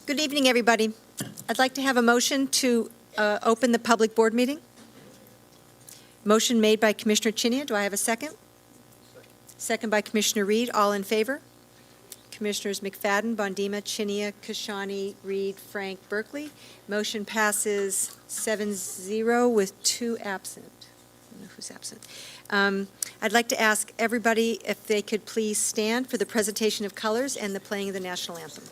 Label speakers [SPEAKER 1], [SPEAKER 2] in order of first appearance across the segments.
[SPEAKER 1] Good evening, everybody. I'd like to have a motion to open the public board meeting. Motion made by Commissioner Chinia. Do I have a second? Second by Commissioner Reed. All in favor? Commissioners McFadden, Bondima, Chinia, Kashani, Reed, Frank, Berkeley. Motion passes 7-0 with 2 absent. I don't know who's absent. I'd like to ask everybody if they could please stand for the presentation of colors and the playing of the national anthem.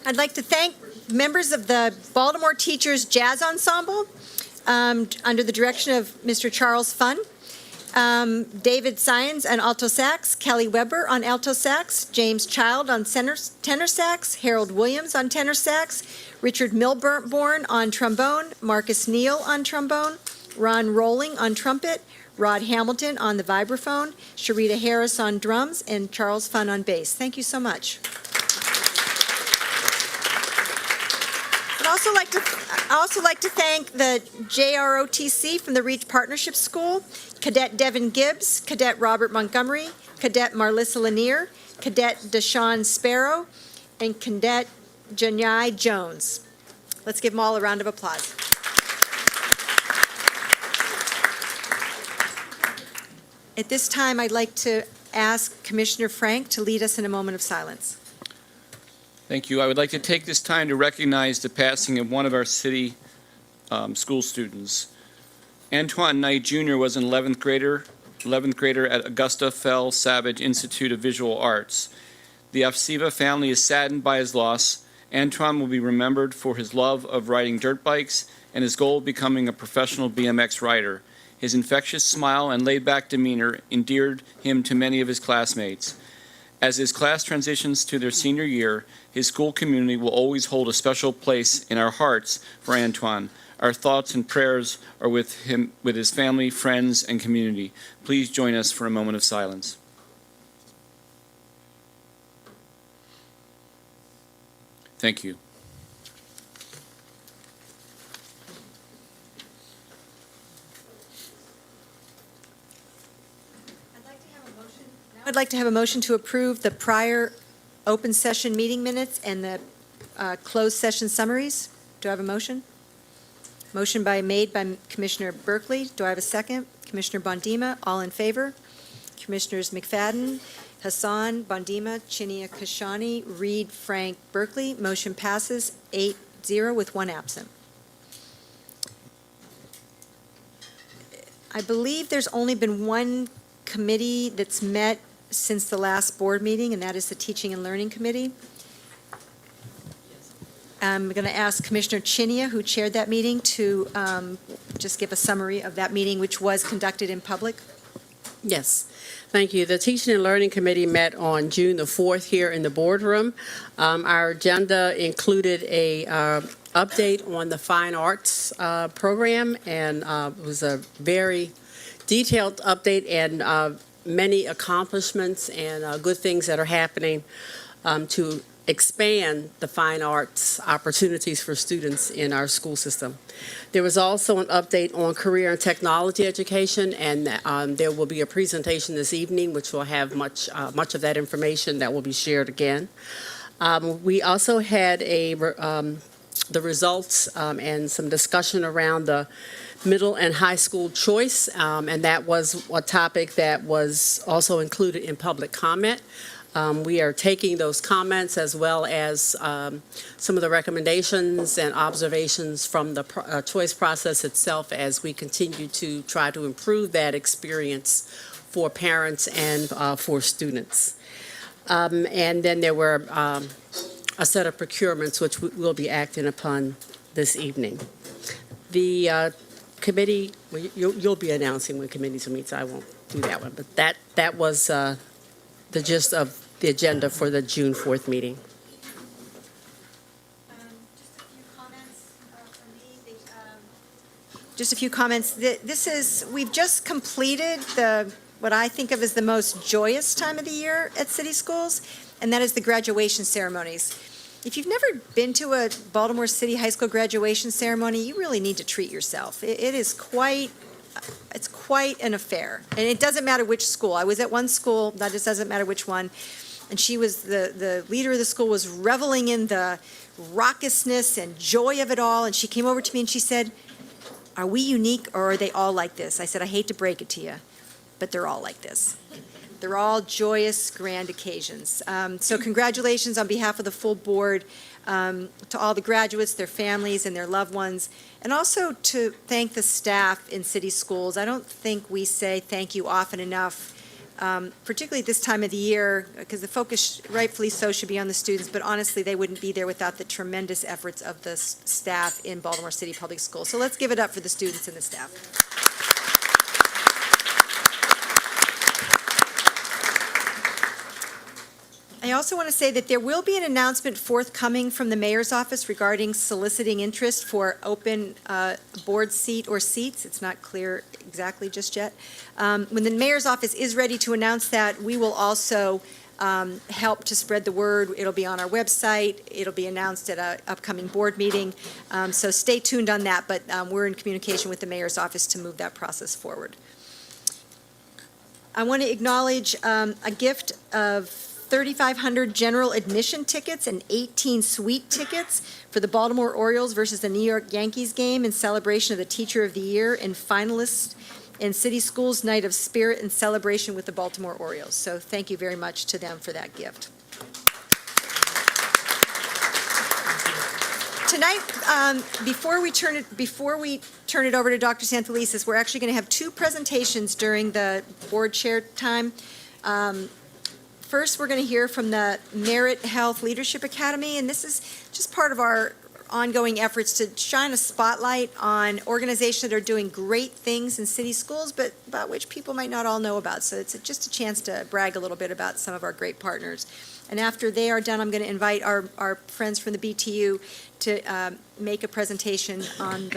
[SPEAKER 1] I'd like to thank members of the Baltimore Teachers Jazz Ensemble under the direction of Mr. Charles Funn, David Syons on alto sax, Kelly Weber on alto sax, James Child on tenor sax, Harold Williams on tenor sax, Richard Milburn on trombone, Marcus Neal on trombone, Ron Rolling on trumpet, Rod Hamilton on the vibraphone, Sharita Harris on drums, and Charles Funn on bass. Thank you so much. I'd also like to thank the JROTC from the Reach Partnership School, Cadet Devin Gibbs, Cadet Robert Montgomery, Cadet Marlissa Lanier, Cadet Deshawn Sparrow, and Cadet Janiai Jones. Let's give them all a round of applause. At this time, I'd like to ask Commissioner Frank to lead us in a moment of silence.
[SPEAKER 2] Thank you. I would like to take this time to recognize the passing of one of our city school students. Antoine Knight Jr. was an 11th grader at Augusta Fell Savage Institute of Visual Arts. The Afsiva family is saddened by his loss. Antoine will be remembered for his love of riding dirt bikes and his goal of becoming a professional BMX rider. His infectious smile and laid-back demeanor endeared him to many of his classmates. As his class transitions to their senior year, his school community will always hold a special place in our hearts for Antoine. Our thoughts and prayers are with him, with his family, friends, and community. Please join us for a moment of silence. Thank you.
[SPEAKER 1] I'd like to have a motion to approve the prior open session meeting minutes and the closed session summaries. Do I have a motion? Motion made by Commissioner Berkeley. Do I have a second? Commissioner Bondima, all in favor? Commissioners McFadden, Hassan, Bondima, Chinia Kashani, Reed, Frank, Berkeley. Motion passes 8-0 with one absent. I believe there's only been one committee that's met since the last board meeting, and that is the Teaching and Learning Committee. I'm going to ask Commissioner Chinia, who chaired that meeting, to just give a summary of that meeting, which was conducted in public.
[SPEAKER 3] Yes, thank you. The Teaching and Learning Committee met on June the 4th here in the boardroom. Our agenda included a update on the fine arts program, and it was a very detailed update and many accomplishments and good things that are happening to expand the fine arts opportunities for students in our school system. There was also an update on career and technology education, and there will be a presentation this evening which will have much of that information that will be shared again. We also had the results and some discussion around the middle and high school choice, and that was a topic that was also included in public comment. We are taking those comments as well as some of the recommendations and observations from the choice process itself as we continue to try to improve that experience for parents and for students. And then there were a set of procurements which we'll be acting upon this evening. The committee, well, you'll be announcing when committees will meet, so I won't do that one, but that was the gist of the agenda for the June 4th meeting.
[SPEAKER 1] Just a few comments. We've just completed what I think of as the most joyous time of the year at city schools, and that is the graduation ceremonies. If you've never been to a Baltimore City High School graduation ceremony, you really need to treat yourself. It is quite an affair, and it doesn't matter which school. I was at one school, that just doesn't matter which one, and she was the leader of the school was reveling in the raucousness and joy of it all, and she came over to me and she said, "Are we unique or are they all like this?" I said, "I hate to break it to you, but they're all like this." They're all joyous, grand occasions. So congratulations on behalf of the full board to all the graduates, their families, and their loved ones, and also to thank the staff in city schools. I don't think we say thank you often enough, particularly at this time of the year, because the focus, rightfully so, should be on the students, but honestly, they wouldn't be there without the tremendous efforts of the staff in Baltimore City Public Schools. So let's give it up for the students and the staff. I also want to say that there will be an announcement forthcoming from the mayor's office regarding soliciting interest for open board seat or seats. It's not clear exactly just yet. When the mayor's office is ready to announce that, we will also help to spread the word. It'll be on our website. It'll be announced at an upcoming board meeting. So stay tuned on that, but we're in communication with the mayor's office to move that process forward. I want to acknowledge a gift of 3,500 general admission tickets and 18 suite tickets for the Baltimore Orioles versus the New York Yankees game in celebration of the Teacher of the Year and finalists in City Schools Night of Spirit and celebration with the Baltimore Orioles. So thank you very much to them for that gift. tonight, before we turn it over to Dr. Santelises, we're actually going to have two presentations during the board chair time. First, we're going to hear from the Merit Health Leadership Academy, and this is just part of our ongoing efforts to shine a spotlight on organizations that are doing great things in city schools, but about which people might not all know about. So it's just a chance to brag a little bit about some of our great partners. And after they are done, I'm going to invite our friends from the BTU to make a presentation on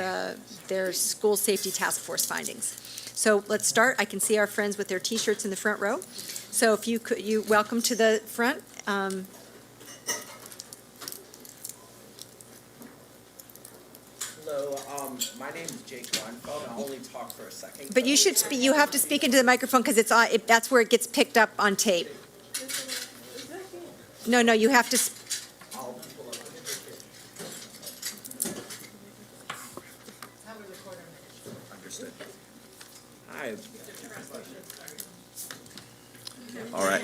[SPEAKER 1] their school safety task force findings. So let's start. I can see our friends with their T-shirts in the front row. So if you welcome to the front.
[SPEAKER 4] Hello, my name is Jake Weinfeld. I'll only talk for a second.
[SPEAKER 1] But you have to speak into the microphone because that's where it gets picked up on tape. No, you have to.
[SPEAKER 4] I'll pull up. Understood. Hi. All right.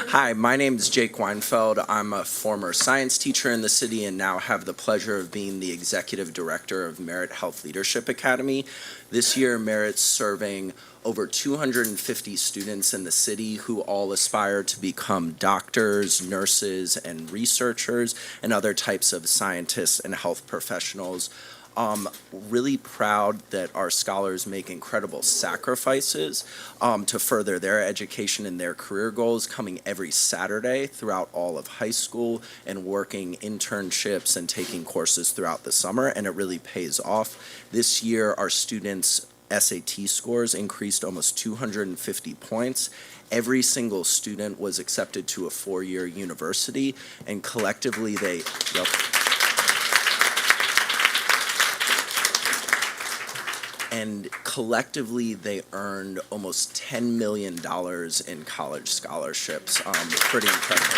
[SPEAKER 4] Hi, my name is Jake Weinfeld. I'm a former science teacher in the city and now have the pleasure of being the executive director of Merit Health Leadership Academy. This year, Merit's serving over 250 students in the city who all aspire to become doctors, nurses, and researchers, and other types of scientists and health professionals. Really proud that our scholars make incredible sacrifices to further their education and their career goals, coming every Saturday throughout all of high school and working internships and taking courses throughout the summer, and it really pays off. This year, our students' SAT scores increased almost 250 points. Every single student was accepted to a four-year university, and collectively they earned almost $10 million in college scholarships. Pretty incredible.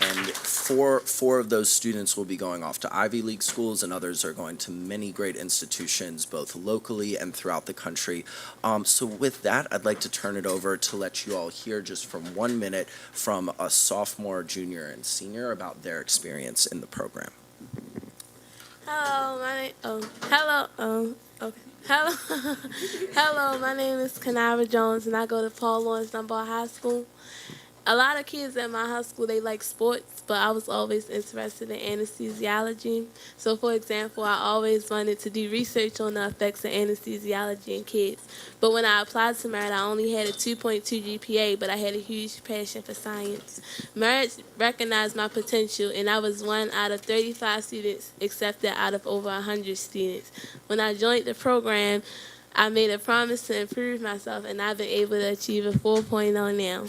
[SPEAKER 4] And four of those students will be going off to Ivy League schools, and others are going to many great institutions, both locally and throughout the country. So with that, I'd like to turn it over to let you all hear just from 1 minute from a sophomore, junior, and senior about their experience in the program.
[SPEAKER 5] Hello, my name is Kanara Jones, and I go to Paul Lawrence Dunbar High School. A lot of kids at my high school, they like sports, but I was always interested in anesthesiology. So, for example, I always wanted to do research on the effects of anesthesiology in kids. But when I applied to Merit, I only had a 2.2 GPA, but I had a huge passion for science. Merit recognized my potential, and I was one out of 35 students accepted out of over 100 students. When I joined the program, I made a promise to improve myself, and I've been able to achieve a 4.0 now.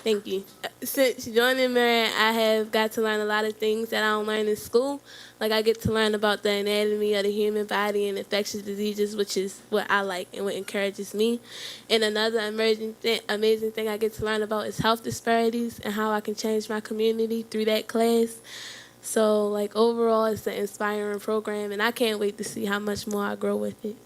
[SPEAKER 5] Thank you. Since joining Merit, I have got to learn a lot of things that I don't learn in school. Like I get to learn about the anatomy of the human body and infectious diseases, which is what I like and what encourages me. And another amazing thing I get to learn about is health disparities and how I can change my community through that class. So, like, overall, it's an inspiring program, and I can't wait to see how much more I grow with it.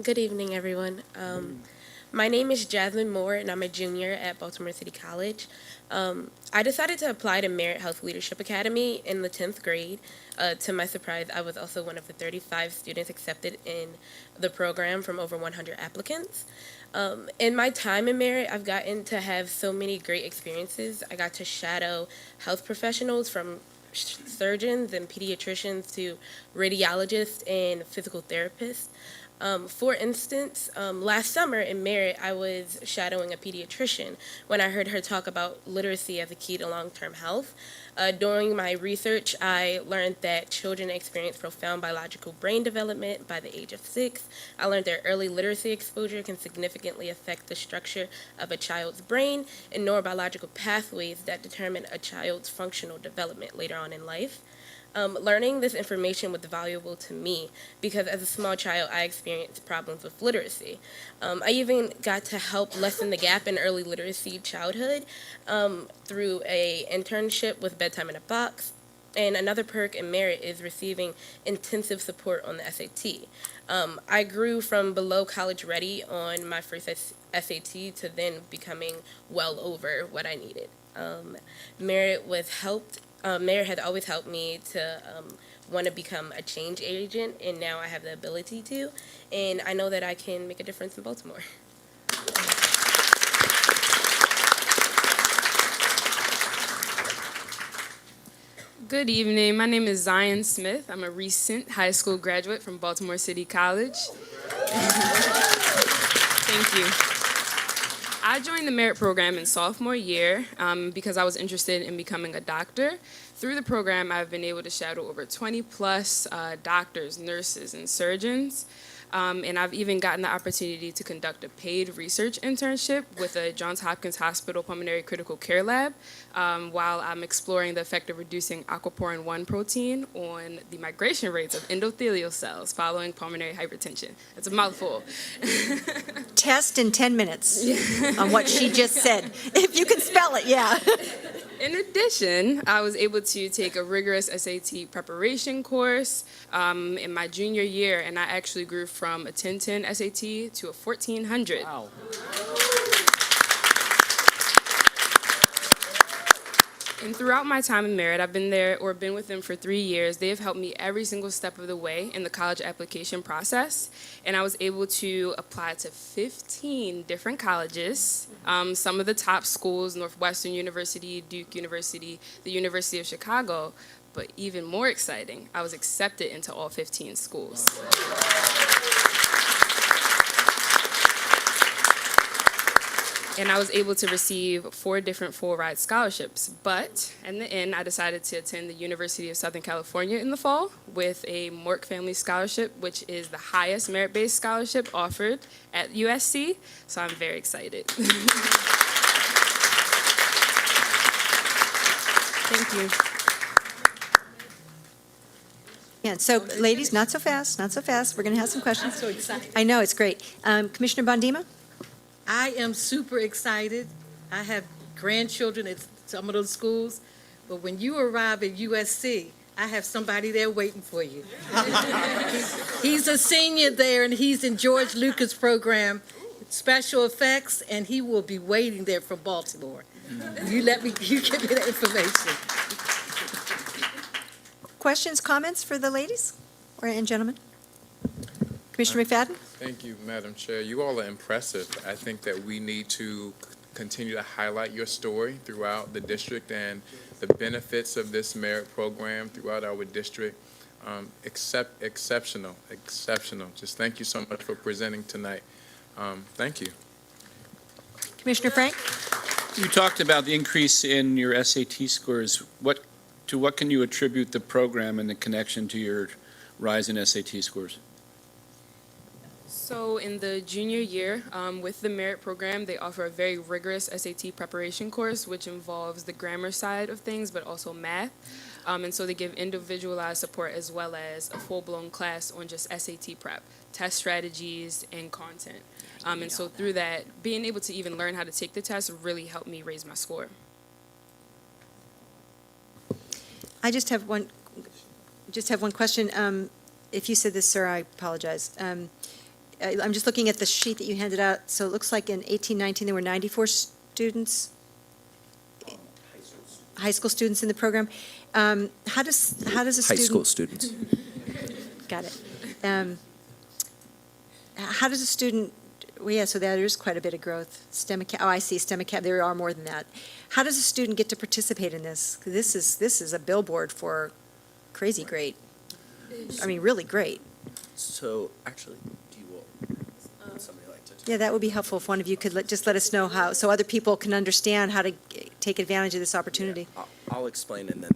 [SPEAKER 6] Good evening, everyone. My name is Jasmine Moore, and I'm a junior at Baltimore City College. I decided to apply to Merit Health Leadership Academy in the 10th grade. To my surprise, I was also one of the 35 students accepted in the program from over 100 applicants. In my time in Merit, I've gotten to have so many great experiences. I got to shadow health professionals from surgeons and pediatricians to radiologists and physical therapists. For instance, last summer in Merit, I was shadowing a pediatrician when I heard her talk about literacy as a key to long-term health. During my research, I learned that children experience profound biological brain development by the age of 6. I learned that early literacy exposure can significantly affect the structure of a child's brain and neurobiological pathways that determine a child's functional development later on in life. Learning this information was valuable to me because as a small child, I experienced problems with literacy. I even got to help lessen the gap in early literacy childhood through an internship with Bedtime in a Box. And another perk in merit is receiving intensive support on the SAT. I grew from below college ready on my first SAT to then becoming well over what I needed. Merit Merit has always helped me to want to become a change agent, and now I have the ability to, and I know that I can make a difference in Baltimore.
[SPEAKER 7] Good evening. My name is Zion Smith. I'm a recent high school graduate from Baltimore City College. Thank you. I joined the Merit program in sophomore year because I was interested in becoming a doctor. Through the program, I've been able to shadow over 20 plus doctors, nurses, and surgeons. And I've even gotten the opportunity to conduct a paid research internship with a Johns Hopkins Hospital Pulmonary Critical Care Lab while I'm exploring the effect of reducing aquaporin 1 protein on the migration rates of endothelial cells following pulmonary hypertension. It's a mouthful.
[SPEAKER 1] Test in 10 minutes on what she just said. If you can spell it, yeah.
[SPEAKER 7] In addition, I was able to take a rigorous SAT preparation course in my junior year, and I actually grew from a 1010 SAT to a 1400.
[SPEAKER 2] Wow.
[SPEAKER 7] And throughout my time in Merit, I've been with them for 3 years. They have helped me every single step of the way in the college application process. And I was able to apply to 15 different colleges, some of the top schools, Northwestern University, Duke University, the University of Chicago. But even more exciting, I was accepted into all 15 schools. And I was able to receive 4 different full-ride scholarships. But in the end, I decided to attend the University of Southern California in the fall with a Mork Family Scholarship, which is the highest merit-based scholarship offered at USC. So I'm very excited. Thank you.
[SPEAKER 1] Yeah, so ladies, not so fast, not so fast. We're going to have some questions.
[SPEAKER 8] I'm so excited.
[SPEAKER 1] I know, it's great. Commissioner Bondima?
[SPEAKER 8] I am super excited. I have grandchildren at some of those schools, but when you arrive at USC, I have somebody there waiting for you. He's a senior there, and he's in George Lucas' program, special effects, and he will be waiting there from Baltimore. You give me that information.
[SPEAKER 1] Questions, comments for the ladies and gentlemen? Commissioner McFadden?
[SPEAKER 9] Thank you, Madam Chair. You all are impressive. I think that we need to continue to highlight your story throughout the district and the benefits of this merit program throughout our district. Exceptional. Just thank you so much for presenting tonight. Thank you.
[SPEAKER 1] Commissioner Frank?
[SPEAKER 2] You talked about the increase in your SAT scores. What can you attribute the program and the connection to your rise in SAT scores?
[SPEAKER 7] So in the junior year, with the Merit program, they offer a very rigorous SAT preparation course, which involves the grammar side of things, but also math. And so they give individualized support as well as a full-blown class on just SAT prep, test strategies, and content. And so through that, being able to even learn how to take the test really helped me raise my score.
[SPEAKER 1] I just have one question. If you said this, sir, I apologize. I'm just looking at the sheet that you handed out. So it looks like in 18-19 there were 94 students, high school students in the program. How does a student?
[SPEAKER 4] High school students.
[SPEAKER 1] Got it. How does a student? Well, yeah. So there is quite a bit of growth. STEM. Oh, I see. STEM. There are more than that. How does a student get to participate in this? 'Cause this is a billboard for crazy great. I mean, really great.
[SPEAKER 4] So actually, do you want somebody like to?
[SPEAKER 1] Yeah, that would be helpful if one of you could just let us know how, so other people can understand how to take advantage of this opportunity.
[SPEAKER 4] Yeah, I'll explain, and then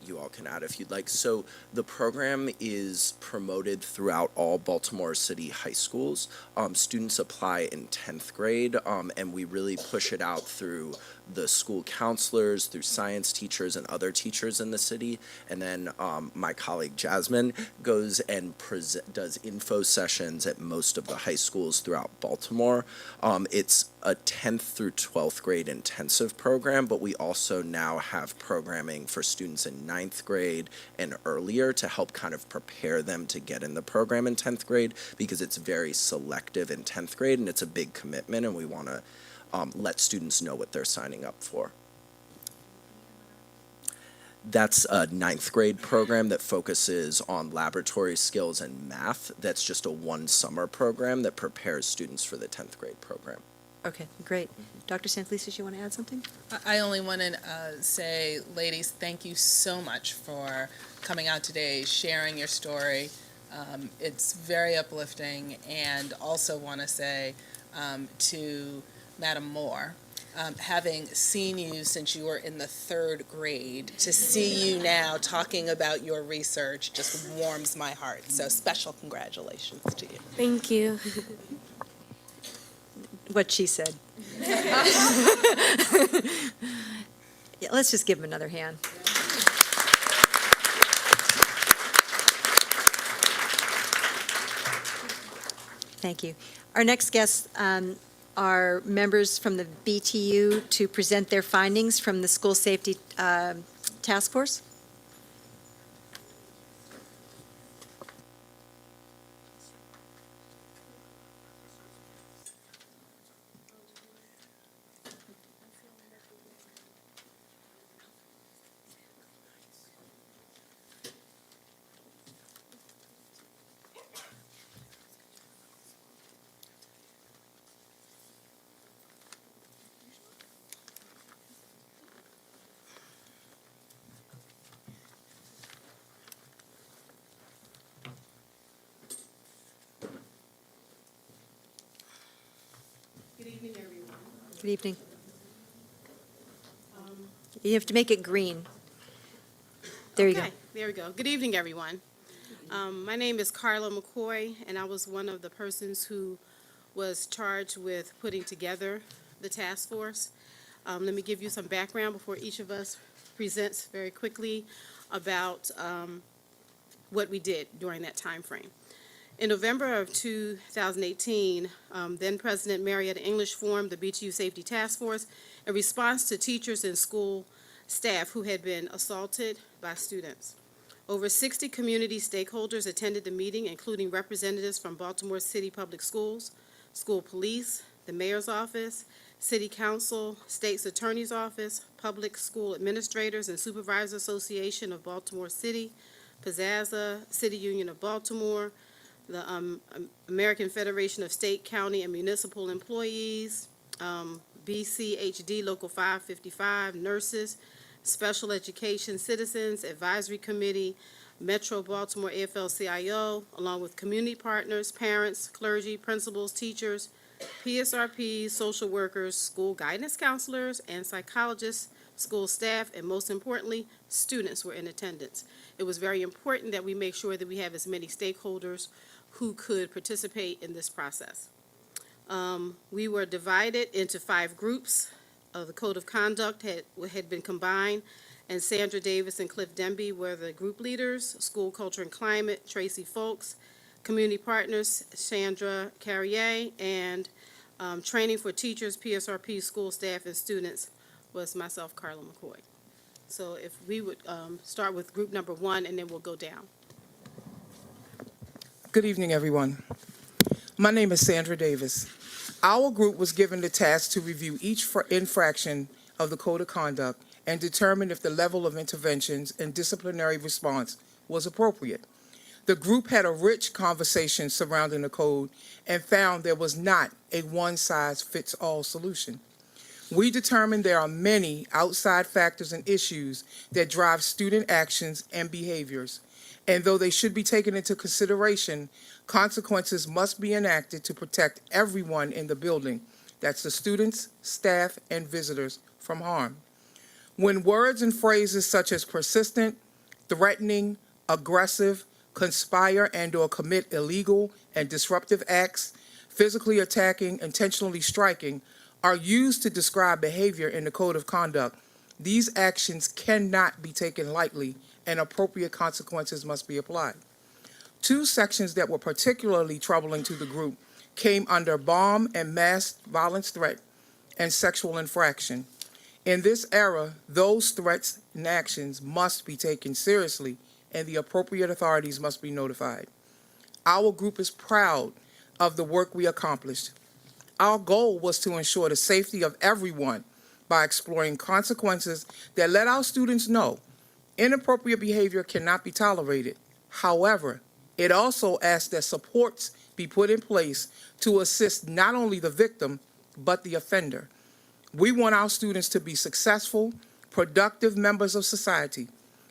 [SPEAKER 4] you all can add if you'd like. So the program is promoted throughout all Baltimore City high schools. Students apply in 10th grade, and we really push it out through the school counselors, through science teachers and other teachers in the city. And then my colleague Jasmine goes and does info sessions at most of the high schools throughout Baltimore. It's a 10th through 12th grade intensive program, but we also now have programming for students in 9th grade and earlier to help kind of prepare them to get in the program in 10th grade, because it's very selective in 10th grade and it's a big commitment, and we want to let students know what they're signing up for. That's a 9th grade program that focuses on laboratory skills and math. That's just a one summer program that prepares students for the 10th grade program.
[SPEAKER 1] Okay, great. Dr. Sanfelices, you want to add something?
[SPEAKER 10] I only want to say, ladies, thank you so much for coming out today, sharing your story. It's very uplifting, and also want to say to Madam Moore, having seen you since you were in the 3rd grade, to see you now talking about your research just warms my heart. So special congratulations to you.
[SPEAKER 5] Thank you.
[SPEAKER 1] What she said. Yeah, let's just give him another hand. Thank you. Our next guests are members from the BTU to present their findings from the School Safety Task Force. Good evening. You have to make it green. There you go.
[SPEAKER 11] Okay, there we go. Good evening, everyone. My name is Carla McCoy, and I was one of the persons who was charged with putting together the task force. Let me give you some background before each of us presents very quickly about what we did during that time frame. In November of 2018, then President Marietta English formed the BTU Safety Task Force in response to teachers and school staff who had been assaulted by students. Over 60 community stakeholders attended the meeting, including representatives from Baltimore City Public Schools, school police, the mayor's office, city council, state's attorney's office, public school administrators and supervisors association of Baltimore City, Pizzazza, City Union of Baltimore, the American Federation of State, County, and Municipal Employees, BCHD Local 555, nurses, special education citizens, advisory committee, Metro Baltimore AFL-CIO, along with community partners, parents, clergy, principals, teachers, PSRPs, social workers, school guidance counselors, and psychologists, school staff, and most importantly, students were in attendance. It was very important that we make sure that we have as many stakeholders who could participate in this process. We were divided into 5 groups. The Code of Conduct had been combined, and Sandra Davis and Cliff Denby were the group leaders. School Culture and Climate, Tracy Folks. Community Partners, Sandra Carrier, and Training for Teachers, PSRP, school staff, and students was myself, Carla McCoy. So if we would start with group number 1, and then we'll go down.
[SPEAKER 12] Good evening, everyone. My name is Sandra Davis. Our group was given the task to review each infraction of the Code of Conduct and determine if the level of interventions and disciplinary response was appropriate. The group had a rich conversation surrounding the code and found there was not a one-size-fits-all solution. We determined there are many outside factors and issues that drive student actions and behaviors, and though they should be taken into consideration, consequences must be enacted to protect everyone in the building, that's the students, staff, and visitors, from harm. When words and phrases such as persistent, threatening, aggressive, conspire and/or commit illegal and disruptive acts, physically attacking, intentionally striking, are used to describe behavior in the Code of Conduct, these actions cannot be taken lightly and appropriate consequences must be applied. Two sections that were particularly troubling to the group came under bomb and mass violence threat and sexual infraction. In this era, those threats and actions must be taken seriously and the appropriate authorities must be notified. Our group is proud of the work we accomplished. Our goal was to ensure the safety of everyone by exploring consequences that let our students know inappropriate behavior cannot be tolerated. However, it also asks that supports be put in place to assist not only the victim, but the offender. We want our students to be successful, productive members of society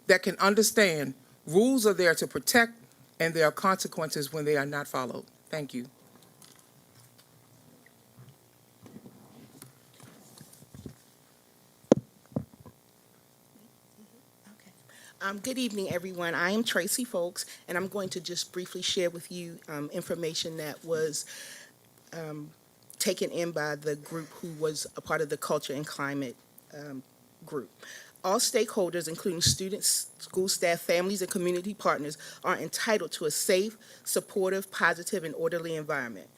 [SPEAKER 12] that can understand rules are there to protect and there are consequences when they are not followed. Thank you.
[SPEAKER 13] Good evening, everyone. I am Tracy Folks, and I'm going to just briefly share with you information that was taken in by the group who was a part of the Culture and Climate group. All stakeholders, including students, school staff, families, and community partners, are entitled to a safe, supportive, positive, and orderly environment.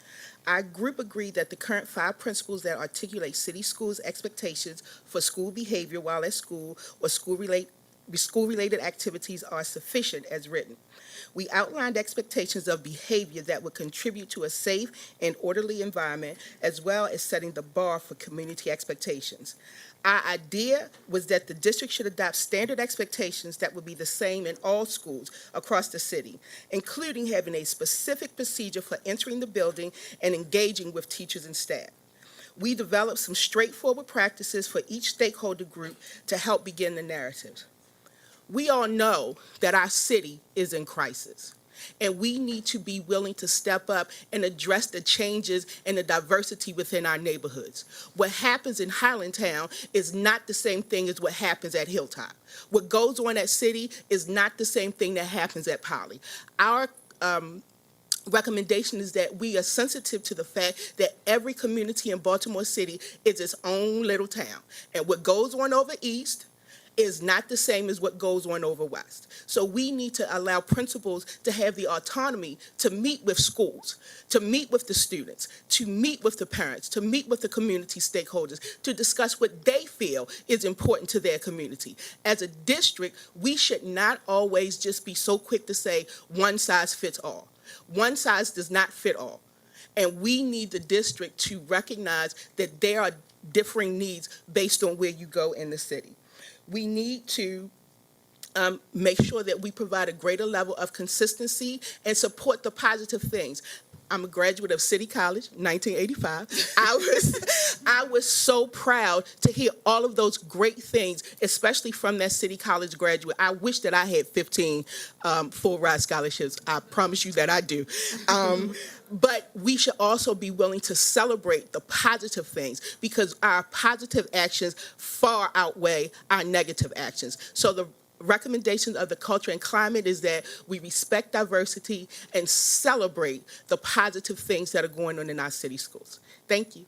[SPEAKER 13] Our group agreed that the current 5 principles that articulate city schools' expectations for school behavior while at school or school-related activities are sufficient as written. We outlined expectations of behavior that would contribute to a safe and orderly environment, as well as setting the bar for community expectations. Our idea was that the district should adopt standard expectations that would be the same in all schools across the city, including having a specific procedure for entering the building and engaging with teachers and staff. We developed some straightforward practices for each stakeholder group to help begin the narrative. We all know that our city is in crisis, and we need to be willing to step up and address the changes and the diversity within our neighborhoods. What happens in Highlandtown is not the same thing as what happens at Hilltop. What goes on at City is not the same thing that happens at Poly. Our recommendation is that we are sensitive to the fact that every community in Baltimore City is its own little town, and what goes on over east is not the same as what goes on over west. So we need to allow principals to have the autonomy to meet with schools, to meet with the students, to meet with the parents, to meet with the community stakeholders, to discuss what they feel is important to their community. As a district, we should not always just be so quick to say one size fits all. One size does not fit all. And we need the district to recognize that there are differing needs based on where you go in the city. We need to make sure that we provide a greater level of consistency and support the positive things. I'm a graduate of City College, 1985. I was so proud to hear all of those great things, especially from that City College graduate. I wish that I had 15 full ride scholarships. I promise you that I do. But we should also be willing to celebrate the positive things because our positive actions far outweigh our negative actions. So the recommendations of the Culture and Climate is that we respect diversity and celebrate the positive things that are going on in our city schools. Thank you.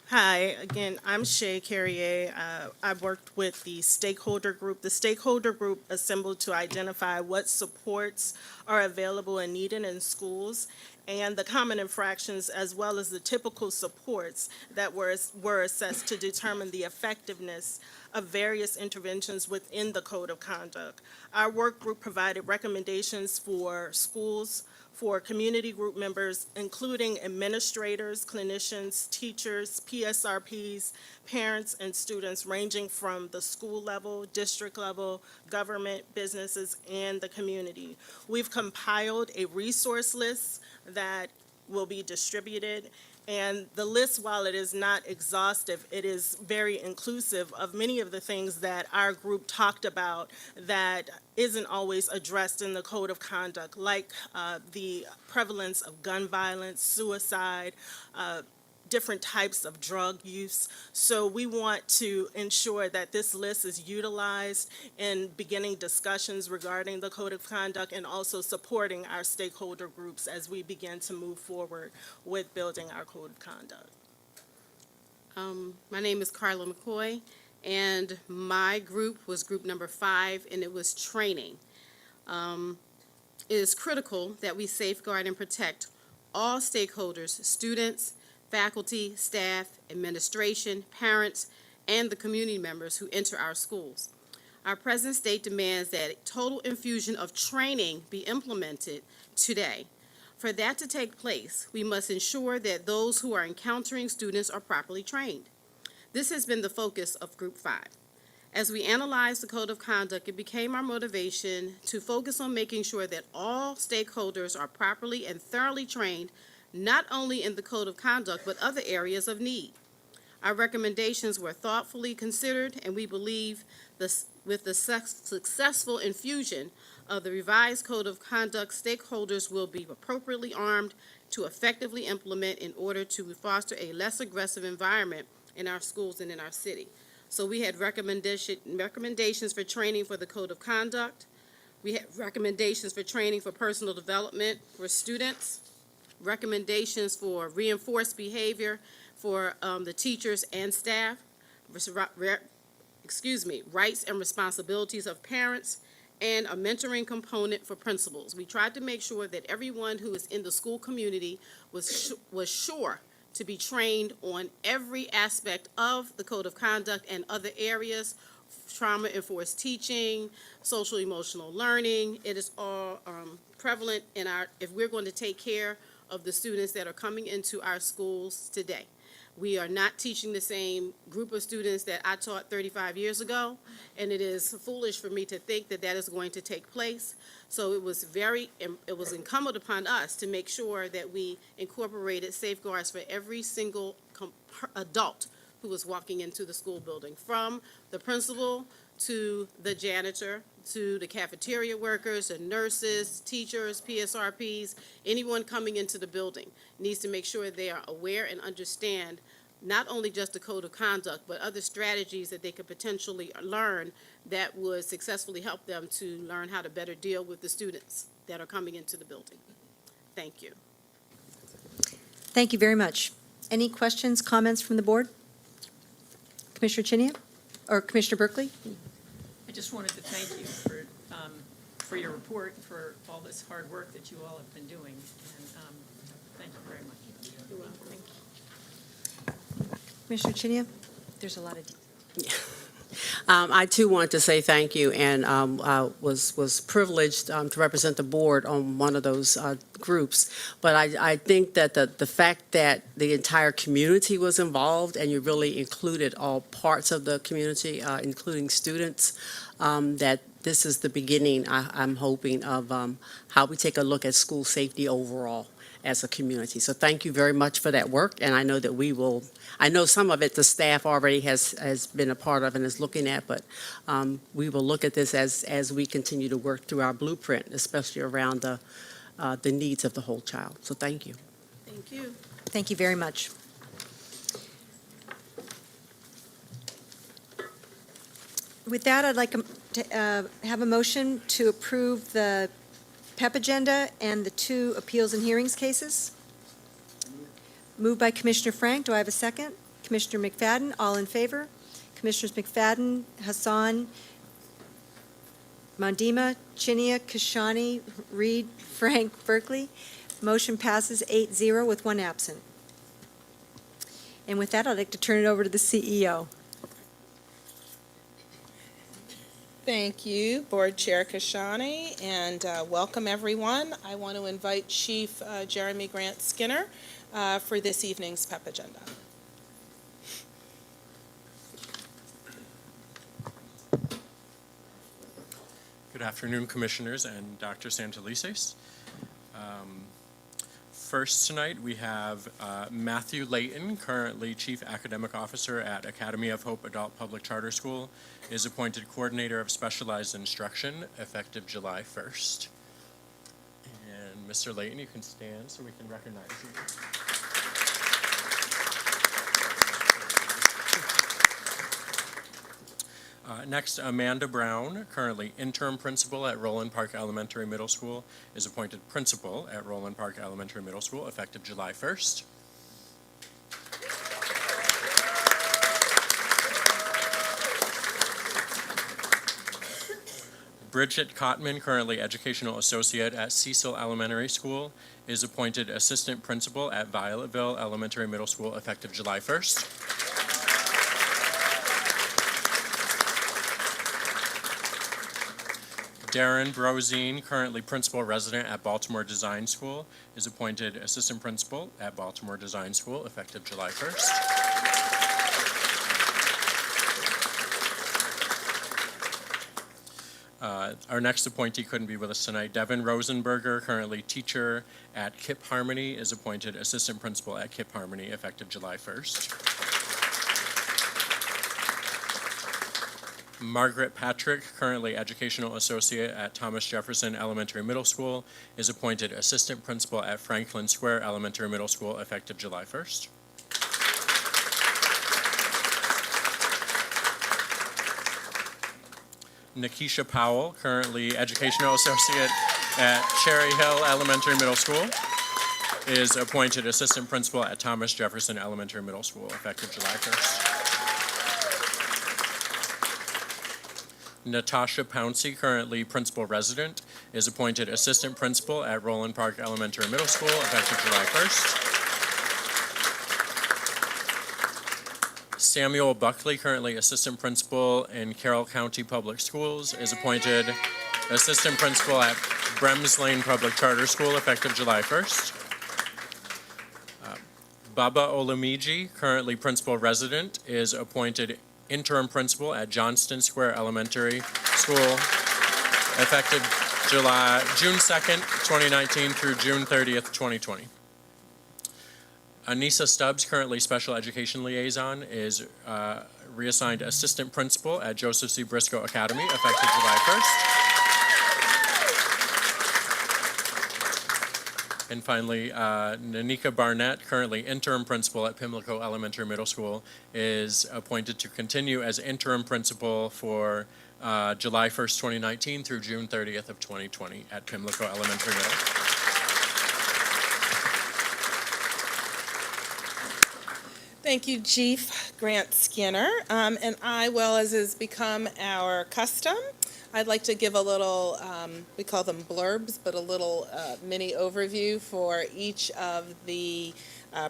[SPEAKER 14] Hi, again, I'm Shay Carrier. I worked with the stakeholder group. The stakeholder group assembled to identify what supports are available and needed in schools and the common infractions as well as the typical supports that were assessed to determine the effectiveness of various interventions within the Code of Conduct. Our work group provided recommendations for schools, for community group members, including administrators, clinicians, teachers, PSRPs, parents, and students ranging from the school level, district level, government, businesses, and the community. We've compiled a resource list that will be distributed. And the list, while it is not exhaustive, it is very inclusive of many of the things that our group talked about that isn't always addressed in the Code of Conduct, like the prevalence of gun violence, suicide, different types of drug use. So we want to ensure that this list is utilized in beginning discussions regarding the code of conduct and also supporting our stakeholder groups as we begin to move forward with building our code of conduct.
[SPEAKER 11] My name is Carla McCoy, and my group was group number 5, and it was training. It is critical that we safeguard and protect all stakeholders, students, faculty, staff, administration, parents, and the community members who enter our schools. Our present state demands that a total infusion of training be implemented today. For that to take place, we must ensure that those who are encountering students are properly trained. This has been the focus of Group 5. As we analyzed the Code of Conduct, it became our motivation to focus on making sure that all stakeholders are properly and thoroughly trained, not only in the Code of Conduct, but other areas of need. Our recommendations were thoughtfully considered, and we believe with the successful infusion of the revised Code of Conduct, stakeholders will be appropriately armed to effectively implement in order to foster a less aggressive environment in our schools and in our city. So we had recommendations for training for the Code of Conduct. We had recommendations for training for personal development for students, recommendations for reinforced behavior for the teachers and staff, rights and responsibilities of parents, and a mentoring component for principals. We tried to make sure that everyone who is in the school community was sure to be trained on every aspect of the Code of Conduct and other areas, trauma-enforced teaching, social-emotional learning. It is all prevalent in if we're going to take care of the students that are coming into our schools today. We are not teaching the same group of students that I taught 35 years ago, and it is foolish for me to think that that is going to take place. So it was incumbent upon us to make sure that we incorporated safeguards for every single adult who was walking into the school building, from the principal to the janitor, to the cafeteria workers, the nurses, teachers, PSRPs, anyone coming into the building needs to make sure they are aware and understand not only just the Code of Conduct, but other strategies that they could potentially learn that would successfully help them to learn how to better deal with the students that are coming into the building. Thank you.
[SPEAKER 1] Thank you very much. Any questions, comments from the board? Commissioner Chinia or Commissioner Berkeley?
[SPEAKER 15] I just wanted to thank you for your report, for all this hard work that you all have been doing, and thank you very much.
[SPEAKER 11] You're welcome.
[SPEAKER 1] Commissioner Chinia? There's a lot of
[SPEAKER 3] I too want to say thank you, and I was privileged to represent the board on one of those groups. But I think that the fact that the entire community was involved and you really included all parts of the community, including students, that this is the beginning, I'm hoping, of how we take a look at school safety overall as a community. So thank you very much for that work, and I know that I know some of it the staff already has been a part of and is looking at, but we will look at this as we continue to work through our blueprint, especially around the needs of the whole child. So thank you.
[SPEAKER 11] Thank you.
[SPEAKER 1] Thank you very much. With that, I'd like to have a motion to approve the PEP agenda and the 2 appeals and hearings cases. Moved by Commissioner Frank. Do I have a second? Commissioner McFadden, all in favor? Commissioners McFadden, Hassan, Mandima, Chinia, Kashani, Reed, Frank, Berkeley. Motion passes 8-0 with 1 absent. And with that, I'd like to turn it over to the CEO.
[SPEAKER 10] Thank you, Board Chair Kashani, and welcome everyone. I want to invite Chief Jeremy Grant Skinner for this evening's PEP agenda.
[SPEAKER 16] Good afternoon, Commissioners and Dr. Santelises. First tonight, we have Matthew Layton, currently Chief Academic Officer at Academy of Hope Adult Public Charter School, is appointed Coordinator of Specialized Instruction effective July 1st. And Mr. Layton, you can stand so we can recognize you. Next, Amanda Brown, currently interim principal at Roland Park Elementary Middle School, is appointed principal at Roland Park Elementary Middle School effective July 1st. Bridget Cotman, currently educational associate at Cecil Elementary School, is appointed assistant principal at Violetville Elementary Middle School effective July 1st. Darren Brozine, currently principal resident at Baltimore Design School, is appointed assistant principal at Baltimore Design School effective July 1st. Our next appointee couldn't be with us tonight. Devin Rosenberger, currently teacher at Kip Harmony, is appointed assistant principal at Kip Harmony effective July 1st. Margaret Patrick, currently educational associate at Thomas Jefferson Elementary Middle School, is appointed assistant principal at Franklin Square Elementary Middle School effective July 1st. Nikisha Powell, currently educational associate at Cherry Hill Elementary Middle School, is appointed assistant principal at Thomas Jefferson Elementary Middle School effective July 1st. Natasha Pouncey, currently principal resident, is appointed assistant principal at Roland Park Elementary Middle School effective July 1st. Samuel Buckley, currently assistant principal in Carroll County Public Schools, is appointed assistant principal at Brems Lane Public Charter School effective July 1st. Baba Olumiji, currently principal resident, is appointed interim principal at Johnston Square Elementary School effective June 2nd, 2019 through June 30th, 2020. Anissa Stubbs, currently special education liaison, is reassigned assistant principal at Joseph C. Briscoe Academy effective July 1st. And finally, Nanika Barnett, currently interim principal at Pimlico Elementary Middle School, is appointed to continue as interim principal for July 1st, 2019 through June 30th of 2020 at Pimlico Elementary Middle.
[SPEAKER 10] Thank you, Chief Grant Skinner. And I, well, as has become our custom, I'd like to give a little, we call them blurbs, but a little mini overview for each of the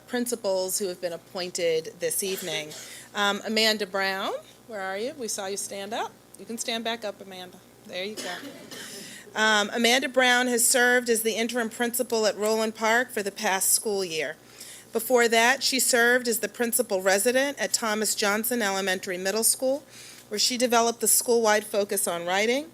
[SPEAKER 10] principals who have been appointed this evening. Amanda Brown, where are you? We saw you stand up. You can stand back up, Amanda. There you go. Amanda Brown has served as the interim principal at Roland Park for the past school year. Before that, she served as the principal resident at Thomas Johnson Elementary Middle School, where she developed the school-wide focus on writing.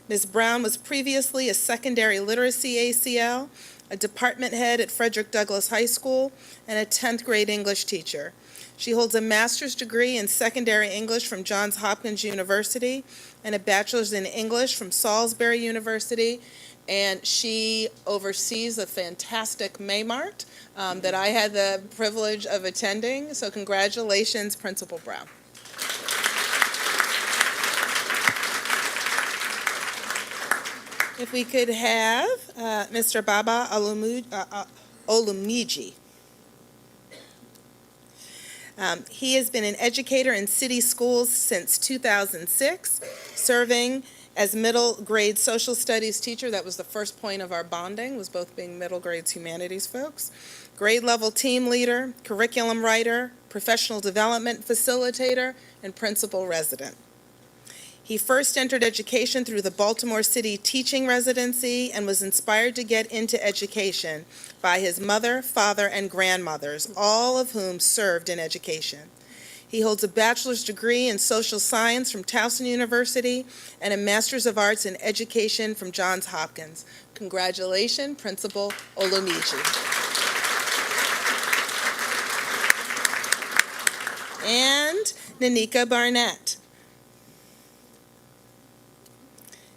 [SPEAKER 10] Ms. Brown was previously a secondary literacy ACL, a department head at Frederick Douglass High School, and a 10th grade English teacher. She holds a master's degree in secondary English from Johns Hopkins University and a bachelor's in English from Salisbury University, and she oversees a fantastic Maymart that I had the privilege of attending. So congratulations, Principal Brown. If we could have Mr. Baba Olumiji. He has been an educator in city schools since 2006, serving as middle grade social studies teacher. That was the first point of our bonding, was both being middle grades humanities folks. Grade level team leader, curriculum writer, professional development facilitator, and principal resident. He first entered education through the Baltimore City teaching residency and was inspired to get into education by his mother, father, and grandmothers, all of whom served in education. He holds a bachelor's degree in social science from Towson University and a master's of arts in education from Johns Hopkins. Congratulations, Principal Olumiji. And Nanika Barnett.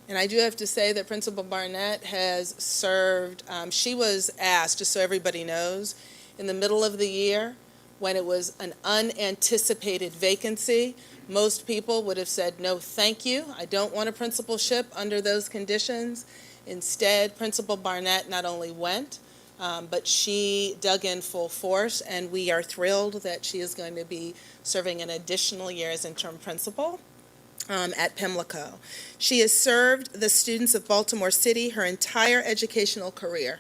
[SPEAKER 10] And I do have to say that Principal Barnett has served, she was asked, just so everybody knows, in the middle of the year when it was an unanticipated vacancy. Most people would have said, no, thank you. I don't want a principalship under those conditions. Instead, Principal Barnett not only went, but she dug in full force, and we are thrilled that she is going to be serving an additional year as interim principal at Pimlico. She has served the students of Baltimore City her entire educational career.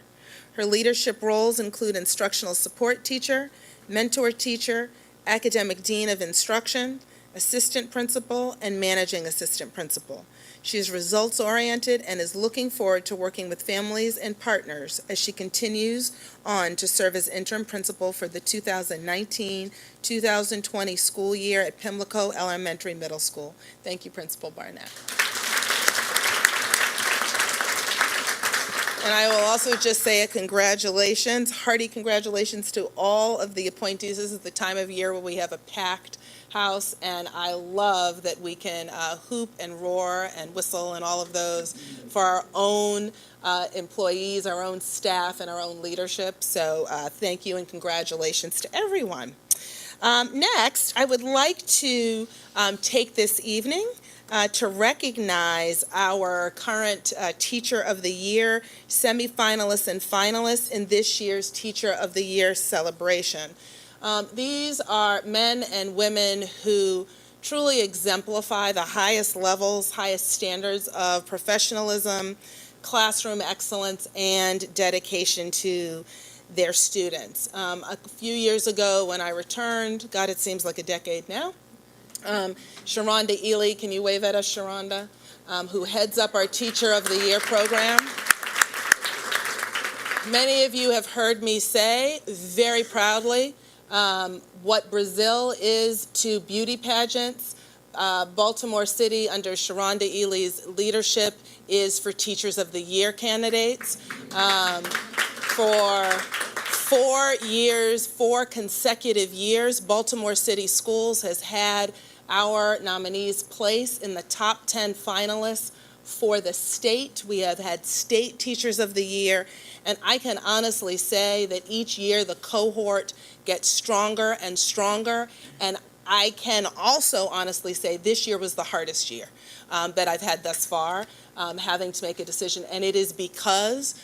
[SPEAKER 10] Her leadership roles include instructional support teacher, mentor teacher, academic dean of instruction, assistant principal, and managing assistant principal. She is results-oriented and is looking forward to working with families and partners as she continues on to serve as interim principal for the 2019-2020 school year at Pimlico Elementary Middle School. Thank you, Principal Barnett. And I will also just say a congratulations, hearty congratulations to all of the appointees. This is the time of year where we have a packed house, and I love that we can hoop and roar and whistle and all of those for our own employees, our own staff, and our own leadership. So thank you and congratulations to everyone. Next, I would like to take this evening to recognize our current Teacher of the Year, semifinalists and finalists in this year's Teacher of the Year celebration. These are men and women who truly exemplify the highest levels, highest standards of professionalism, classroom excellence, and dedication to their students. A few years ago when I returned, God, it seems like a decade now, Sharonda Ely, can you wave at us, Sharonda, who heads up our Teacher of the Year program. Many of you have heard me say very proudly what Brazil is to beauty pageants. Baltimore City, under Sharonda Ely's leadership, is for Teachers of the Year candidates. For 4 years, 4 consecutive years, Baltimore City Schools has had our nominees place in the top 10 finalists for the state. We have had state Teachers of the Year, and I can honestly say that each year the cohort gets stronger and stronger, and I can also honestly say this year was the hardest year that I've had thus far, having to make a decision, and it is because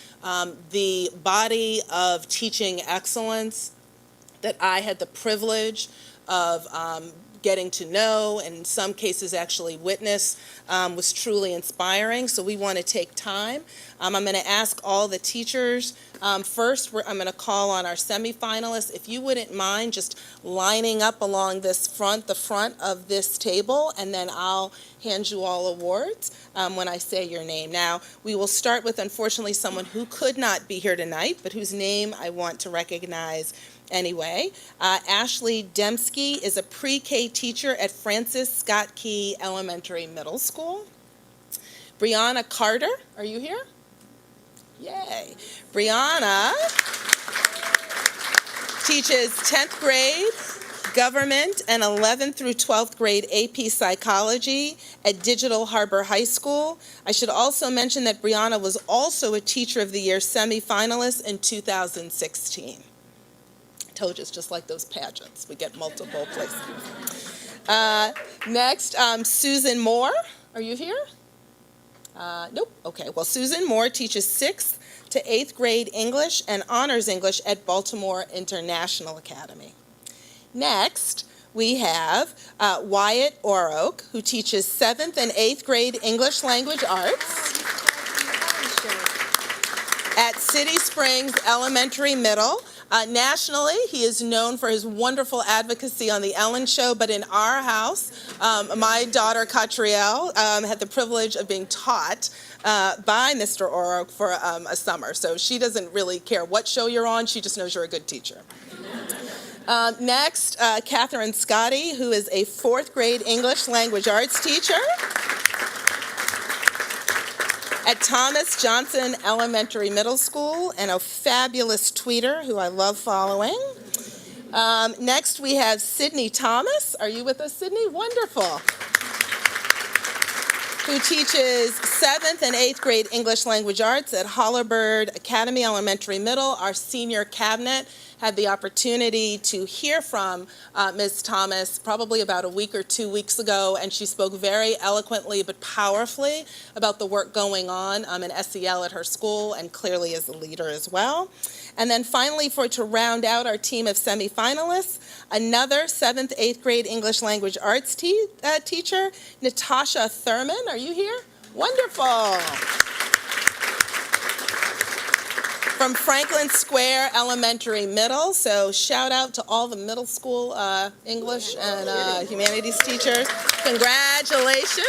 [SPEAKER 10] the body of teaching excellence that I had the privilege of getting to know, and in some cases actually witness, was truly inspiring. So we want to take time. I'm going to ask all the teachers. First, I'm going to call on our semifinalists. If you wouldn't mind just lining up along the front of this table, and then I'll hand you all awards when I say your name. Now, we will start with, unfortunately, someone who could not be here tonight, but whose name I want to recognize anyway. Ashley Dembski is a pre-K teacher at Francis Scott Key Elementary Middle School. Brianna Carter, are you here? Yay. Brianna teaches 10th grade government and 11th through 12th grade AP psychology at Digital Harbor High School. I should also mention that Brianna was also a Teacher of the Year semifinalist in 2016. Told you, it's just like those pageants. We get multiple places. Next, Susan Moore. Are you here? Nope. Okay. Well, Susan Moore teaches 6th to 8th grade English and Honors English at Baltimore International Academy. Next, we have Wyatt Oroke, who teaches 7th and 8th grade English Language Arts at City Springs Elementary Middle. Nationally, he is known for his wonderful advocacy on The Ellen Show, but in our house, my daughter, Catrielle, had the privilege of being taught by Mr. Oroke for a summer. So she doesn't really care what show you're on, she just knows you're a good teacher. Next, Catherine Scotty, who is a 4th grade English Language Arts teacher at Thomas Johnson Elementary Middle School, and a fabulous tweeter who I love following. Next, we have Sydney Thomas. Are you with us, Sydney? Wonderful. Who teaches 7th and 8th grade English Language Arts at Hollerbird Academy Elementary Middle. Our senior cabinet had the opportunity to hear from Ms. Thomas probably about a week or 2 weeks ago, and she spoke very eloquently but powerfully about the work going on in SEL at her school, and clearly as a leader as well. And then finally, to round out our team of semifinalists, another 7th, 8th grade English language arts teacher, Natasha Thurman. Are you here? Wonderful. From Franklin Square Elementary Middle. So shout out to all the middle school English and humanities teachers. Congratulations.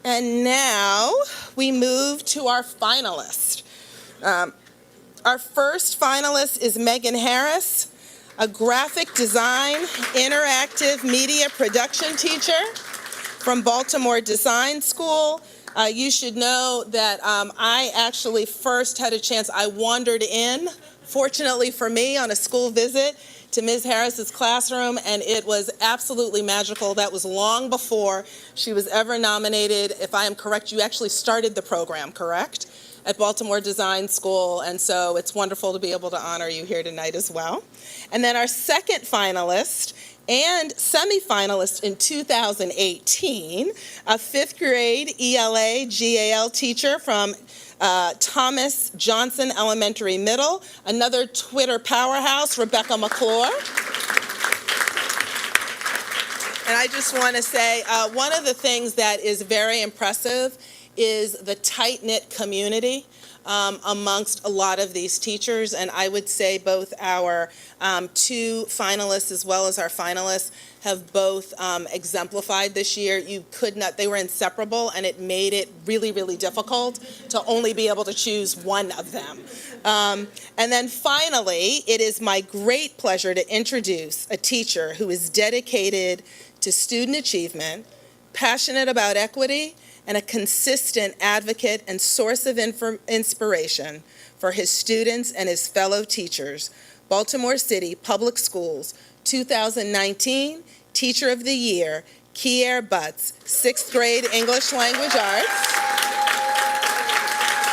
[SPEAKER 10] And now we move to our finalist. Our first finalist is Megan Harris, a graphic design, interactive media production teacher from Baltimore Design School. You should know that I actually first had a chance, I wandered in, fortunately for me, on a school visit to Ms. Harris's classroom, and it was absolutely magical. That was long before she was ever nominated. If I am correct, you actually started the program, correct? At Baltimore Design School, and so it's wonderful to be able to honor you here tonight as well. And then our second finalist and semifinalist in 2018, a 5th grade ELA GAL teacher from Thomas Johnson Elementary Middle, another Twitter powerhouse, Rebecca McClure. And I just want to say, one of the things that is very impressive is the tight-knit community amongst a lot of these teachers, and I would say both our 2 finalists as well as our finalists have both exemplified this year. They were inseparable, and it made it really, really difficult to only be able to choose one of them. And then finally, it is my great pleasure to introduce a teacher who is dedicated to student achievement, passionate about equity, and a consistent advocate and source of inspiration for his students and his fellow teachers. Baltimore City Public Schools 2019 Teacher of the Year, Kier Butts, 6th grade English Language Arts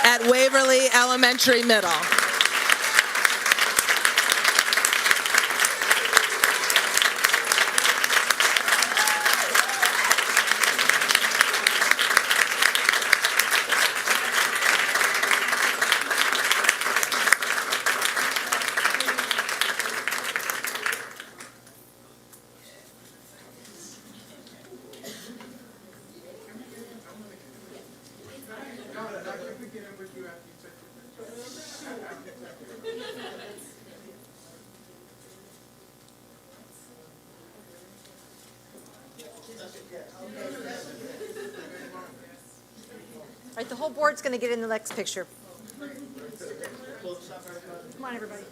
[SPEAKER 10] at Waverly Elementary Middle.
[SPEAKER 1] All right, the whole board's going to get in the next picture. Come on, everybody.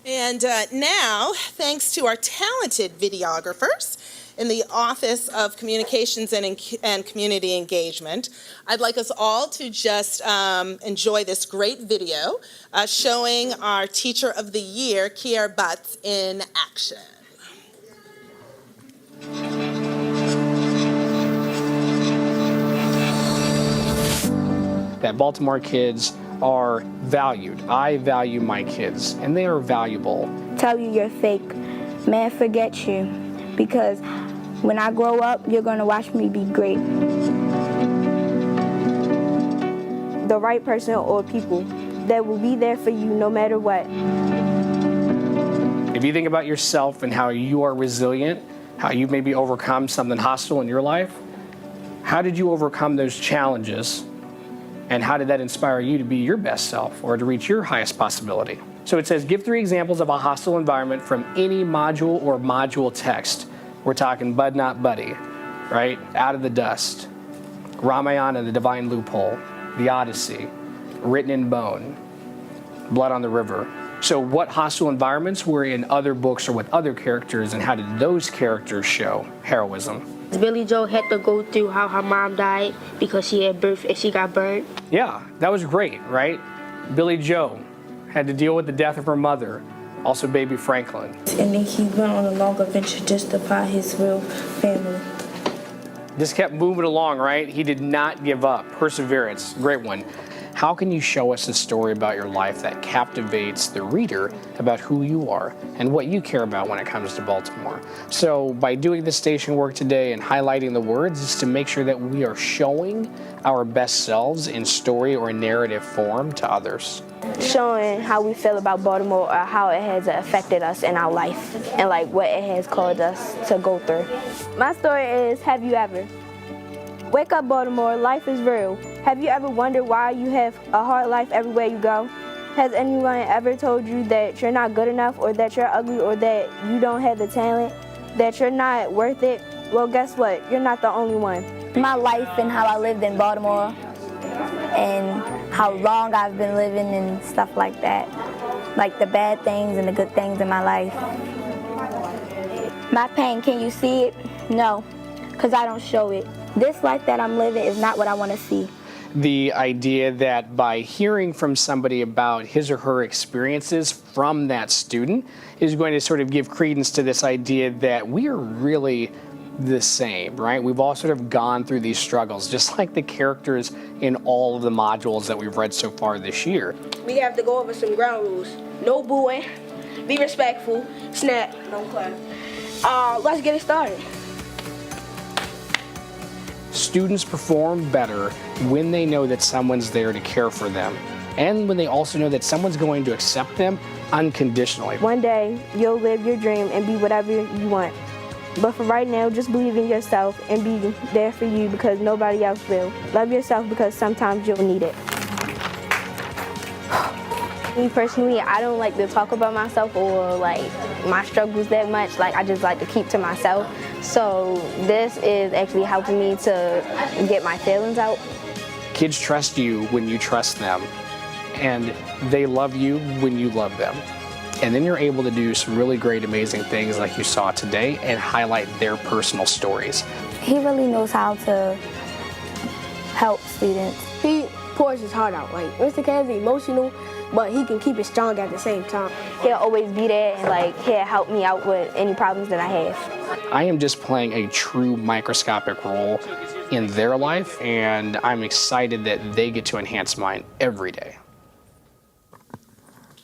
[SPEAKER 10] And now, thanks to our talented videographers in the Office of Communications and Community Engagement, I'd like us all to just enjoy this great video showing our Teacher of the Year, Kier Butts, in action.
[SPEAKER 17] That Baltimore kids are valued. I value my kids, and they are valuable.
[SPEAKER 18] Tell you you're fake, man, forget you, because when I grow up, you're gonna watch me be great. The right person or people that will be there for you no matter what.
[SPEAKER 17] If you think about yourself and how you are resilient, how you've maybe overcome something hostile in your life, how did you overcome those challenges? And how did that inspire you to be your best self or to reach your highest possibility? So it says, give 3 examples of a hostile environment from any module or module text. We're talking Bud Not Buddy, right? Out of the Dust, Ramayana, the Divine Loophole, The Odyssey, Written in Bone, Blood on the River. So what hostile environments were in other books or with other characters, and how did those characters show heroism?
[SPEAKER 18] Billy Joe had to go through how her mom died because she got burned.
[SPEAKER 17] Yeah, that was great, right? Billy Joe had to deal with the death of her mother, also baby Franklin.
[SPEAKER 18] And then he went on a long adventure just to find his real family.
[SPEAKER 17] Just kept moving along, right? He did not give up. Perseverance, great one. How can you show us a story about your life that captivates the reader about who you are and what you care about when it comes to Baltimore? So by doing this station work today and highlighting the words is to make sure that we are showing our best selves in story or narrative form to others.
[SPEAKER 18] Showing how we feel about Baltimore or how it has affected us in our life and like what it has caused us to go through. My story is, have you ever? Wake up, Baltimore, life is real. Have you ever wondered why you have a hard life everywhere you go? Has anyone ever told you that you're not good enough or that you're ugly or that you don't have the talent, that you're not worth it? Well, guess what? You're not the only one.
[SPEAKER 19] My life and how I lived in Baltimore and how long I've been living and stuff like that. Like the bad things and the good things in my life. My pain, can you see it? No, because I don't show it. This life that I'm living is not what I want to see.
[SPEAKER 17] The idea that by hearing from somebody about his or her experiences from that student is going to sort of give credence to this idea that we are really the same, right? We've all sort of gone through these struggles, just like the characters in all of the modules that we've read so far this year.
[SPEAKER 18] We have to go over some ground rules. No booing, be respectful, snap, don't clap. Let's get it started.
[SPEAKER 17] Students perform better when they know that someone's there to care for them, and when they also know that someone's going to accept them unconditionally.
[SPEAKER 18] One day, you'll live your dream and be whatever you want. But for right now, just believe in yourself and be there for you because nobody else will. Love yourself because sometimes you'll need it. Me personally, I don't like to talk about myself or like my struggles that much. Like I just like to keep to myself. So this is actually helping me to get my feelings out.
[SPEAKER 17] Kids trust you when you trust them, and they love you when you love them. And then you're able to do some really great, amazing things like you saw today and highlight their personal stories.
[SPEAKER 19] He really knows how to help students.
[SPEAKER 18] He pours his heart out. Like Mr. K's emotional, but he can keep it strong at the same time. He'll always be there and like he'll help me out with any problems that I have.
[SPEAKER 17] I am just playing a true microscopic role in their life, and I'm excited that they get to enhance mine every day.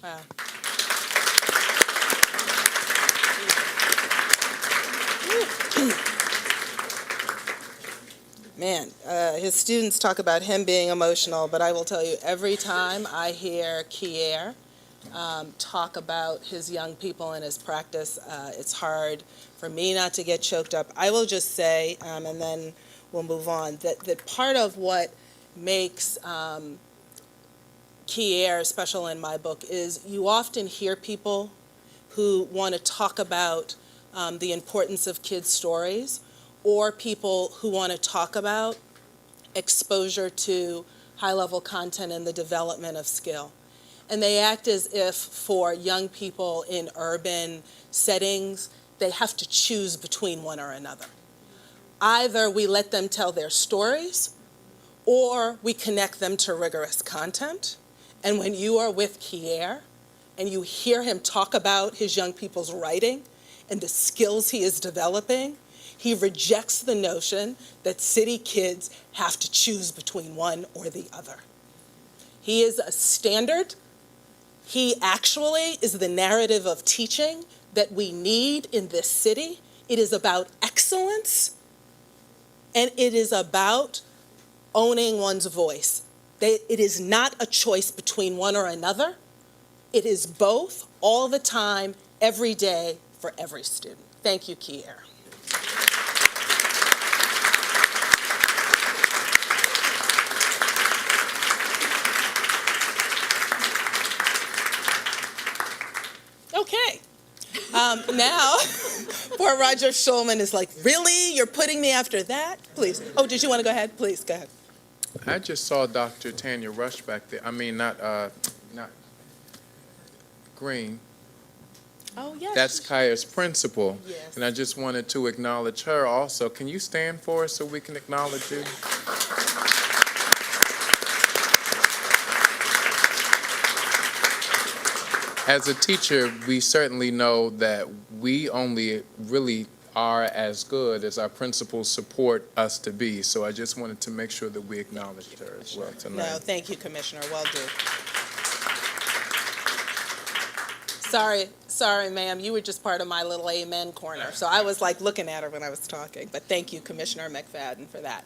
[SPEAKER 10] Wow. Man, his students talk about him being emotional, but I will tell you, every time I hear Kier talk about his young people and his practice, it's hard for me not to get choked up. I will just say, and then we'll move on, that part of what makes Kier special in my book is you often hear people who want to talk about the importance of kids' stories, or people who want to talk about exposure to high-level content and the development of skill. And they act as if for young people in urban settings, they have to choose between one or another. Either we let them tell their stories, or we connect them to rigorous content. And when you are with Kier and you hear him talk about his young people's writing and the skills he is developing, he rejects the notion that city kids have to choose between one or the other. He is a standard. He actually is the narrative of teaching that we need in this city. It is about excellence, and it is about owning one's voice. It is not a choice between one or another. It is both, all the time, every day, for every student. Thank you, Kier. Okay. Now, poor Roger Schulman is like, really? You're putting me after that? Please. Oh, did you want to go ahead? Please, go ahead.
[SPEAKER 9] I just saw Dr. Tanya Rush back there. I mean, not Green.
[SPEAKER 10] Oh, yes.
[SPEAKER 9] That's Kaya's principal.
[SPEAKER 10] Yes.
[SPEAKER 9] And I just wanted to acknowledge her also. Can you stand for us so we can acknowledge you? As a teacher, we certainly know that we only really are as good as our principals support us to be. So I just wanted to make sure that we acknowledged her as well tonight.
[SPEAKER 10] No, thank you, Commissioner. Well done. Sorry, ma'am. You were just part of my little amen corner. So I was like looking at her when I was talking. But thank you, Commissioner McFadden, for that.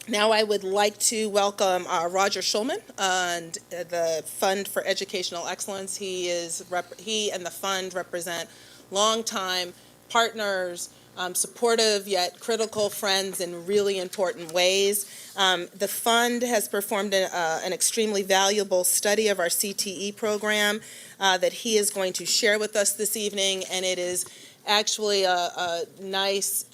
[SPEAKER 10] Now I would like to welcome Roger Schulman and the Fund for Educational Excellence. He and the fund represent longtime partners, supportive yet critical friends in really important ways. The fund has performed an extremely valuable study of our CTE program that he is going to share with us this evening, and it is actually a nice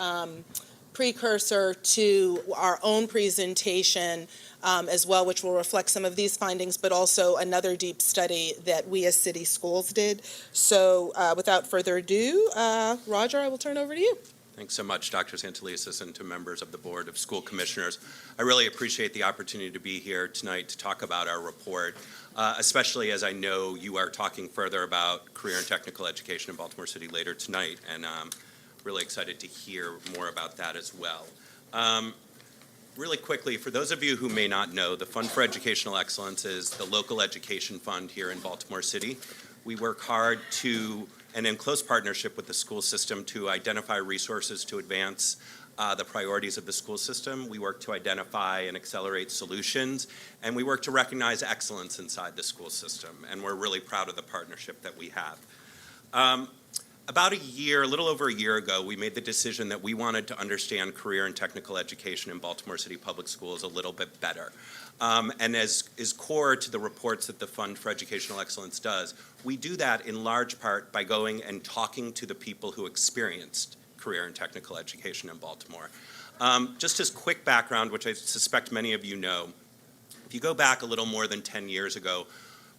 [SPEAKER 10] precursor to our own presentation as well, which will reflect some of these findings, but also another deep study that we as city schools did. So without further ado, Roger, I will turn over to you.
[SPEAKER 20] Thanks so much, Dr. Santelises, and to members of the Board of School Commissioners. I really appreciate the opportunity to be here tonight to talk about our report, especially as I know you are talking further about career and technical education in Baltimore City later tonight, and really excited to hear more about that as well. Really quickly, for those of you who may not know, the Fund for Educational Excellence is the local education fund here in Baltimore City. We work hard to, and in close partnership with the school system, to identify resources to advance the priorities of the school system. We work to identify and accelerate solutions, and we work to recognize excellence inside the school system, and we're really proud of the partnership that we have. About a little over a year ago, we made the decision that we wanted to understand career and technical education in Baltimore City Public Schools a little bit better. And as is core to the reports that the Fund for Educational Excellence does, we do that in large part by going and talking to the people who experienced career and technical education in Baltimore. Just as quick background, which I suspect many of you know, if you go back a little more than 10 years ago,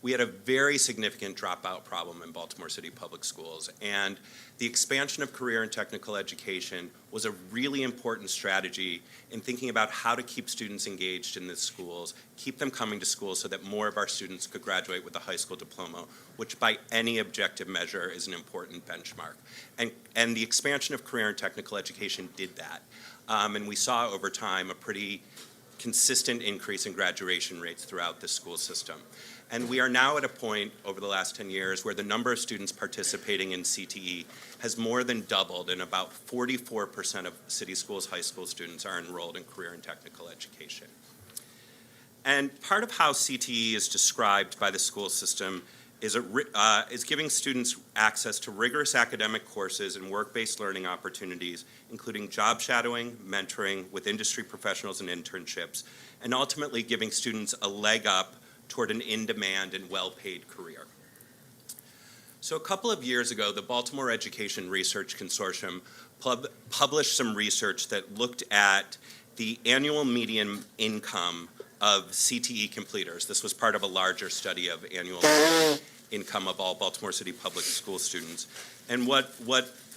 [SPEAKER 20] we had a very significant dropout problem in Baltimore City Public Schools, and the expansion of career and technical education was a really important strategy in thinking about how to keep students engaged in the schools, keep them coming to school so that more of our students could graduate with a high school diploma, which by any objective measure is an important benchmark. And the expansion of career and technical education did that. And we saw over time a pretty consistent increase in graduation rates throughout the school system. And we are now at a point over the last 10 years where the number of students participating in CTE has more than doubled, and about 44% of city schools' high school students are enrolled in career and technical education. And part of how CTE is described by the school system is giving students access to rigorous academic courses and work-based learning opportunities, including job shadowing, mentoring with industry professionals and internships, and ultimately giving students a leg up toward an in-demand and well-paid career. So a couple of years ago, the Baltimore Education Research Consortium published some research that looked at the annual median income of CTE completers. This was part of a larger study of annual income of all Baltimore City public school students. And what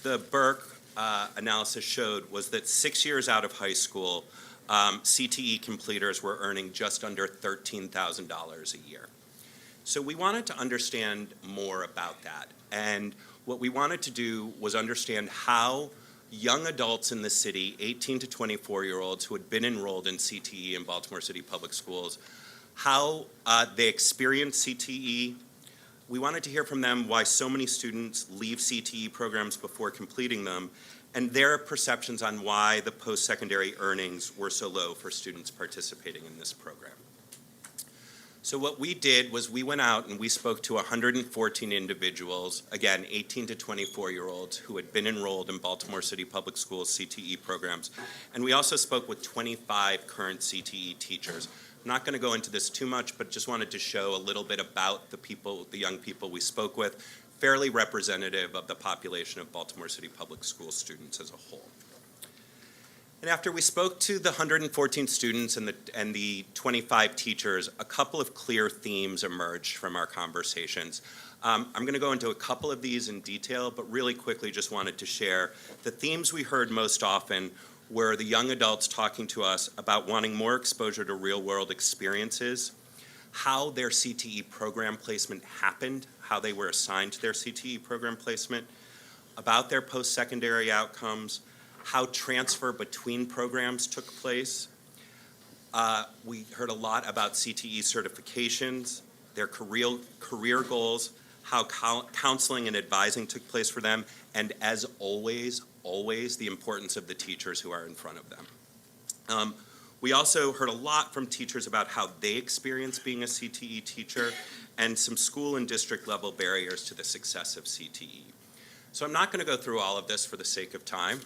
[SPEAKER 20] the Burke analysis showed was that 6 years out of high school, CTE completers were earning just under $13,000 a year. So we wanted to understand more about that. And what we wanted to do was understand how young adults in the city, 18 to 24-year-olds who had been enrolled in CTE in Baltimore City Public Schools, how they experienced CTE. We wanted to hear from them why so many students leave CTE programs before completing them, and their perceptions on why the post-secondary earnings were so low for students participating in this program. So what we did was we went out and we spoke to 114 individuals, again, 18 to 24-year-olds who had been enrolled in Baltimore City Public Schools CTE programs. And we also spoke with 25 current CTE teachers. I'm not going to go into this too much, but just wanted to show a little bit about the young people we spoke with, fairly representative of the population of Baltimore City Public School students as a whole. And after we spoke to the 114 students and the 25 teachers, a couple of clear themes emerged from our conversations. I'm going to go into a couple of these in detail, but really quickly just wanted to share the themes we heard most often were the young adults talking to us about wanting more exposure to real-world experiences, how their CTE program placement happened, how they were assigned to their CTE program placement, about their post-secondary outcomes, how transfer between programs took place. We heard a lot about CTE certifications, their career goals, how counseling and advising took place for them, and as always, the importance of the teachers who are in front of them. We also heard a lot from teachers about how they experience being a CTE teacher and some school and district level barriers to the success of CTE. So I'm not going to go through all of this for the sake of time,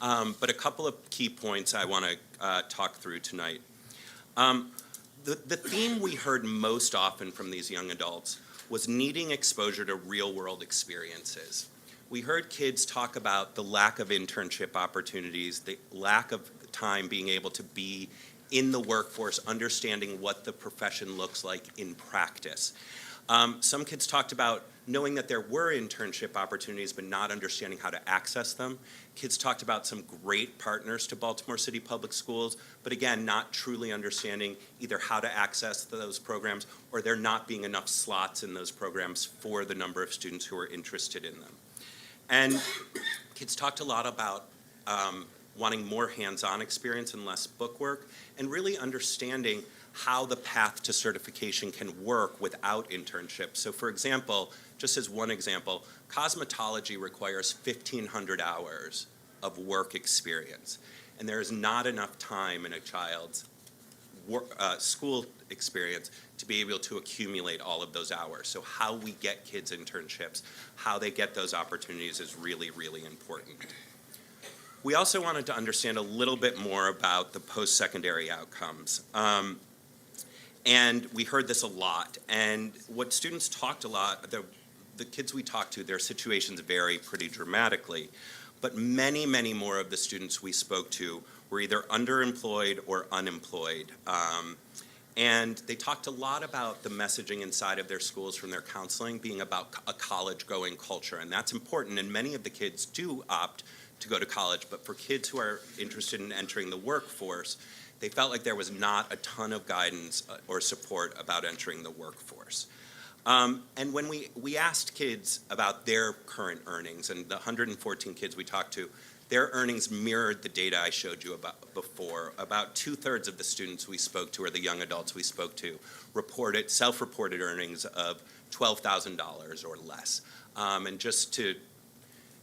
[SPEAKER 20] but a couple of key points I want to talk through tonight. The theme we heard most often from these young adults was needing exposure to real-world experiences. We heard kids talk about the lack of internship opportunities, the lack of time being able to be in the workforce, understanding what the profession looks like in practice. Some kids talked about knowing that there were internship opportunities but not understanding how to access them. Kids talked about some great partners to Baltimore City Public Schools, but again, not truly understanding either how to access those programs or there not being enough slots in those programs for the number of students who are interested in them. And kids talked a lot about wanting more hands-on experience and less book work, and really understanding how the path to certification can work without internships. So for example, just as one example, cosmetology requires 1,500 hours of work experience, and there is not enough time in a child's school experience to be able to accumulate all of those hours. So how we get kids internships, how they get those opportunities is really, really important. We also wanted to understand a little bit more about the post-secondary outcomes. And we heard this a lot. And what students talked a lot, the kids we talked to, their situations vary pretty dramatically. But many, many more of the students we spoke to were either underemployed or unemployed. And they talked a lot about the messaging inside of their schools from their counseling being about a college-going culture. And that's important. And many of the kids do opt to go to college. But for kids who are interested in entering the workforce, they felt like there was not a ton of guidance or support about entering the workforce. And when we asked kids about their current earnings, and the 114 kids we talked to, their earnings mirrored the data I showed you about before. About 2/3 of the students we spoke to, or the young adults we spoke to, self-reported earnings of $12,000 or less. And just to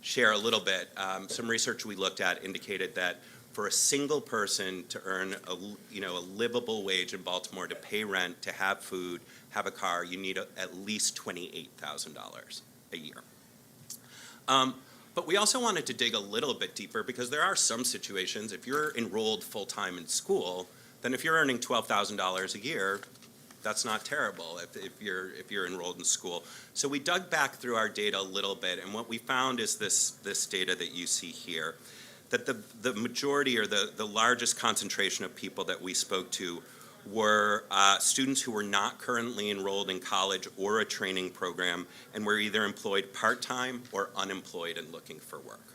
[SPEAKER 20] share a little bit, some research we looked at indicated that for a single person to earn a livable wage in Baltimore, to pay rent, to have food, have a car, you need at least $28,000 a year. But we also wanted to dig a little bit deeper because there are some situations, if you're enrolled full-time in school, then if you're earning $12,000 a year, that's not terrible if you're enrolled in school. So we dug back through our data a little bit, and what we found is this data that you see here, that the majority or the largest concentration of people that we spoke to were students who were not currently enrolled in college or a training program and were either employed part-time or unemployed and looking for work.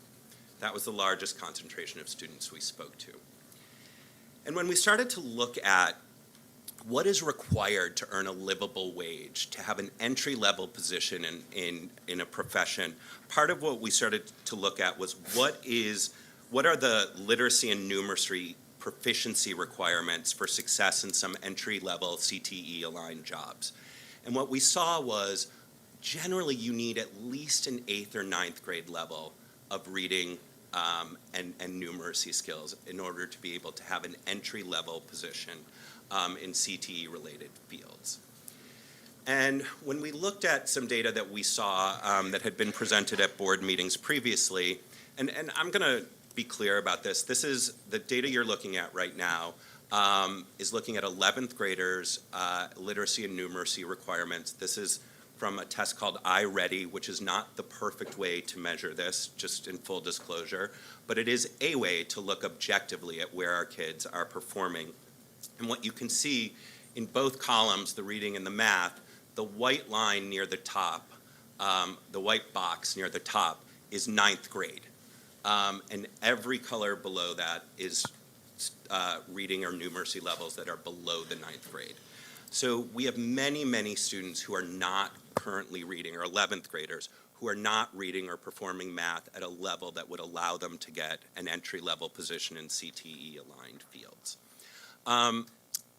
[SPEAKER 20] That was the largest concentration of students we spoke to. And when we started to look at what is required to earn a livable wage, to have an entry-level position in a profession, part of what we started to look at was what are the literacy and numeracy proficiency requirements for success in some entry-level CTE-aligned jobs. And what we saw was generally you need at least an 8th or 9th grade level of reading and numeracy skills in order to be able to have an entry-level position in CTE-related fields. And when we looked at some data that we saw that had been presented at board meetings previously, and I'm going to be clear about this. This is the data you're looking at right now is looking at 11th graders' literacy and numeracy requirements. This is from a test called iReady, which is not the perfect way to measure this, just in full disclosure, but it is a way to look objectively at where our kids are performing. And what you can see in both columns, the reading and the math, the white line near the top, the white box near the top is 9th grade. And every color below that is reading or numeracy levels that are below the 9th grade. So we have many, many students who are not currently reading, or 11th graders, who are not reading or performing math at a level that would allow them to get an entry-level position in CTE-aligned fields.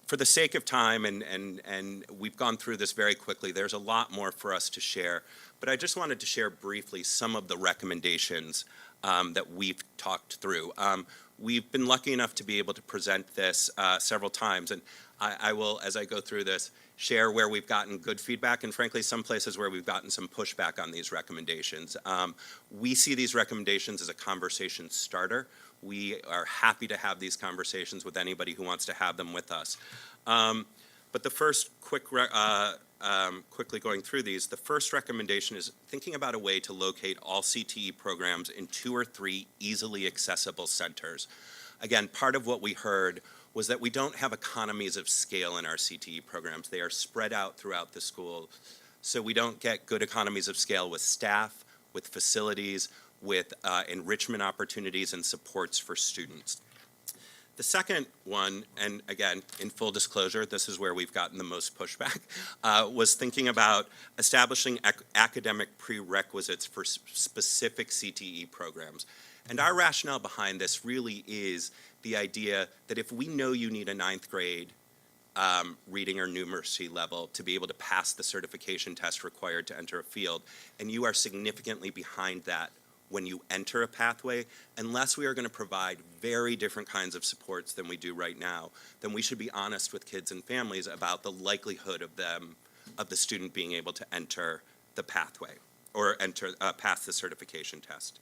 [SPEAKER 20] For the sake of time, and we've gone through this very quickly, there's a lot more for us to share, but I just wanted to share briefly some of the recommendations that we've talked through. We've been lucky enough to be able to present this several times, and I will, as I go through this, share where we've gotten good feedback and frankly some places where we've gotten some pushback on these recommendations. We see these recommendations as a conversation starter. We are happy to have these conversations with anybody who wants to have them with us. But the first quickly going through these, the first recommendation is thinking about a way to locate all CTE programs in 2 or 3 easily accessible centers. Again, part of what we heard was that we don't have economies of scale in our CTE programs. They are spread out throughout the school, so we don't get good economies of scale with staff, with facilities, with enrichment opportunities and supports for students. The second one, and again, in full disclosure, this is where we've gotten the most pushback, was thinking about establishing academic prerequisites for specific CTE programs. And our rationale behind this really is the idea that if we know you need a 9th grade reading or numeracy level to be able to pass the certification test required to enter a field, and you are significantly behind that when you enter a pathway, unless we are going to provide very different kinds of supports than we do right now, then we should be honest with kids and families about the likelihood of the student being able to enter the pathway or pass the certification test.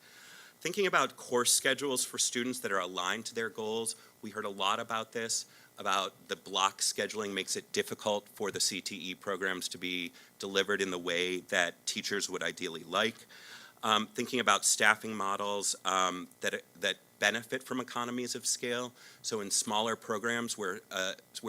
[SPEAKER 20] Thinking about course schedules for students that are aligned to their goals, we heard a lot about this, about the block scheduling makes it difficult for the CTE programs to be delivered in the way that teachers would ideally like. Thinking about staffing models that benefit from economies of scale. So in smaller programs where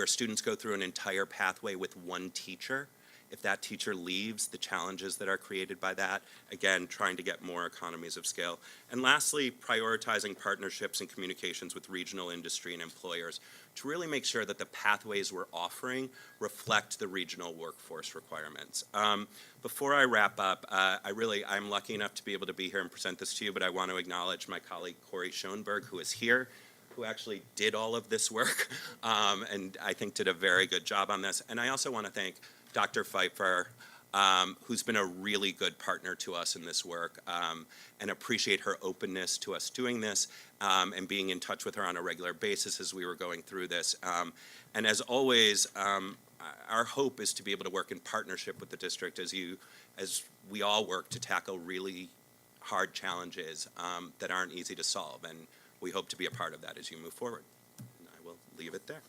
[SPEAKER 20] students go through an entire pathway with one teacher, if that teacher leaves, the challenges that are created by that, again, trying to get more economies of scale. And lastly, prioritizing partnerships and communications with regional industry and employers to really make sure that the pathways we're offering reflect the regional workforce requirements. Before I wrap up, I'm lucky enough to be able to be here and present this to you, but I want to acknowledge my colleague Corey Schoenberg, who is here, who actually did all of this work, and I think did a very good job on this. And I also want to thank Dr. Pfeiffer, who's been a really good partner to us in this work, and appreciate her openness to us doing this and being in touch with her on a regular basis as we were going through this. And as always, our hope is to be able to work in partnership with the district as we all work to tackle really hard challenges that aren't easy to solve. And we hope to be a part of that as you move forward. And I will leave it there.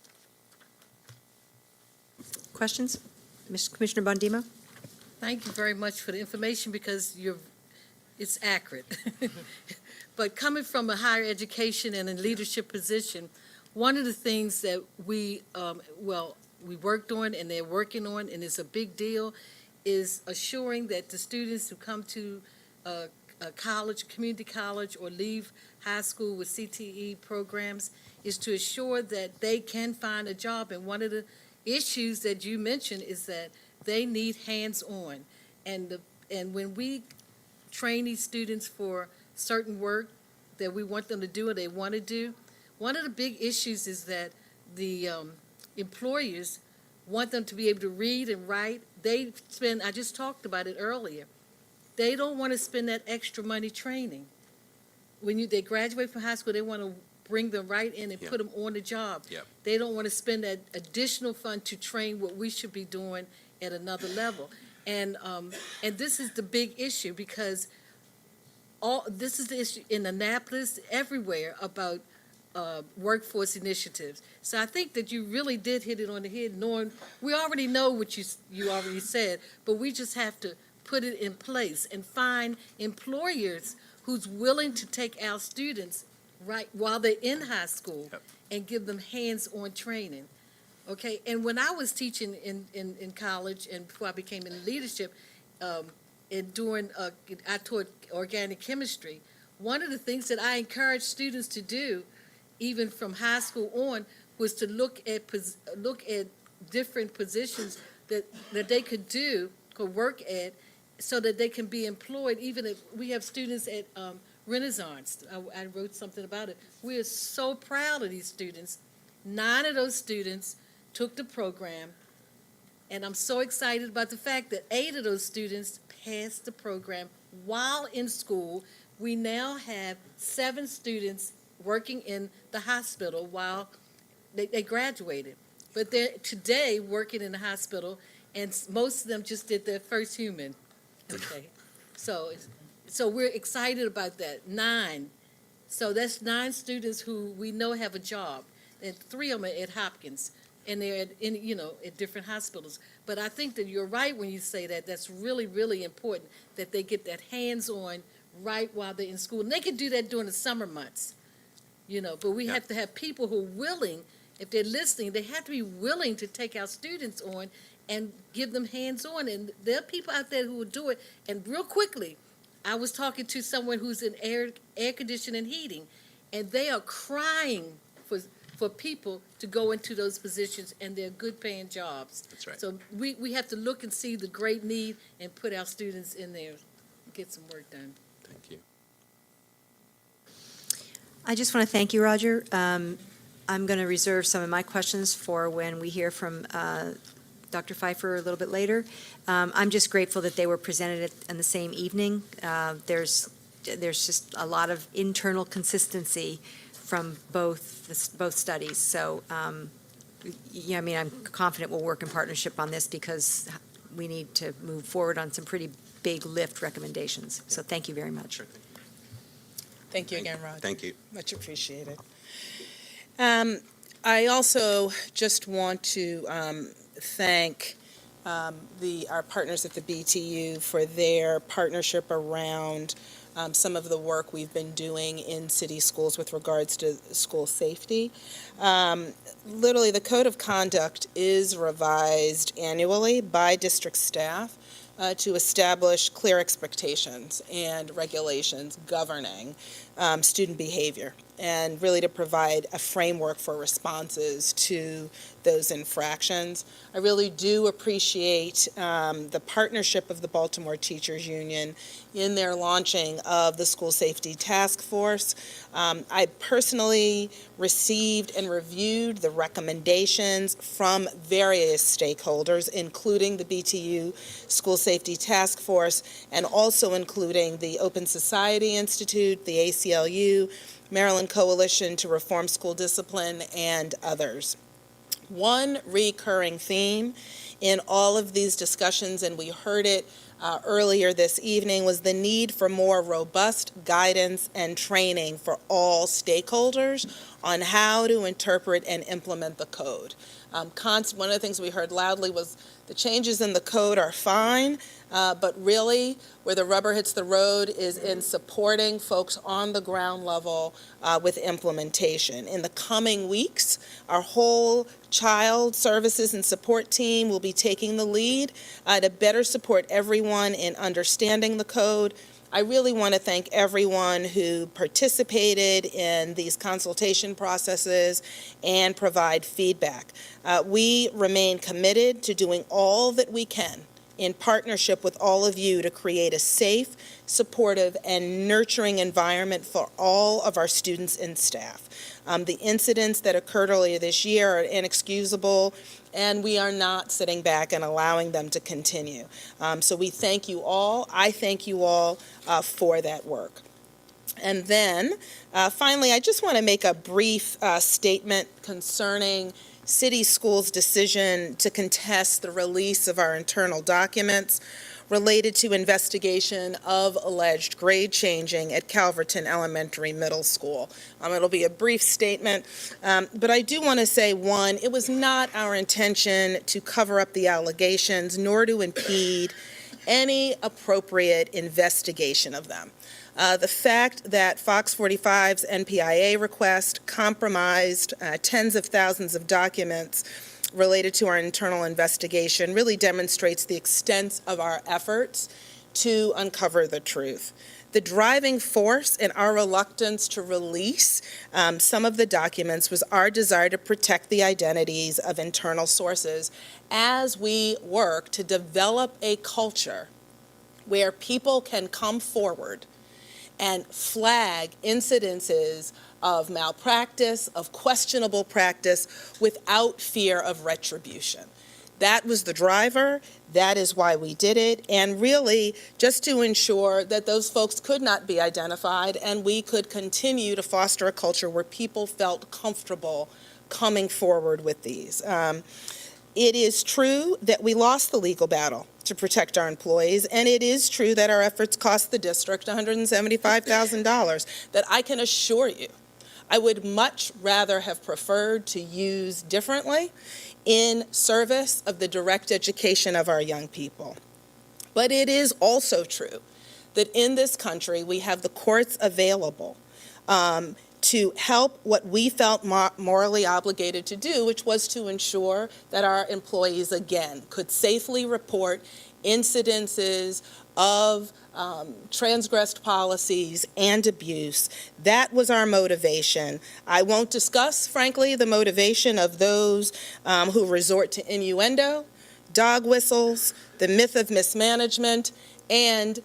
[SPEAKER 1] Questions? Commissioner Bondimo?
[SPEAKER 8] Thank you very much for the information because it's accurate. But coming from a higher education and a leadership position, one of the things that we worked on and they're working on, and it's a big deal, is assuring that the students who come to a college, community college, or leave high school with CTE programs is to assure that they can find a job. And one of the issues that you mentioned is that they need hands-on. And when we train these students for certain work that we want them to do or they want to do, one of the big issues is that the employers want them to be able to read and write. I just talked about it earlier, they don't want to spend that extra money training. When they graduate from high school, they want to bring them right in and put them on the job.
[SPEAKER 20] Yep.
[SPEAKER 8] They don't want to spend that additional fund to train what we should be doing at another level. And this is the big issue, because this is the issue in Annapolis, everywhere, about workforce initiatives. So I think that you really did hit it on the head, knowing we already know what you already said, but we just have to put it in place and find employers who's willing to take our students right while they're in high school and give them hands-on training. Okay, and when I was teaching in college and before I became in leadership, I taught organic chemistry. One of the things that I encouraged students to do, even from high school on, was to look at different positions that they could work at, so that they can be employed. Even if we have students at Renaissance, I wrote something about it. We are so proud of these students. 9 of those students took the program, and I'm so excited about the fact that 8 of those students passed the program while in school. We now have 7 students working in the hospital while they graduated. But they're today working in the hospital, and most of them just did their first human. Okay, so we're excited about that. 9. So that's 9 students who we know have a job, and 3 of them are at Hopkins, and they're at different hospitals. But I think that you're right when you say that. That's really, really important that they get that hands-on right while they're in school. And they can do that during the summer months, but we have to have people who are willing, if they're listening, they have to be willing to take our students on and give them hands-on. And there are people out there who will do it. And real quickly, I was talking to someone who's in air conditioning and heating, and they are crying for people to go into those positions, and they're good-paying jobs.
[SPEAKER 20] That's right.
[SPEAKER 8] So we have to look and see the great need and put our students in there, get some work done.
[SPEAKER 20] Thank you.
[SPEAKER 1] I just want to thank you, Roger. I'm going to reserve some of my questions for when we hear from Dr. Pfeiffer a little bit later. I'm just grateful that they were presented in the same evening. There's just a lot of internal consistency from both studies. So, I'm confident we'll work in partnership on this, because we need to move forward on some pretty big lift recommendations. So thank you very much.
[SPEAKER 20] Sure thing.
[SPEAKER 10] Thank you again, Roger.
[SPEAKER 20] Thank you.
[SPEAKER 10] Much appreciated. I also just want to thank our partners at the BTU for their partnership around some of the work we've been doing in city schools with regards to school safety. Literally, the Code of Conduct is revised annually by district staff to establish clear expectations and regulations governing student behavior, and really to provide a framework for responses to those infractions. I really do appreciate the partnership of the Baltimore Teachers Union in their launching of the School Safety Task Force. I personally received and reviewed the recommendations from various stakeholders, including the BTU School Safety Task Force, and also including the Open Society Institute, the ACLU, Maryland Coalition to Reform School Discipline, and others. One recurring theme in all of these discussions, and we heard it earlier this evening, was the need for more robust guidance and training for all stakeholders on how to interpret and implement the code. One of the things we heard loudly was the changes in the code are fine, but really where the rubber hits the road is in supporting folks on the ground level with implementation. In the coming weeks, our whole child services and support team will be taking the lead to better support everyone in understanding the code. I really want to thank everyone who participated in these consultation processes and provide feedback. We remain committed to doing all that we can in partnership with all of you to create a safe, supportive, and nurturing environment for all of our students and staff. The incidents that occurred earlier this year are inexcusable, and we are not sitting back and allowing them to continue. So we thank you all. I thank you all for that work. And then, finally, I just want to make a brief statement concerning City Schools' decision to contest the release of our internal documents related to investigation of alleged grade changing at Calverton Elementary Middle School. It'll be a brief statement, but I do want to say, one, it was not our intention to cover up the allegations nor to impede any appropriate investigation of them. The fact that Fox 45's NPIA request compromised tens of thousands of documents related to our internal investigation really demonstrates the extent of our efforts to uncover the truth. The driving force in our reluctance to release some of the documents was our desire to protect the identities of internal sources as we work to develop a culture where people can come forward and flag incidences of malpractice, of questionable practice, without fear of retribution. That was the driver. That is why we did it. And really, just to ensure that those folks could not be identified and we could continue to foster a culture where people felt comfortable coming forward with these. It is true that we lost the legal battle to protect our employees, and it is true that our efforts cost the district $175,000 that I can assure you I would much rather have preferred to use differently in service of the direct education of our young people. But it is also true that in this country we have the courts available to help what we felt morally obligated to do, which was to ensure that our employees, again, could safely report incidences of transgressed policies and abuse. That was our motivation. I won't discuss, frankly, the motivation of those who resort to innuendo, dog whistles, the myth of mismanagement, and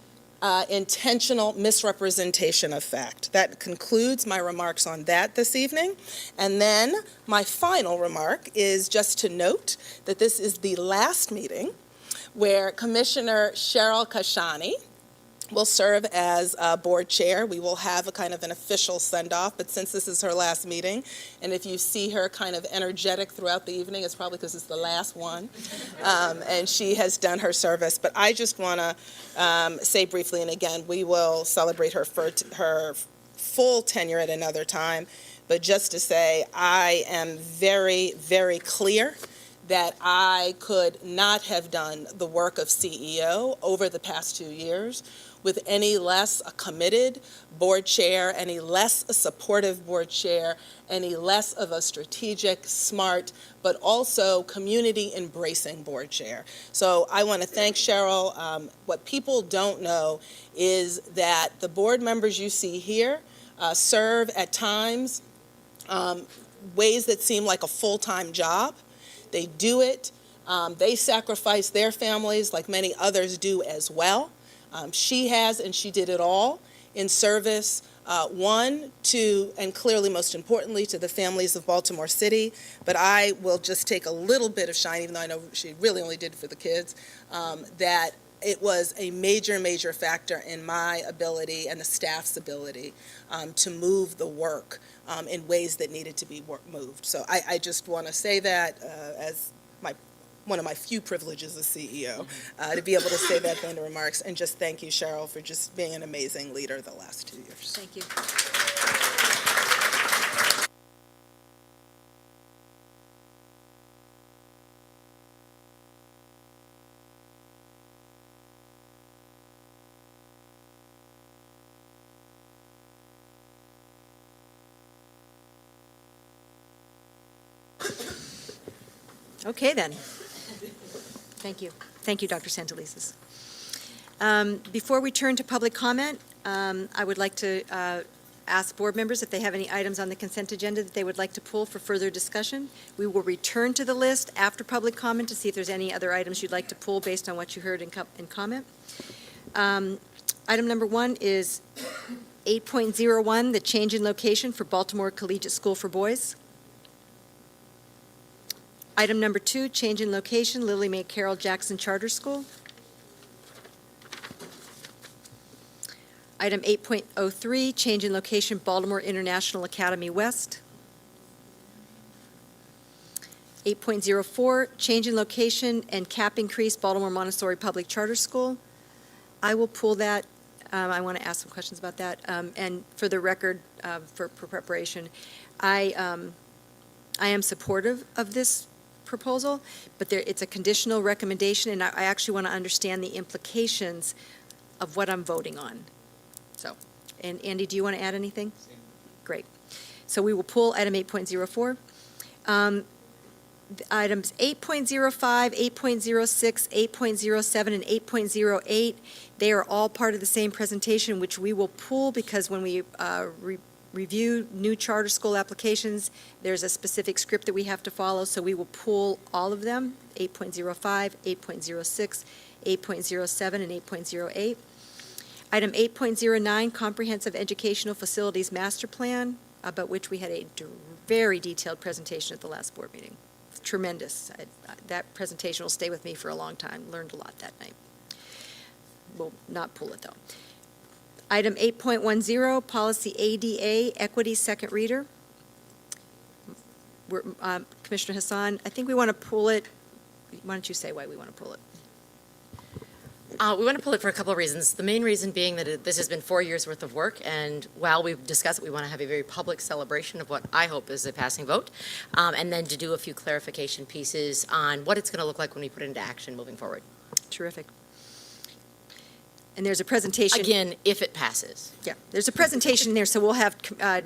[SPEAKER 10] intentional misrepresentation of fact. That concludes my remarks on that this evening. And then my final remark is just to note that this is the last meeting where Commissioner Cheryl Kashani will serve as board chair. We will have a kind of an official send-off, but since this is her last meeting, and if you see her kind of energetic throughout the evening, it's probably because it's the last one, and she has done her service. But I just want to say briefly, and again, we will celebrate her full tenure at another time, but just to say I am very, very clear that I could not have done the work of CEO over the past 2 years with any less a committed board chair, any less a supportive board chair, any less of a strategic, smart, but also community-embracing board chair. So I want to thank Cheryl. What people don't know is that the board members you see here serve at times ways that seem like a full-time job. They do it. They sacrifice their families like many others do as well. She has, and she did it all in service, one, to, and clearly most importantly, to the families of Baltimore City. But I will just take a little bit of shine, even though I know she really only did it for the kids, that it was a major, major factor in my ability and the staff's ability to move the work in ways that needed to be moved. So I just want to say that as one of my few privileges as CEO, to be able to say that in the remarks, and just thank you, Cheryl, for just being an amazing leader the last 2 years.
[SPEAKER 1] Thank you. Okay, then. Thank you. Thank you, Dr. Santelises. Before we turn to public comment, I would like to ask board members if they have any items on the consent agenda that they would like to pull for further discussion. We will return to the list after public comment to see if there's any other items you'd like to pull based on what you heard in comment. Item number 1 is 8.01, the change in location for Baltimore Collegiate School for Boys. Item number 2, change in location, Lily Mae Carroll Jackson Charter School. Item 8.03, change in location, Baltimore International Academy West. 8.04, change in location and cap increase, Baltimore Montessori Public Charter School. I will pull that. I want to ask some questions about that. And for the record, for preparation, I am supportive of this proposal, but it's a conditional recommendation, and I actually want to understand the implications of what I'm voting on. So, and Andy, do you want to add anything? Great. So we will pull item 8.04. Items 8.05, 8.06, 8.07, and 8.08, they are all part of the same presentation, which we will pull because when we review new charter school applications, there's a specific script that we have to follow, so we will pull all of them, 8.05, 8.06, 8.07, and 8.08. Item 8.09, Comprehensive Educational Facilities Master Plan, about which we had a very detailed presentation at the last board meeting. Tremendous. That presentation will stay with me for a long time. Learned a lot that night. We'll not pull it, though. Item 8.10, Policy ADA, Equity, second reader. Commissioner Hassan, I think we want to pull it. Why don't you say why we want to pull it?
[SPEAKER 21] We want to pull it for a couple of reasons. The main reason being that this has been 4 years' worth of work, and while we've discussed it, we want to have a very public celebration of what I hope is a passing vote, and then to do a few clarification pieces on what it's going to look like when we put it into action moving forward.
[SPEAKER 1] Terrific. And there's a presentation.
[SPEAKER 21] Again, if it passes.
[SPEAKER 1] Yeah, there's a presentation there, so we'll have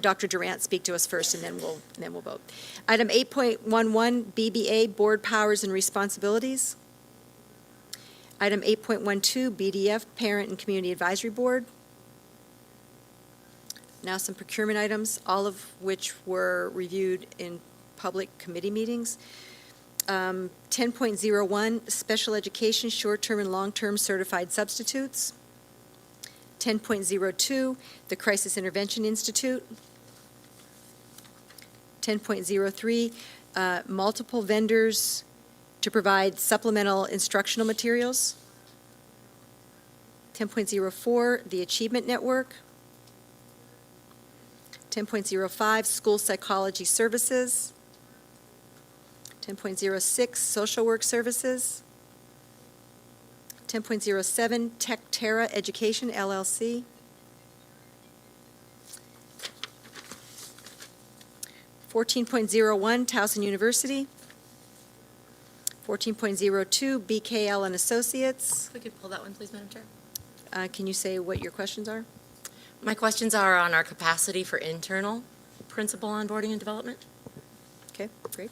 [SPEAKER 1] Dr. Durant speak to us first, and then we'll vote. Item 8.11, BBA, Board Powers and Responsibilities. Item 8.12, BDF, Parent and Community Advisory Board. Now some procurement items, all of which were reviewed in public committee meetings. 10.01, Special Education, Short-Term and Long-Term Certified Substitutes. 10.02, the Crisis Intervention Institute. 10.03, multiple vendors to provide supplemental instructional materials. 10.04, the Achievement Network. 10.05, School Psychology Services. 10.06, Social Work Services. 10.07, Tech Terra Education, LLC. 14.01, Towson University. 14.02, BKL and Associates.
[SPEAKER 21] If we could pull that one, please, Madam Chair.
[SPEAKER 1] Can you say what your questions are?
[SPEAKER 21] My questions are on our capacity for internal principal onboarding and development.
[SPEAKER 1] Okay, great.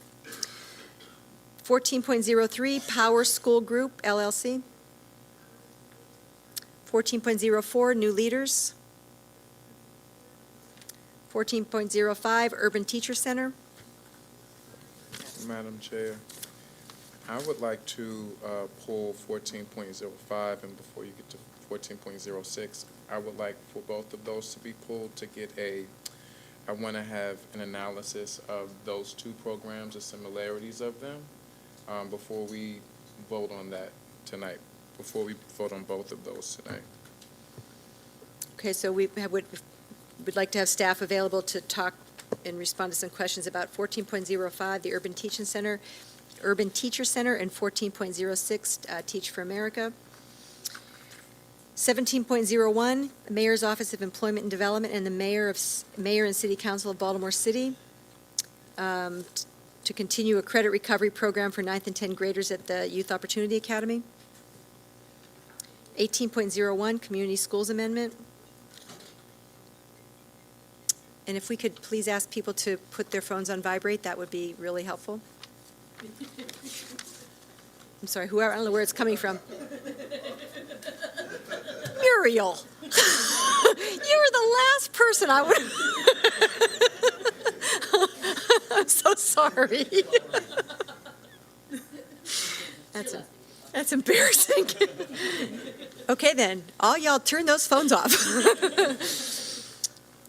[SPEAKER 1] 14.03, Power School Group, LLC. 14.04, New Leaders. 14.05, Urban Teacher Center.
[SPEAKER 9] Madam Chair, I would like to pull 14.05, and before you get to 14.06, I would like for both of those to be pulled to get I want to have an analysis of those two programs, the similarities of them, before we vote on that tonight, before we vote on both of those tonight.
[SPEAKER 1] Okay, so we'd like to have staff available to talk and respond to some questions about 14.05, the Urban Teacher Center, and 14.06, Teach for America. 17.01, the Mayor's Office of Employment and Development and the Mayor and City Council of Baltimore City to continue a credit recovery program for 9th and 10th graders at the Youth Opportunity Academy. 18.01, Community Schools Amendment. And if we could please ask people to put their phones on vibrate, that would be really helpful. I'm sorry, whoever, I don't know where it's coming from. Muriel. You're the last person I would. I'm so sorry. That's embarrassing. Okay, then, all y'all turn those phones off.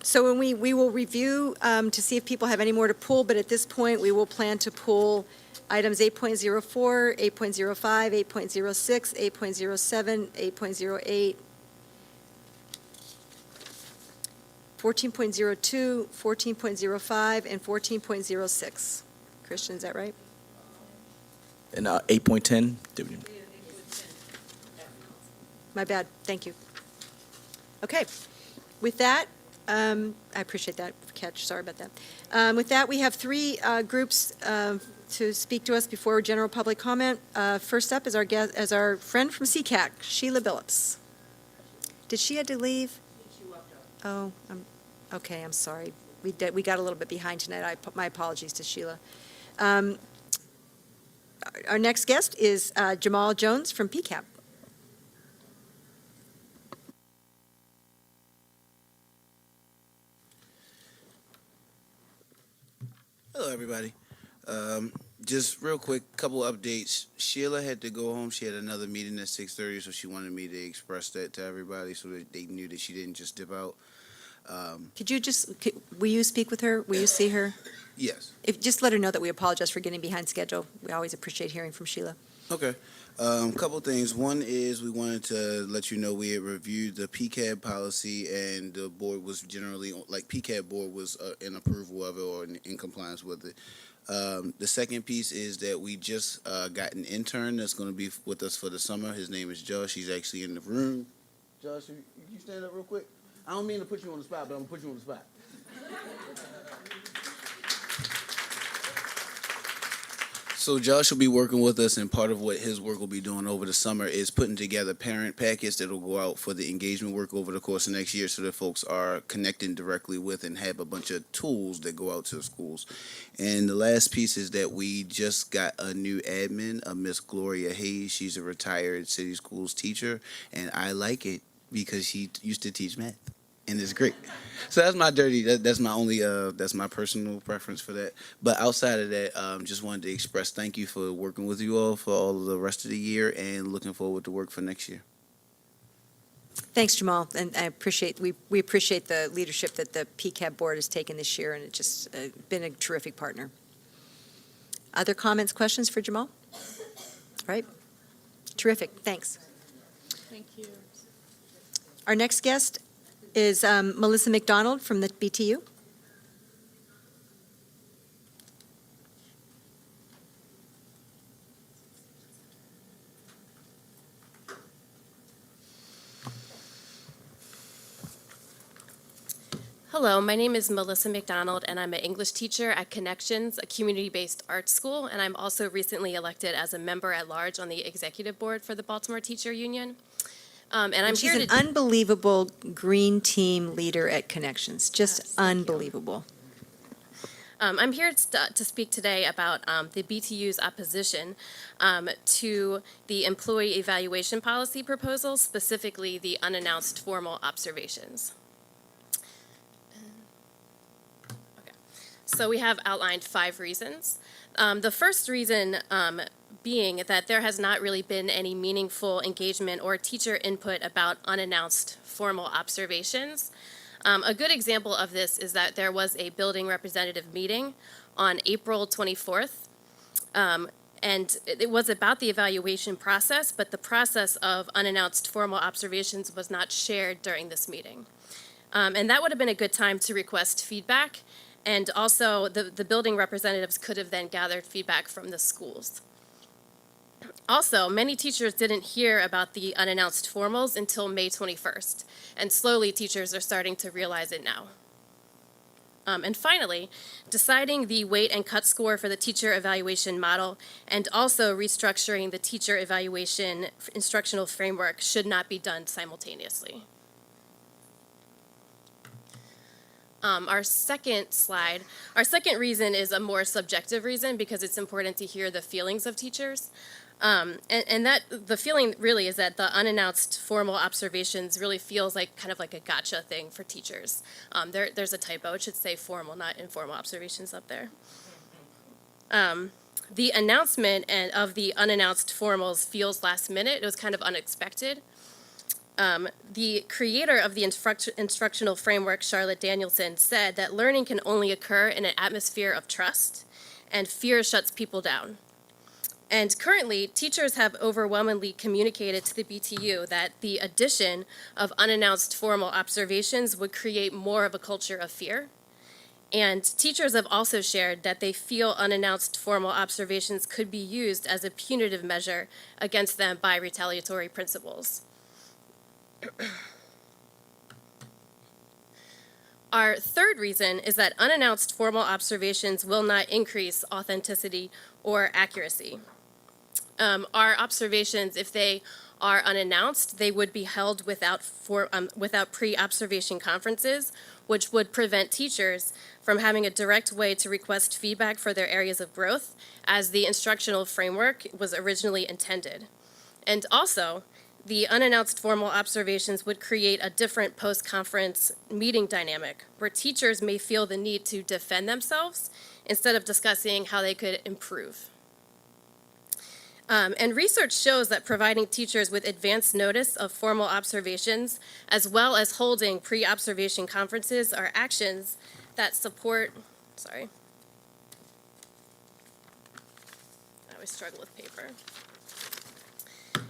[SPEAKER 1] So when we will review to see if people have any more to pull, but at this point, we will plan to pull items 8.04, 8.05, 8.06, 8.07, 8.08, 14.02, 14.05, and 14.06. Christian, is that right?
[SPEAKER 6] And 8.10.
[SPEAKER 1] My bad, thank you. Okay, with that, I appreciate that catch, sorry about that. With that, we have three groups to speak to us before general public comment. First up is our guest, as our friend from CCAC, Sheila Billups. Did she had to leave? Oh, okay, I'm sorry. We got a little bit behind tonight. My apologies to Sheila. Our next guest is Jamal Jones from PCAP.
[SPEAKER 22] Hello, everybody. Just real quick, couple updates. Sheila had to go home. She had another meeting at 6:30, so she wanted me to express that to everybody so that they knew that she didn't just dip out.
[SPEAKER 1] Will you speak with her? Will you see her?
[SPEAKER 22] Yes.
[SPEAKER 1] Just let her know that we apologize for getting behind schedule. We always appreciate hearing from Sheila.
[SPEAKER 22] Okay. Couple things. One is we wanted to let you know we had reviewed the PCAB policy, and the board was generally, like PCAB board was in approval of it or in compliance with it. The second piece is that we just got an intern that's going to be with us for the summer. His name is Josh. He's actually in the room. Josh, you stand up real quick? I don't mean to put you on the spot, but I'm going to put you on the spot. So Josh will be working with us, and part of what his work will be doing over the summer is putting together parent packets that will go out for the engagement work over the course of next year so that folks are connecting directly with and have a bunch of tools that go out to the schools. And the last piece is that we just got a new admin, a Miss Gloria Hayes. She's a retired city schools teacher, and I like it because she used to teach math. And it's great. So that's my that's my only, that's my personal preference for that. But outside of that, just wanted to express thank you for working with you all for all of the rest of the year and looking forward to work for next year.
[SPEAKER 1] Thanks, Jamal, and we appreciate the leadership that the PCAB board has taken this year, and it's just been a terrific partner. Other comments, questions for Jamal? All right. Terrific, thanks.
[SPEAKER 10] Thank you.
[SPEAKER 1] Our next guest is Melissa McDonald from the BTU.
[SPEAKER 23] Hello, my name is Melissa McDonald, and I'm an English teacher at Connections, a community-based arts school, and I'm also recently elected as a member at large on the executive board for the Baltimore Teacher Union. And I'm
[SPEAKER 1] She's
[SPEAKER 23] here
[SPEAKER 1] an
[SPEAKER 23] to...
[SPEAKER 1] unbelievable green team leader at Connections, just unbelievable.
[SPEAKER 23] I'm here to speak today about the BTU's opposition to the employee evaluation policy proposal, specifically the unannounced formal observations. So we have outlined 5 reasons. The first reason being that there has not really been any meaningful engagement or teacher input about unannounced formal observations. A good example of this is that there was a building representative meeting on April 24th, and it was about the evaluation process, but the process of unannounced formal observations was not shared during this meeting. And that would have been a good time to request feedback, and also the building representatives could have then gathered feedback from the schools. Also, many teachers didn't hear about the unannounced formals until May 21st, and slowly teachers are starting to realize it now. And finally, deciding the weight and cut score for the teacher evaluation model and also restructuring the teacher evaluation instructional framework should not be done simultaneously. Our second reason is a more subjective reason because it's important to hear the feelings of teachers. And that the feeling really is that the unannounced formal observations really feels like kind of like a gotcha thing for teachers. There's a typo. It should say formal, not informal observations up there. The announcement of the unannounced formals feels last minute. It was kind of unexpected. The creator of the instructional framework, Charlotte Danielson, said that learning can only occur in an atmosphere of trust, and fear shuts people down. And currently, teachers have overwhelmingly communicated to the BTU that the addition of unannounced formal observations would create more of a culture of fear. And teachers have also shared that they feel unannounced formal observations could be used as a punitive measure against them by retaliatory principals. Our third reason is that unannounced formal observations will not increase authenticity or accuracy. Our observations, if they are unannounced, they would be held without pre-observation conferences, which would prevent teachers from having a direct way to request feedback for their areas of growth, as the instructional framework was originally intended. And also, the unannounced formal observations would create a different post-conference meeting dynamic, where teachers may feel the need to defend themselves instead of discussing how they could improve. And research shows that providing teachers with advance notice of formal observations, as well as holding pre-observation conferences, are actions that support, I always struggle with paper.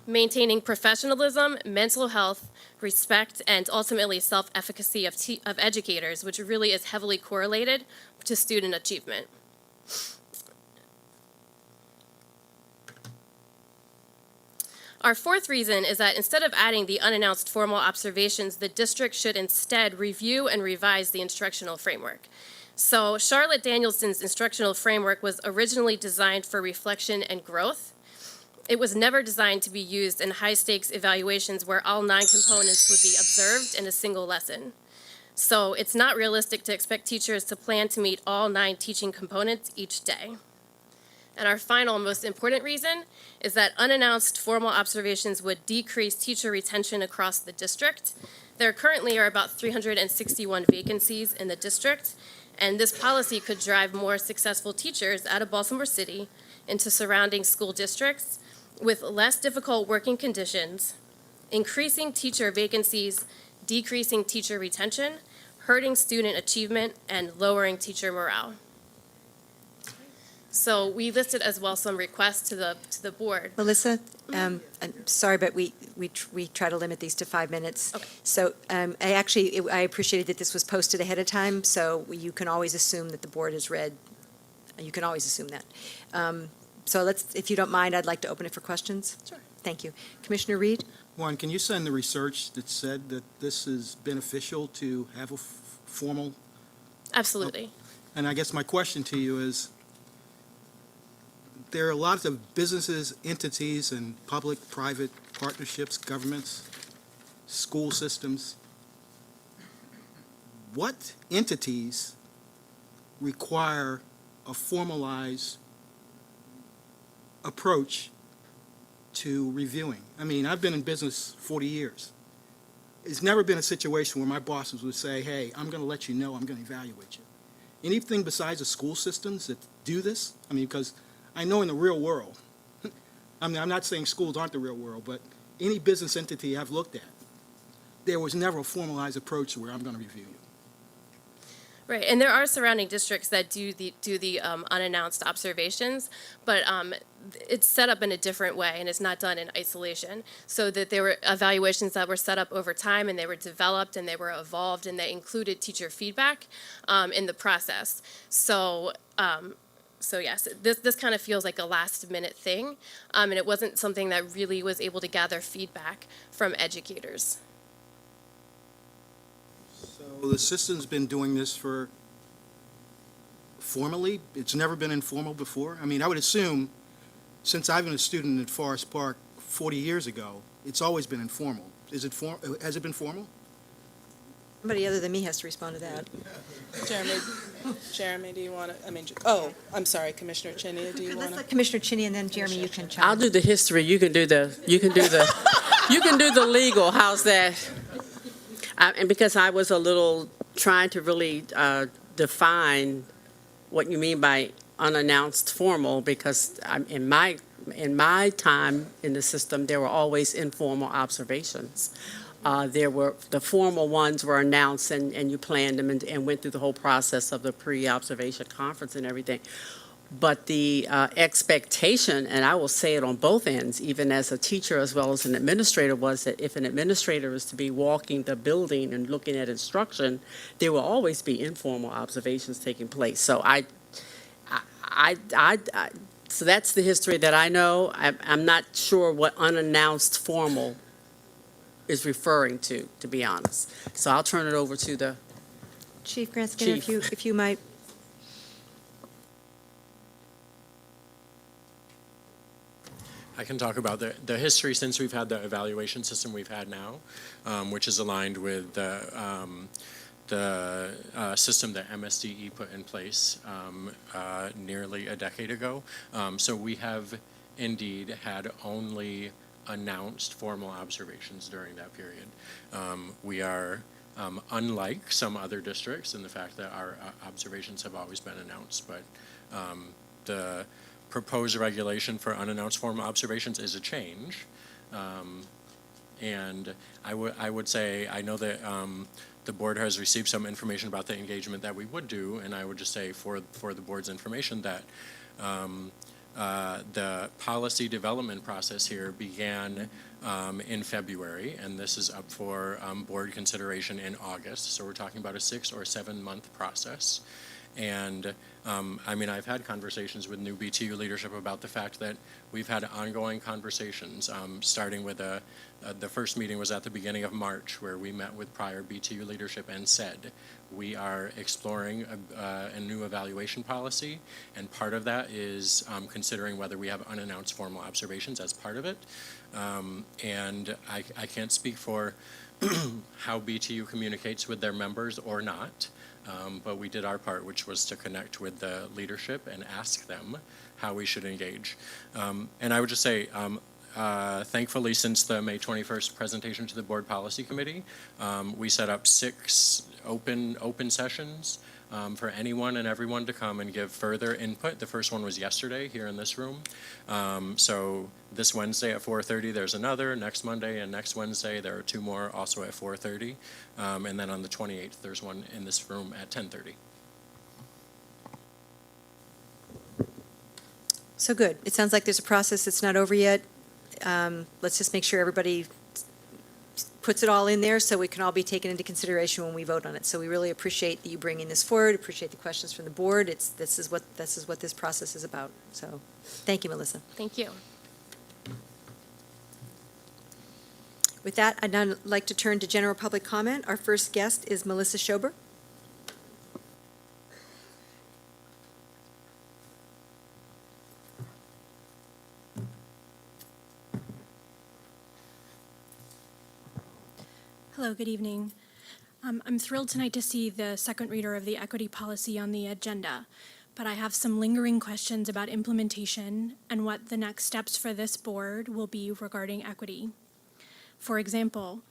[SPEAKER 23] Maintaining professionalism, mental health, respect, and ultimately self-efficacy of educators, which really is heavily correlated to student achievement. Our fourth reason is that instead of adding the unannounced formal observations, the district should instead review and revise the instructional framework. So Charlotte Danielson's instructional framework was originally designed for reflection and growth. It was never designed to be used in high-stakes evaluations where all 9 components would be observed in a single lesson. So it's not realistic to expect teachers to plan to meet all 9 teaching components each day. And our final, most important reason is that unannounced formal observations would decrease teacher retention across the district. There currently are about 361 vacancies in the district, and this policy could drive more successful teachers out of Baltimore City into surrounding school districts with less difficult working conditions, increasing teacher vacancies, decreasing teacher retention, hurting student achievement, and lowering teacher morale. So we listed as well some requests to the board.
[SPEAKER 1] Melissa, I'm sorry, but we try to limit these to 5 minutes.
[SPEAKER 23] Okay.
[SPEAKER 1] So I appreciated that this was posted ahead of time, so you can always assume that the board has read. You can always assume that. So if you don't mind, I'd like to open it for questions.
[SPEAKER 23] Sure.
[SPEAKER 1] Thank you. Commissioner Reed?
[SPEAKER 2] One, can you send the research that said that this is beneficial to have a formal?
[SPEAKER 23] Absolutely.
[SPEAKER 2] And I guess my question to you is, there are lots of businesses, entities, and public-private partnerships, governments, school systems. What entities require a formalized approach to reviewing? I mean, I've been in business 40 years. It's never been a situation where my bosses would say, hey, I'm going to let you know, I'm going to evaluate you. Anything besides the school systems that do this? I mean, because I know in the real world, I mean, I'm not saying schools aren't the real world, but any business entity I've looked at, there was never a formalized approach where I'm going to review you.
[SPEAKER 23] Right, and there are surrounding districts that do the unannounced observations, but it's set up in a different way, and it's not done in isolation. So that there were evaluations that were set up over time, and they were developed, and they were evolved, and they included teacher feedback in the process. So yes, this kind of feels like a last-minute thing, and it wasn't something that really was able to gather feedback from educators.
[SPEAKER 2] So the system's been doing this for formally? It's never been informal before? I mean, I would assume, since I've been a student at Forest Park 40 years ago, it's always been informal. Has it been formal?
[SPEAKER 1] Somebody other than me has to respond to that.
[SPEAKER 10] Jeremy, do you want to, I'm sorry, Commissioner Cheney, do you want
[SPEAKER 1] Let's
[SPEAKER 10] to?
[SPEAKER 1] let Commissioner Cheney and then Jeremy, you can chime
[SPEAKER 3] I'll
[SPEAKER 1] in.
[SPEAKER 3] do the history, you can do the legal, how's that? And because I was a little trying to really define what you mean by unannounced formal, because in my time in the system, there were always informal observations. The formal ones were announced and you planned them and went through the whole process of the pre-observation conference and everything. But the expectation, and I will say it on both ends, even as a teacher as well as an administrator, was that if an administrator is to be walking the building and looking at instruction, there will always be informal observations taking place. So so that's the history that I know. I'm not sure what unannounced formal is referring to be honest. So I'll turn it over to the
[SPEAKER 1] Chief Grant Skinner, if you might.
[SPEAKER 16] I can talk about the history since we've had the evaluation system we've had now, which is aligned with the system that MSDE put in place nearly a decade ago. So we have indeed had only announced formal observations during that period. We are unlike some other districts in the fact that our observations have always been announced, but the proposed regulation for unannounced formal observations is a change. And I would say, I know that the board has received some information about the engagement that we would do, and I would just say for the board's information that the policy development process here began in February, and this is up for board consideration in August. So we're talking about a 6 or 7 month process. And I've had conversations with new BTU leadership about the fact that we've had ongoing conversations, starting with the first meeting was at the beginning of March, where we met with prior BTU leadership and said, we are exploring a new evaluation policy, and part of that is considering whether we have unannounced formal observations as part of it. And I can't speak for how BTU communicates with their members or not. But we did our part, which was to connect with the leadership and ask them how we should engage. And I would just say, thankfully, since the May 21st presentation to the Board Policy Committee, we set up 6 open sessions for anyone and everyone to come and give further input. The first one was yesterday here in this room. So this Wednesday at 4:30, there's another. Next Monday and next Wednesday, there are 2 more also at 4:30. And then on the 28th, there's one in this room at 10:30.
[SPEAKER 1] So good. It sounds like there's a process that's not over yet. Let's just make sure everybody puts it all in there so we can all be taken into consideration when we vote on it. So we really appreciate that you bringing this forward, appreciate the questions from the board. This is what this process is about. So thank you, Melissa.
[SPEAKER 23] Thank you.
[SPEAKER 1] With that, I'd now like to turn to general public comment. Our first guest is Melissa Schober.
[SPEAKER 4] Hello, good evening. I'm thrilled tonight to see the second reader of the equity policy on the agenda, but I have some lingering questions about implementation and what the next steps for this board will be regarding equity. For example,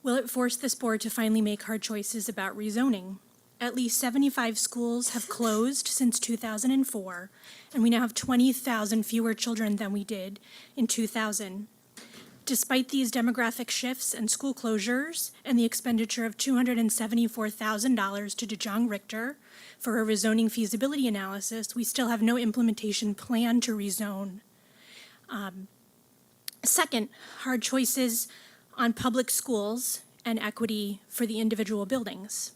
[SPEAKER 4] will it force this board to finally make hard choices about rezoning? At least 75 schools have closed since 2004, and we now have 20,000 fewer children than we did in 2000. Despite these demographic shifts and school closures and the expenditure of $274,000 to DeJong Richter for a rezoning feasibility analysis, we still have no implementation plan to rezone. Second, hard choices on public schools and equity for the individual buildings.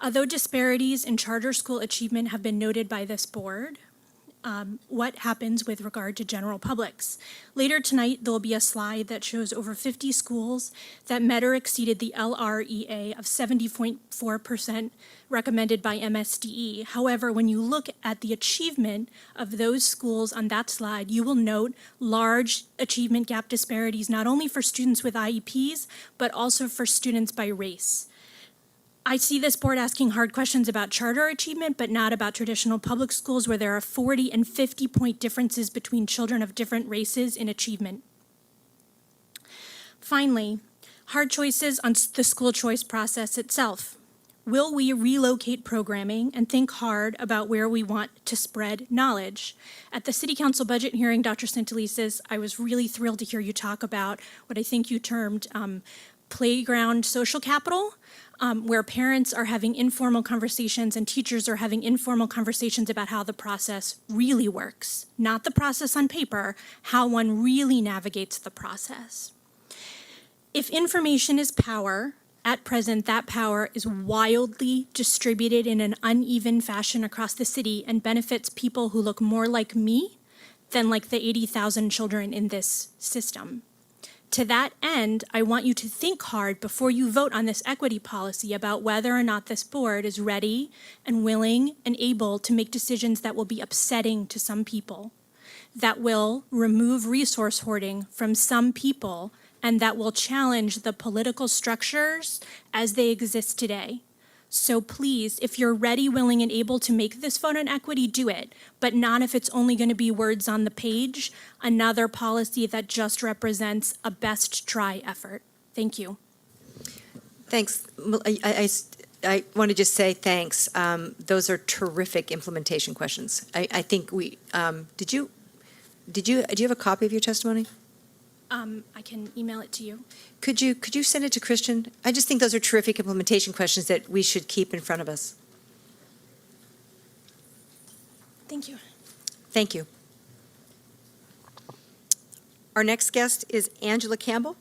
[SPEAKER 4] Although disparities in charter school achievement have been noted by this board, what happens with regard to general publics? Later tonight, there will be a slide that shows over 50 schools that met or exceeded the LREA of 70.4% recommended by MSDE. However, when you look at the achievement of those schools on that slide, you will note large achievement gap disparities, not only for students with IEPs, but also for students by race. I see this board asking hard questions about charter achievement, but not about traditional public schools where there are 40 and 50-point differences between children of different races in achievement. Finally, hard choices on the school choice process itself. Will we relocate programming and think hard about where we want to spread knowledge? At the City Council budget hearing, Dr. Santelises, I was really thrilled to hear you talk about what I think you termed playground social capital, where parents are having informal conversations and teachers are having informal conversations about how the process really works. Not the process on paper, how one really navigates the process. If information is power, at present, that power is wildly distributed in an uneven fashion across the city and benefits people who look more like me than like the 80,000 children in this system. To that end, I want you to think hard before you vote on this equity policy about whether or not this board is ready and willing and able to make decisions that will be upsetting to some people, that will remove resource hoarding from some people, and that will challenge the political structures as they exist today. So please, if you're ready, willing, and able to make this vote on equity, do it, but not if it's only going to be words on the page, another policy that just represents a best try effort. Thank you.
[SPEAKER 1] Thanks. I want to just say thanks. Those are terrific implementation questions. I think we, do you have a copy of your testimony?
[SPEAKER 4] I can email it to you.
[SPEAKER 1] Could you send it to Christian? I just think those are terrific implementation questions that we should keep in front of us.
[SPEAKER 4] Thank you.
[SPEAKER 1] Thank you. Our next guest is Angela Campbell.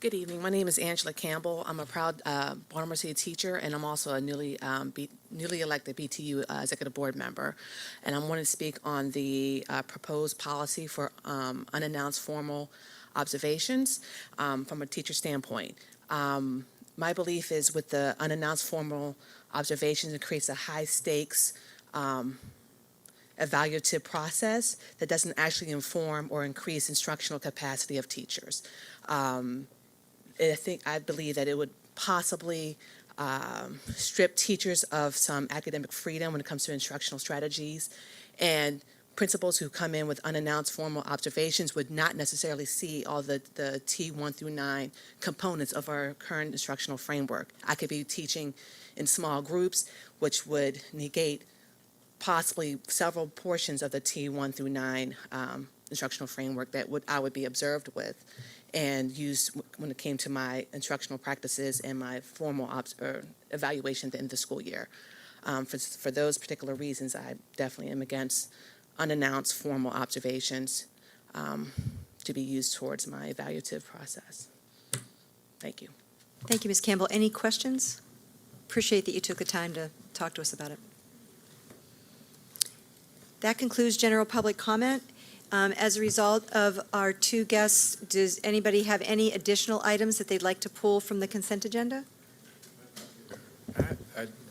[SPEAKER 5] Good evening. My name is Angela Campbell. I'm a proud Baltimore City teacher, and I'm also a newly elected BTU executive board member. And I'm wanting to speak on the proposed policy for unannounced formal observations from a teacher standpoint. My belief is with the unannounced formal observations, it creates a high stakes evaluative process that doesn't actually inform or increase instructional capacity of teachers. I believe that it would possibly strip teachers of some academic freedom when it comes to instructional strategies, and principals who come in with unannounced formal observations would not necessarily see all the T1 through 9 components of our current instructional framework. I could be teaching in small groups, which would negate possibly several portions of the T1 through 9 instructional framework that I would be observed with and used when it came to my instructional practices and my formal evaluation at the end of the school year. For those particular reasons, I definitely am against unannounced formal observations to be used towards my evaluative process. Thank you.
[SPEAKER 1] Thank you, Ms. Campbell. Any questions? Appreciate that you took the time to talk to us about it. That concludes general public comment. As a result of our two guests, does anybody have any additional items that they'd like to pull from the consent agenda?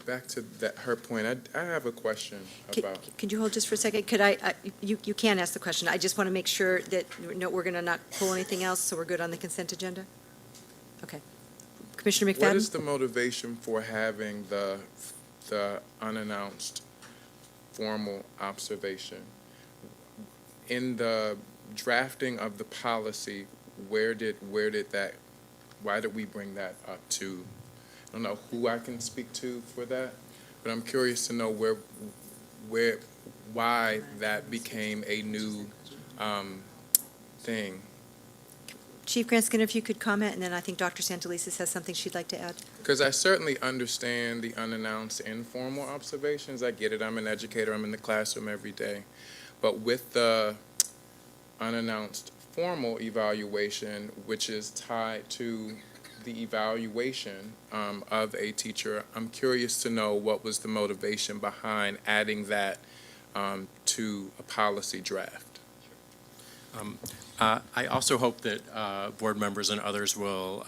[SPEAKER 9] Back to her point, I have a question about.
[SPEAKER 1] Could you hold just for a second? You can ask the question. I just want to make sure that we're going to not pull anything else, so we're good on the consent agenda? Okay. Commissioner McFadden?
[SPEAKER 9] What is the motivation for having the unannounced formal observation? In the drafting of the policy, why did we bring that up to? I don't know who I can speak to for that, but I'm curious to know why that became a new thing.
[SPEAKER 1] Chief Grant Skinner, if you could comment, and then I think Dr. Santelises has something she'd like to add.
[SPEAKER 9] Because I certainly understand the unannounced informal observations. I get it. I'm an educator. I'm in the classroom every day. But with the unannounced formal evaluation, which is tied to the evaluation of a teacher, I'm curious to know what was the motivation behind adding that to a policy draft.
[SPEAKER 16] I also hope that board members and others will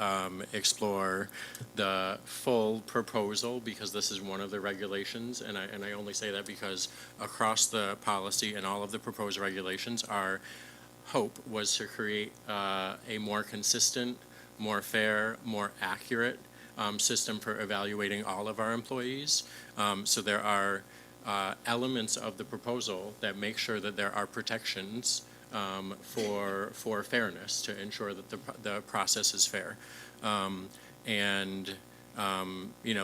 [SPEAKER 16] explore the full proposal, because this is one of the regulations, and I only say that because across the policy and all of the proposed regulations are hope was to create a more consistent, more fair, more accurate system for evaluating all of our employees. So there are elements of the proposal that make sure that there are protections for fairness to ensure that the process is fair.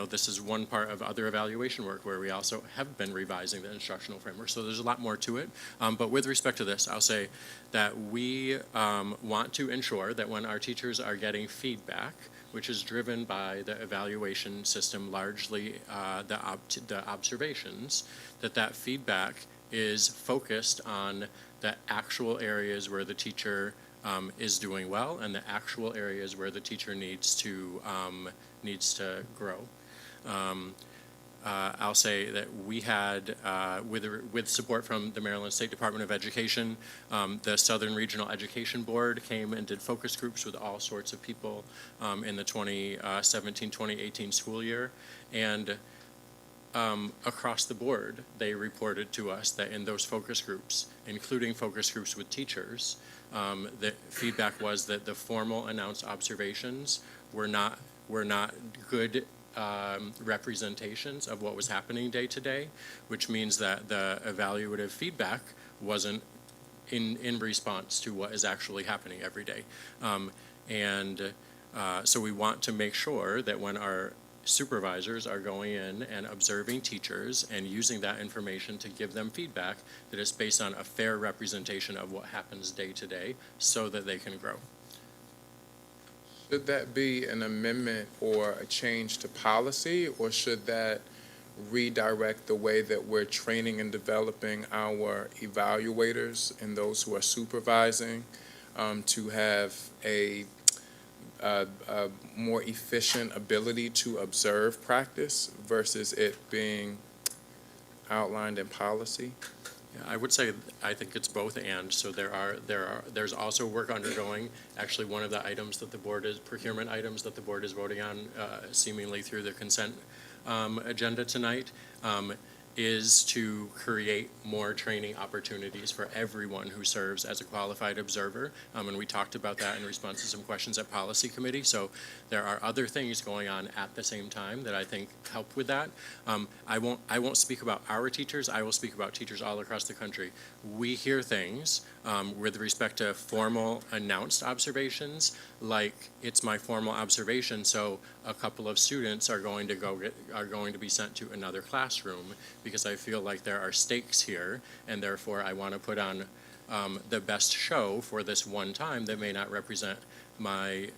[SPEAKER 16] This is one part of other evaluation work where we also have been revising the instructional framework. So there's a lot more to it. But with respect to this, I'll say that we want to ensure that when our teachers are getting feedback, which is driven by the evaluation system, largely the observations, that feedback is focused on the actual areas where the teacher is doing well and the actual areas where the teacher needs to grow. I'll say that we had, with support from the Maryland State Department of Education, the Southern Regional Education Board came and did focus groups with all sorts of people in the 2017-2018 school year. And across the board, they reported to us that in those focus groups, including focus groups with teachers, the feedback was that the formal announced observations were not good representations of what was happening day to day, which means that the evaluative feedback wasn't in response to what is actually happening every day. So we want to make sure that when our supervisors are going in and observing teachers and using that information to give them feedback, that it's based on a fair representation of what happens day to day so that they can grow.
[SPEAKER 9] Should that be an amendment or a change to policy, or should that redirect the way that we're training and developing our evaluators and those who are supervising to have a more efficient ability to observe practice versus it being outlined in policy?
[SPEAKER 16] Yeah, I would say I think it's both and. So there's also work undergoing. Actually, one of the items that the board is procurement items that the board is voting on, seemingly through the consent agenda tonight, is to create more training opportunities for everyone who serves as a qualified observer. And we talked about that in response to some questions at Policy Committee. So there are other things going on at the same time that I think help with that. I won't speak about our teachers. I will speak about teachers all across the country. We hear things with respect to formal announced observations, like it's my formal observation, so a couple of students are going to be sent to another classroom because I feel like there are stakes here, and therefore I want to put on the best show for this one time that may not represent my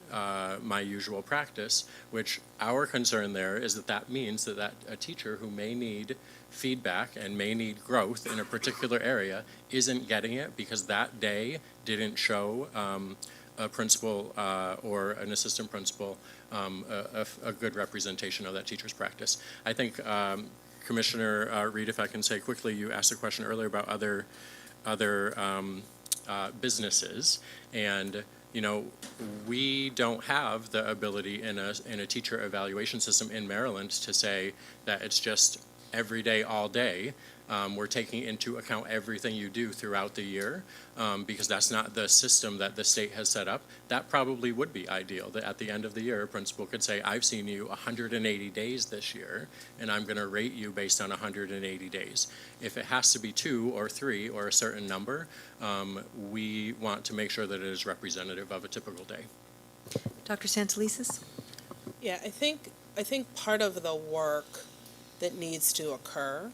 [SPEAKER 16] usual practice, which our concern there is that means that a teacher who may need feedback and may need growth in a particular area isn't getting it because that day didn't show a principal or an assistant principal a good representation of that teacher's practice. I think Commissioner Reed, if I can say quickly, you asked a question earlier about other businesses, and we don't have the ability in a teacher evaluation system in Maryland to say that it's just every day, all day. We're taking into account everything you do throughout the year because that's not the system that the state has set up. That probably would be ideal, that at the end of the year, a principal could say, I've seen you 180 days this year, and I'm going to rate you based on 180 days. If it has to be 2 or 3 or a certain number, we want to make sure that it is representative of a typical day.
[SPEAKER 1] Dr. Santelises?
[SPEAKER 10] Yeah, I think part of the work that needs to occur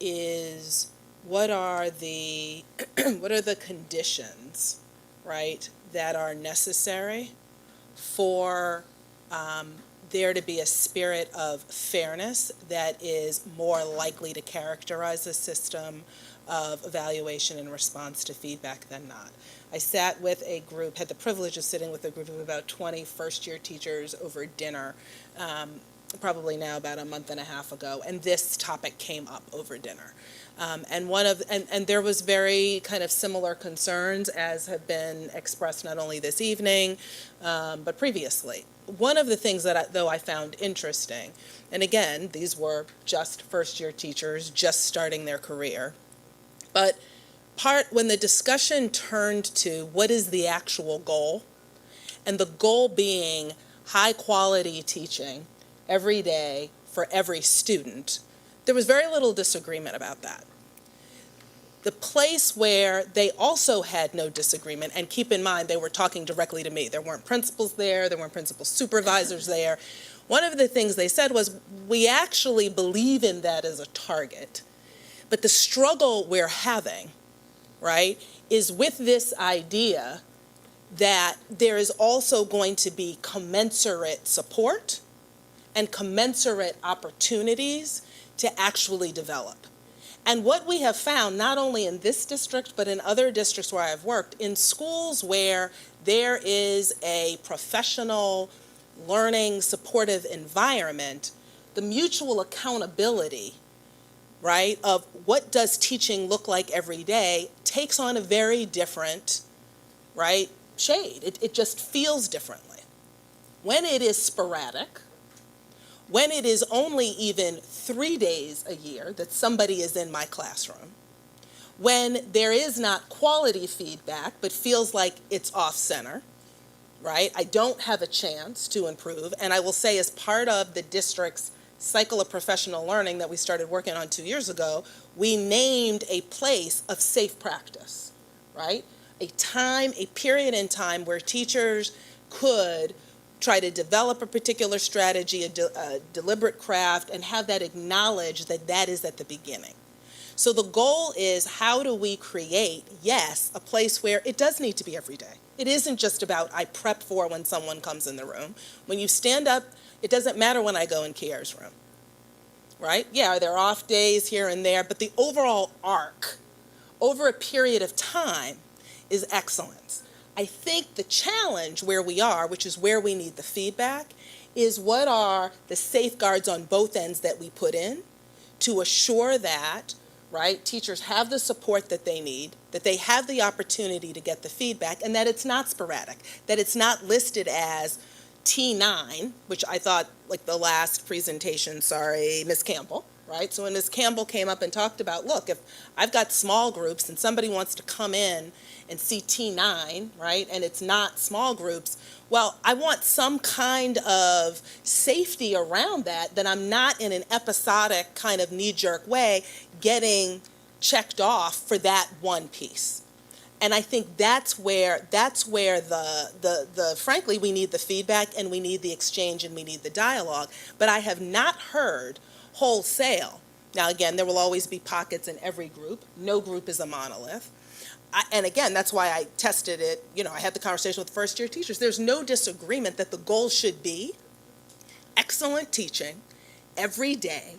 [SPEAKER 10] is what are the conditions, right, that are necessary for there to be a spirit of fairness that is more likely to characterize a system of evaluation in response to feedback than not. I sat with a group, had the privilege of sitting with a group of about 20 first-year teachers over dinner, probably now about a month and a half ago, and this topic came up over dinner. And there was very kind of similar concerns as have been expressed not only this evening, but previously. One of the things that I found interesting, and again, these were just first-year teachers just starting their career, but
[SPEAKER 5] when the discussion turned to what is the actual goal, and the goal being high-quality teaching every day for every student, there was very little disagreement about that. The place where they also had no disagreement, and keep in mind, they were talking directly to me. There weren't principals there weren't principal supervisors there. One of the things they said was, we actually believe in that as a target, but the struggle we're having, right, is with this idea that there is also going to be commensurate support and commensurate opportunities to actually develop. And what we have found, not only in this district, but in other districts where I've worked, in schools where there is a professional, learning, supportive environment, the mutual accountability, right, of what does teaching look like every day takes on a very different, right, shade. It just feels differently. When it is sporadic, when it is only even 3 days a year that somebody is in my classroom, when there is not quality feedback but feels like it's off-center, right? I don't have a chance to improve. And I will say, as part of the district's cycle of professional learning that we started working on 2 years ago, we named a place of safe practice, right? A period in time where teachers could try to develop a particular strategy, a deliberate craft, and have that acknowledge that that is at the beginning. So the goal is, how do we create, yes, a place where it does need to be every day. It isn't just about I prep for when someone comes in the room. When you stand up, it doesn't matter when I go in Kiara's room, right? Yeah, there are off days here and there, but the overall arc over a period of time is excellence. I think the challenge where we are, which is where we need the feedback, is what are the safeguards on both ends that we put in to assure that, right, teachers have the support that they need, that they have the opportunity to get the feedback, and that it's not sporadic, that it's not listed as T9, which I thought, like the last presentation, sorry, Ms. Campbell, right? So when Ms. Campbell came up and talked about, look, if I've got small groups and somebody wants to come in and see T9, right, and it's not small groups, well, I want some kind of safety around that I'm not in an episodic kind of knee-jerk way getting checked off for that one piece. And I think that's where the frankly, we need the feedback and we need the exchange and we need the dialogue. But I have not heard wholesale. Now, again, there will always be pockets in every group. No group is a monolith. And again, that's why I tested it. You know, I had the conversation with first-year teachers. There's no disagreement that the goal should be excellent teaching every day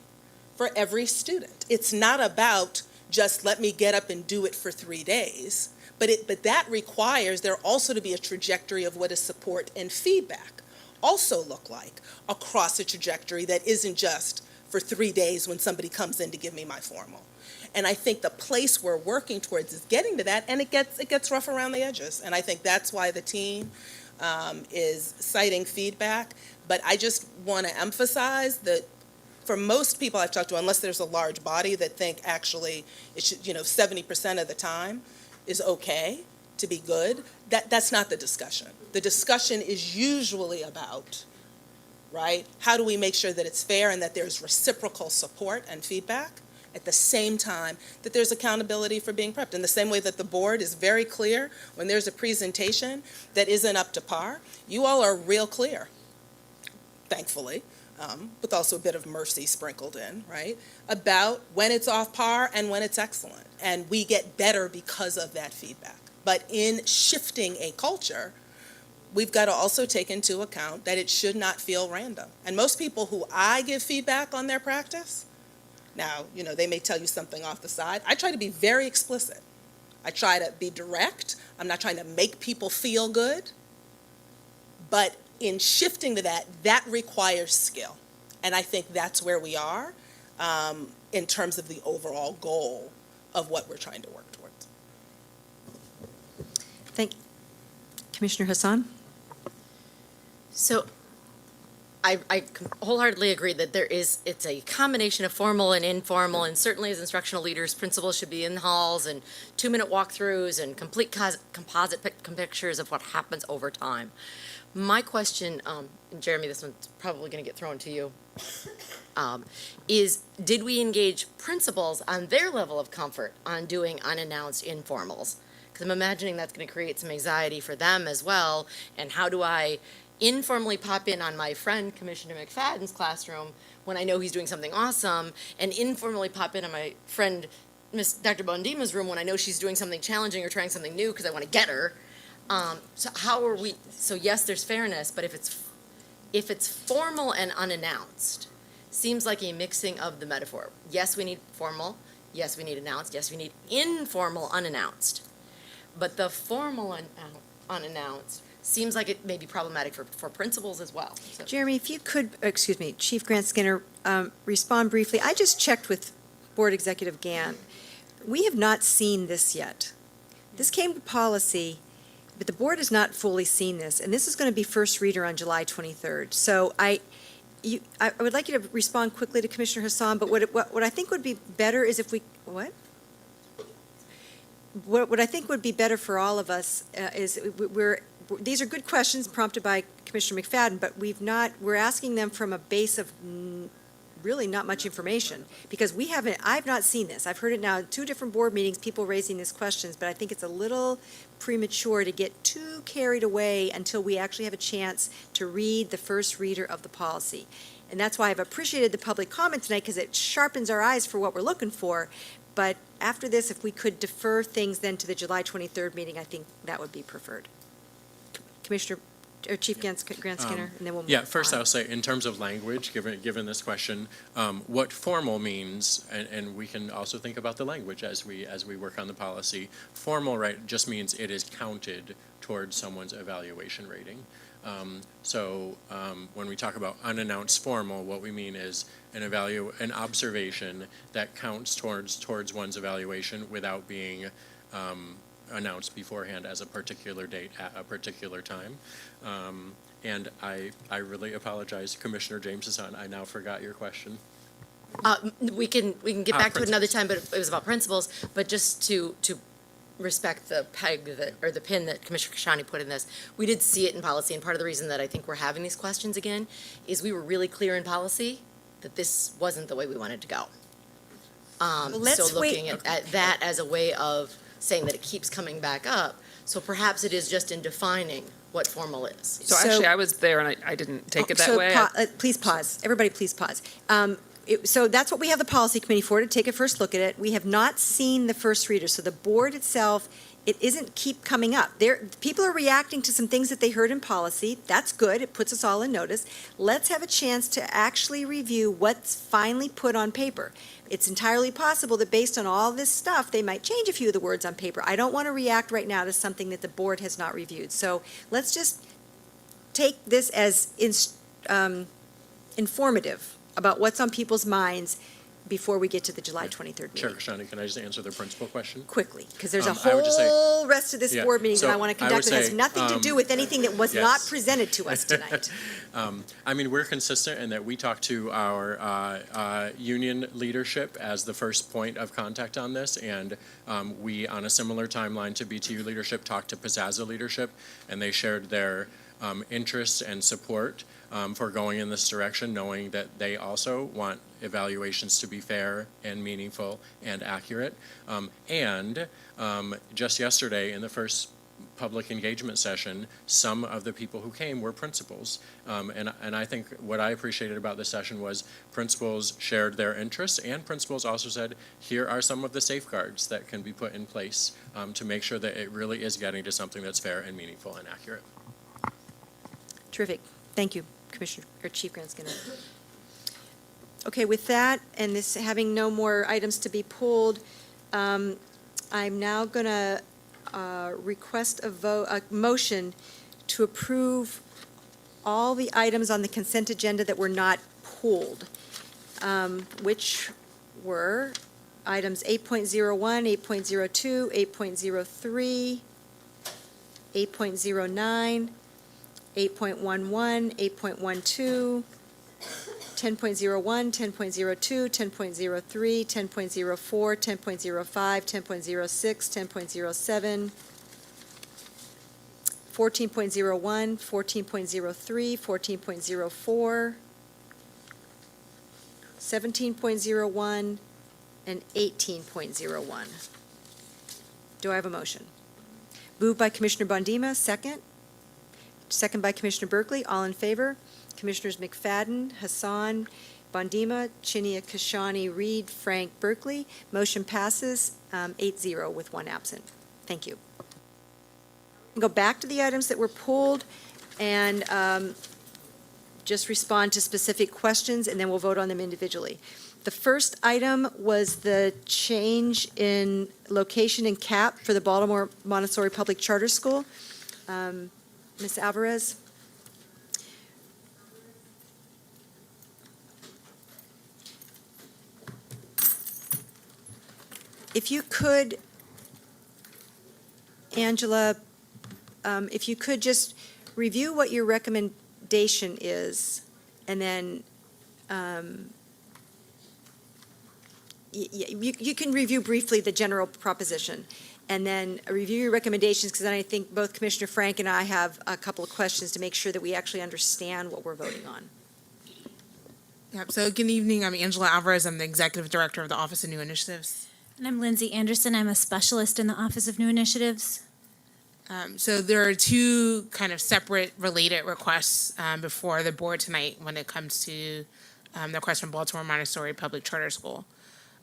[SPEAKER 5] for every student. It's not about just let me get up and do it for 3 days. But that requires there also to be a trajectory of what does support and feedback also look like across a trajectory that isn't just for 3 days when somebody comes in to give me my formal. And I think the place we're working towards is getting to that, and it gets rough around the edges. And I think that's why the team is citing feedback. But I just want to emphasize that for most people I've talked to, unless there's a large body that think actually it should, 70% of the time is okay to be good, that's not the discussion. The discussion is usually about, right, how do we make sure that it's fair and that there's reciprocal support and feedback at the same time that there's accountability for being prepped. In the same way that the board is very clear when there's a presentation that isn't up to par, you all are real clear, thankfully, with also a bit of mercy sprinkled in, right, about when it's off par and when it's excellent. And we get better because of that feedback. But in shifting a culture, we've got to also take into account that it should not feel random. And most people who I give feedback on their practice, now, they may tell you something off the side. I try to be very explicit. I try to be direct. I'm not trying to make people feel good. But in shifting to that requires skill. And I think that's where we are in terms of the overall goal of what we're trying to work towards.
[SPEAKER 1] Thank Commissioner Hassan.
[SPEAKER 21] So I wholeheartedly agree that it's a combination of formal and informal, and certainly as instructional leaders, principals should be in halls and 2-minute walkthroughs and complete composite pictures of what happens over time. My question, and Jeremy, this one's probably going to get thrown to you, is did we engage principals on their level of comfort on doing unannounced informals? Because I'm imagining that's going to create some anxiety for them as well, and how do I informally pop in on my friend Commissioner McFadden's classroom when I know he's doing something awesome, and informally pop in on my friend Miss Dr. Bondima's room when I know she's doing something challenging or trying something new because I want to get her. So how are we? So yes, there's fairness, but if it's formal and unannounced, seems like a mixing of the metaphor. Yes, we need formal. Yes, we need announced. Yes, we need informal unannounced. But the formal unannounced seems like it may be problematic for principals as well. So.
[SPEAKER 1] Jeremy, if you could, excuse me, Chief Grant Skinner, respond briefly. I just checked with Board Executive Gant. We have not seen this yet. This came to policy, but the board has not fully seen this, and this is going to be first reader on July 23rd. So I would like you to respond quickly to Commissioner Hassan, but what I think would be better is if we, what I think would be better for all of us is these are good questions prompted by Commissioner McFadden, but we're asking them from a base of really not much information, because I've not seen this. I've heard it now in 2 different board meetings, people raising these questions, but I think it's a little premature to get too carried away until we actually have a chance to read the first reader of the policy. And that's why I've appreciated the public comment tonight, because it sharpens our eyes for what we're looking for. But after this, if we could defer things then to the July 23rd meeting, I think that would be preferred. Commissioner, or Chief Grant Skinner, and then we'll move on.
[SPEAKER 16] First I'll say, in terms of language, given this question, what formal means, and we can also think about the language as we work on the policy. Formal, right, just means it is counted towards someone's evaluation rating. When we talk about unannounced formal, what we mean is an observation that counts towards one's evaluation without being announced beforehand as a particular date at a particular time. And I really apologize, Commissioner James Hassan, I now forgot your question.
[SPEAKER 21] We can get back to it another time, but it was about principals. But just to respect the the pin that Commissioner Kashani put in this, we did see it in policy, and part of the reason that I think we're having these questions again is we were really clear in policy that this wasn't the way we wanted to go. So looking at that as a way of saying that it keeps coming back up, so perhaps it is just in defining what formal is.
[SPEAKER 7] So actually, I was there and I didn't take it that way.
[SPEAKER 1] Please pause. Everybody, please pause. So that's what we have the policy committee for, to take a first look at it. We have not seen the first reader, so the board itself, it isn't keep coming up. People are reacting to some things that they heard in policy. That's good. It puts us all in notice. Let's have a chance to actually review what's finally put on paper. It's entirely possible that based on all this stuff, they might change a few of the words on paper. I don't want to react right now to something that the board has not reviewed. So let's just take this as informative about what's on people's minds before we get to the July 23rd meeting.
[SPEAKER 16] Chair Kashani, can I just answer the principal question?
[SPEAKER 1] Quickly, because there's a whole rest of this board meeting that I want to conduct that has
[SPEAKER 16] say,
[SPEAKER 1] nothing to do with anything that was not presented to us tonight.
[SPEAKER 16] I mean, we're consistent in that we talk to our union leadership as the first point of contact on this, and we, on a similar timeline to BTU leadership, talked to Pizzazza leadership, and they shared their interests and support for going in this direction, knowing that they also want evaluations to be fair and meaningful and accurate. Just yesterday, in the first public engagement session, some of the people who came were principals. And I think what I appreciated about this session was principals shared their interests, and principals also said, here are some of the safeguards that can be put in place to make sure that it really is getting to something that's fair and meaningful and accurate.
[SPEAKER 1] Terrific. Thank you, Commissioner, or Chief Grant Skinner. Okay, with that, and this having no more items to be pulled, I'm now going to request a motion to approve all the items on the consent agenda that were not pulled, which were items 8.01, 8.02, 8.03, 8.09, 8.11, 8.12, 10.01, 10.02, 10.03, 10.04, 10.05, 10.06, 10.07, 14.01, 14.03, 14.04, 17.01, and 18.01. Do I have a motion? Moved by Commissioner Bondima, second. Second by Commissioner Berkeley. All in favor? Commissioners McFadden, Hassan, Bondima, Chinia, Kashani, Reed, Frank, Berkeley. Motion passes 8-0 with one absent. Thank you. Go back to the items that were pulled and just respond to specific questions, and then we'll vote on them individually. The first item was the change in location and cap for the Baltimore Montessori Public Charter School. Ms. Alvarez? If you could, Angela, if you could just review what your recommendation is, and then you can review briefly the general proposition, and then review your recommendations, because then I think both Commissioner Frank and I have a couple of questions to make sure that we actually understand what we're voting on.
[SPEAKER 12] Yep. So good evening. I'm Angela Alvarez. I'm the Executive Director of the Office of New Initiatives.
[SPEAKER 13] And I'm Lindsay Anderson. I'm a specialist in the Office of New Initiatives.
[SPEAKER 12] So there are two kind of separate related requests before the board tonight when it comes to the request from Baltimore Montessori Public Charter School.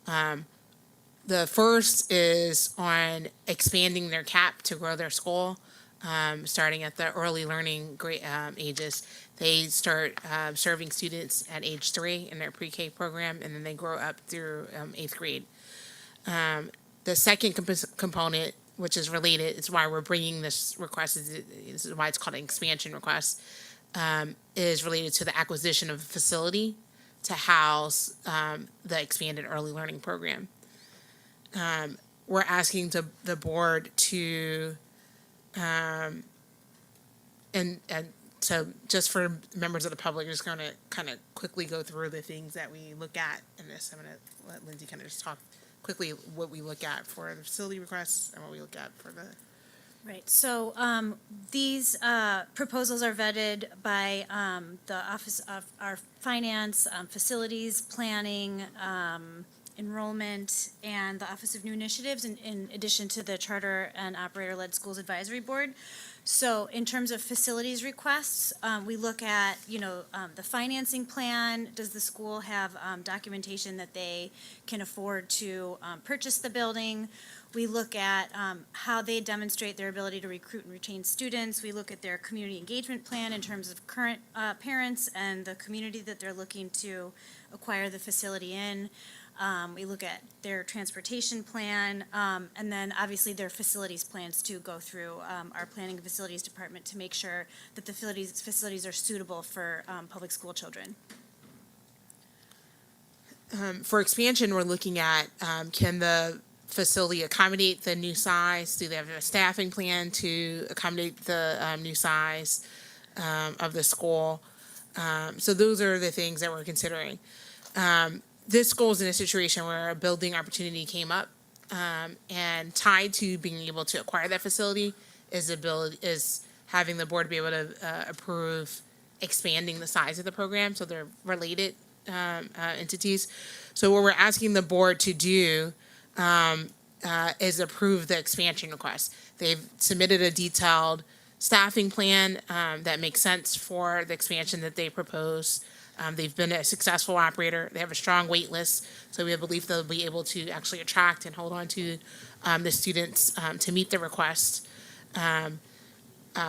[SPEAKER 12] The first is on expanding their cap to grow their school, starting at the early learning grade ages. They start serving students at age 3 in their pre-K program, and then they grow up through 8th grade. The second component, which is related, is why we're bringing this request, this is why it's called an expansion request, is related to the acquisition of a facility to house the expanded early learning program. We're asking the board to, and so just for members of the public, I'm just going to kind of quickly go through the things that we look at in this. I'm going to let Lindsay kind of just talk quickly what we look at for the facility requests and what we look at for the.
[SPEAKER 13] Right. So these proposals are vetted by the Office of our Finance, Facilities, Planning, Enrollment, and the Office of New Initiatives, in addition to the Charter and Operator-Led Schools Advisory Board. So in terms of facilities requests, we look at, the financing plan. Does the school have documentation that they can afford to purchase the building? We look at how they demonstrate their ability to recruit and retain students. We look at their community engagement plan in terms of current parents and the community that they're looking to acquire the facility in. We look at their transportation plan, and then obviously their facilities plans to go through our planning and facilities department to make sure that the facilities are suitable for public school children.
[SPEAKER 12] For expansion, we're looking at can the facility accommodate the new size? Do they have a staffing plan to accommodate the new size of the school? So those are the things that we're considering. This school is in a situation where a building opportunity came up, and tied to being able to acquire that facility is having the board be able to approve expanding the size of the program. So they're related entities. So what we're asking the board to do is approve the expansion request. They've submitted a detailed staffing plan that makes sense for the expansion that they propose. They've been a successful operator. They have a strong wait list, so we believe they'll be able to actually attract and hold on to the students to meet the request.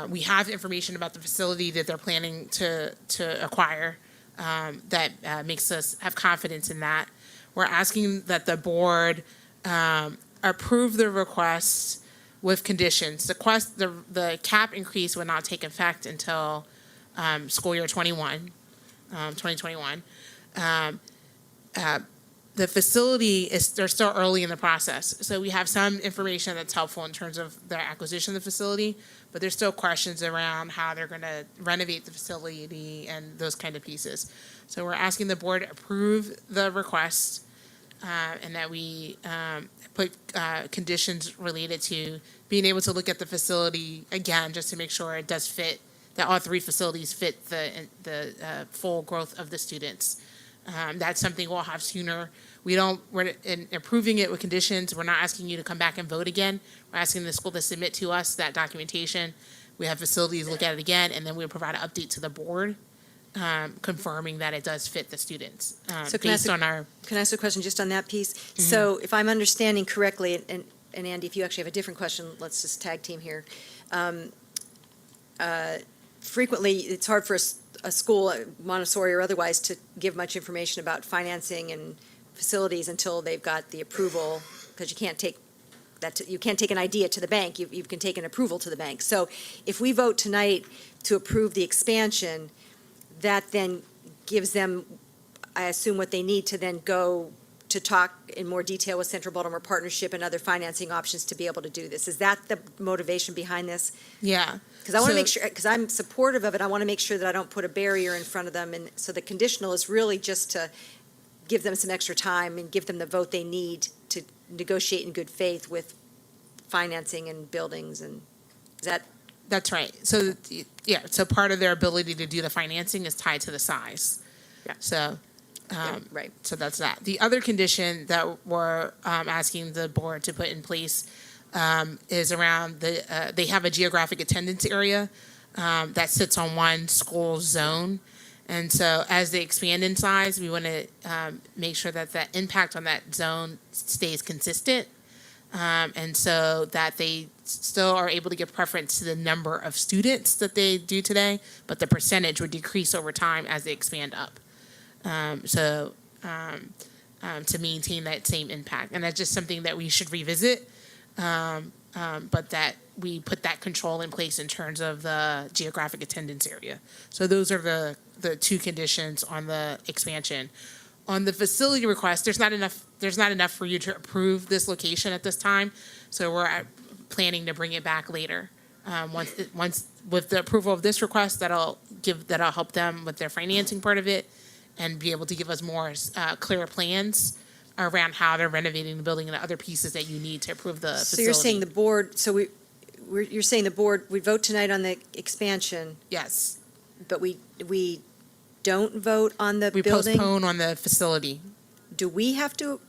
[SPEAKER 12] We have information about the facility that they're planning to acquire that makes us have confidence in that. We're asking that the board approve the request with conditions. The cap increase would not take effect until school year 2021. The facility they're still early in the process. So we have some information that's helpful in terms of their acquisition of the facility, but there's still questions around how they're going to renovate the facility and those kind of pieces. So we're asking the board to approve the request and that we put conditions related to being able to look at the facility again, just to make sure it does fit, that all three facilities fit the full growth of the students. That's something we'll have sooner. We're in approving it with conditions. We're not asking you to come back and vote again. We're asking the school to submit to us that documentation. We have facilities look at it again, and then we'll provide an update to the board, confirming that it does fit the students.
[SPEAKER 1] So can I ask a question just on that piece? So if I'm understanding correctly, and Andy, if you actually have a different question, let's just tag team here. Frequently, it's hard for a school, Montessori or otherwise, to give much information about financing and facilities until they've got the approval, because you can't take you can't take an idea to the bank. You can take an approval to the bank. So if we vote tonight to approve the expansion, that then gives them, I assume, what they need to then go to talk in more detail with Central Baltimore Partnership and other financing options to be able to do this. Is that the motivation behind this?
[SPEAKER 12] Yeah.
[SPEAKER 1] Because I want to make sure, because I'm supportive of it, I want to make sure that I don't put a barrier in front of them. And so the conditional is really just to give them some extra time and give them the vote they need to negotiate in good faith with financing and buildings. And is that?
[SPEAKER 12] That's right. So, yeah, so part of their ability to do the financing is tied to the size.
[SPEAKER 1] Yeah.
[SPEAKER 12] So,
[SPEAKER 1] right.
[SPEAKER 12] So that's that. The other condition that we're asking the board to put in place is around they have a geographic attendance area that sits on one school zone. And so as they expand in size, we want to make sure that that impact on that zone stays consistent. And so that they still are able to give preference to the number of students that they do today, but the percentage would decrease over time as they expand up. To maintain that same impact. And that's just something that we should revisit, but that we put that control in place in terms of the geographic attendance area. So those are the two conditions on the expansion. On the facility request, there's not enough for you to approve this location at this time, so we're planning to bring it back later. Once with the approval of this request, that'll help them with their financing part of it, and be able to give us more clear plans around how they're renovating the building and the other pieces that you need to approve the facility.
[SPEAKER 1] So you're saying the board, you're saying the board, we vote tonight on the expansion,
[SPEAKER 12] Yes.
[SPEAKER 1] but we don't vote on the
[SPEAKER 12] We
[SPEAKER 1] building?
[SPEAKER 12] postpone on the facility.
[SPEAKER 1] Do we have to,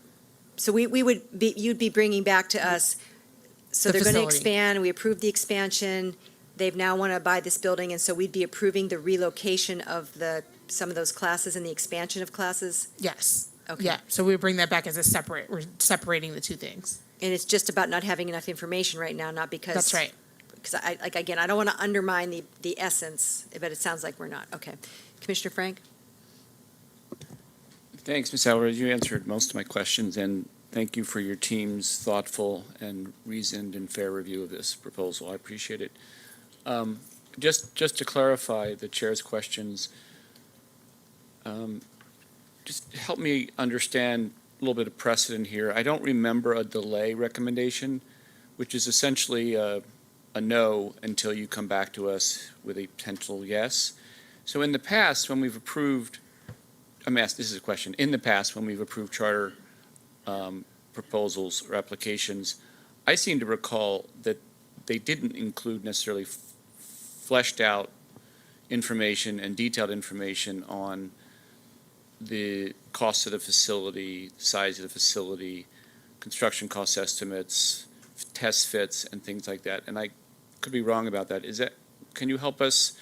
[SPEAKER 1] so you'd be bringing back to us, so
[SPEAKER 12] The
[SPEAKER 1] they're going to
[SPEAKER 12] facility.
[SPEAKER 1] expand, we approved the expansion, they've now want to buy this building, and so we'd be approving the relocation of some of those classes and the expansion of classes?
[SPEAKER 12] Yes.
[SPEAKER 1] Okay.
[SPEAKER 12] Yeah, so we bring that back as we're separating the two things.
[SPEAKER 1] And it's just about not having enough information right now, not because.
[SPEAKER 12] That's right.
[SPEAKER 1] Because I don't want to undermine the essence, but it sounds like we're not. Okay. Commissioner Frank?
[SPEAKER 11] Thanks, Ms. Alvarez. You answered most of my questions, and thank you for your team's thoughtful and reasoned and fair review of this proposal. I appreciate it. Just to clarify the chair's questions, just help me understand a little bit of precedent here. I don't remember a delay recommendation, which is essentially a no until you come back to us with a potential yes. So in the past, when we've approved, this is a question. In the past, when we've approved charter proposals or applications, I seem to recall that they didn't include necessarily fleshed out information and detailed information on the cost of the facility, size of the facility, construction cost estimates, test fits, and things like that. And I could be wrong about that. Can you help us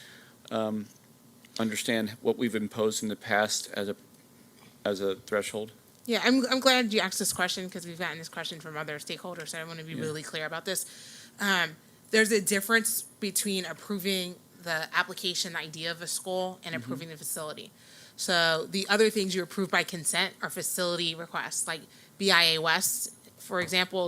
[SPEAKER 11] understand what we've imposed in the past as a threshold?
[SPEAKER 12] Yeah, I'm glad you asked this question, because we've gotten this question from other stakeholders, so I want to be really clear about this. There's a difference between approving the application idea of a school and approving the facility. So the other things you approve by consent are facility requests, like BIA West, for example,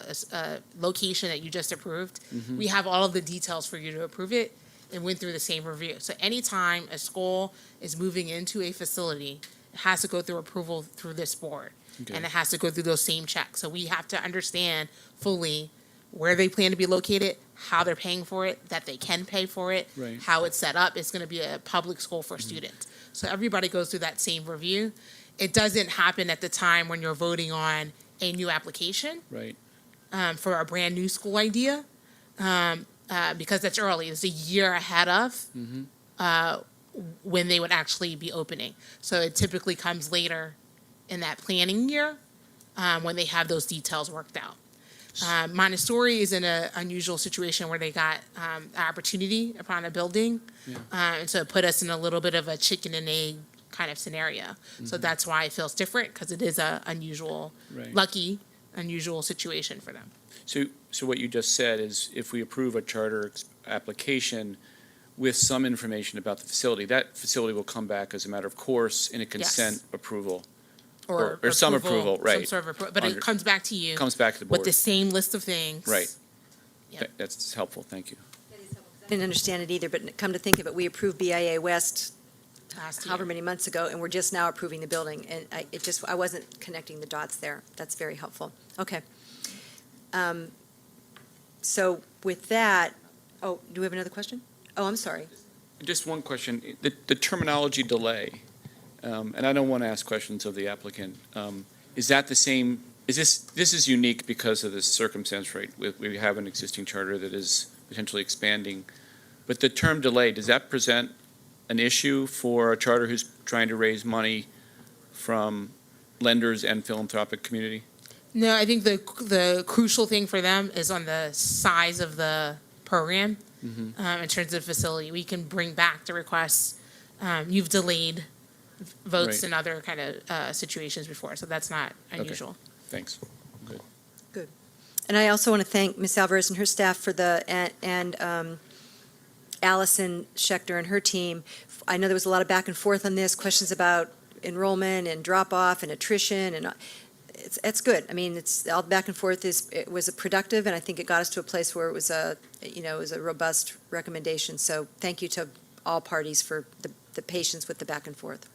[SPEAKER 12] is a location that you just approved. We have all of the details for you to approve it and went through the same review. So anytime a school is moving into a facility, it has to go through approval through this board. and it has to go through those same checks. So we have to understand fully where they plan to be located, how they're paying for it, that they can pay for it,
[SPEAKER 11] Right.
[SPEAKER 12] how it's set up. It's going to be a public school for students. So everybody goes through that same review. It doesn't happen at the time when you're voting on a new application
[SPEAKER 11] Right.
[SPEAKER 12] for a brand new school idea, because that's early. It's a year ahead of when they would actually be opening. So it typically comes later in that planning year when they have those details worked out. Montessori is in an unusual situation where they got an opportunity upon a building. And so it put us in a little bit of a chicken and egg kind of scenario. So that's why it feels different, because it is a unusual,
[SPEAKER 11] Right.
[SPEAKER 12] unusual situation for them.
[SPEAKER 11] So what you just said is if we approve a charter application with some information about the facility, that facility will come back as a matter of course in a consent approval. Or some approval, right.
[SPEAKER 12] Some sort of but it comes back to you.
[SPEAKER 11] Comes back to the board.
[SPEAKER 12] With the same list of things.
[SPEAKER 11] Right.
[SPEAKER 12] Yep.
[SPEAKER 11] That's helpful, thank you.
[SPEAKER 1] I didn't understand it either, but come to think of it, we approved BIA West
[SPEAKER 12] Last year.
[SPEAKER 1] however many months ago, and we're just now approving the building, and I wasn't connecting the dots there. That's very helpful. Okay. So with that, oh, do we have another question? Oh, I'm sorry.
[SPEAKER 11] Just one question, the terminology delay, and I don't want to ask questions of the applicant. Is that the same, this is unique because of this circumstance, right? We have an existing charter that is potentially expanding. But the term delay, does that present an issue for a charter who's trying to raise money from lenders and philanthropic community?
[SPEAKER 12] No, I think the crucial thing for them is on the size of the program. In terms of facility, we can bring back the requests. You've delayed votes
[SPEAKER 11] Right.
[SPEAKER 12] in other kind of situations before, so that's not unusual.
[SPEAKER 11] Thanks. Good.
[SPEAKER 1] And I also want to thank Ms. Alvarez and her staff for and Allison Schechter and her team. I know there was a lot of back and forth on this, questions about enrollment and drop-off and attrition, and it's good. I mean, it's all back and forth it was productive, and I think it got us to a place where it was a robust recommendation. So thank you to all parties for the patience with the back and forth.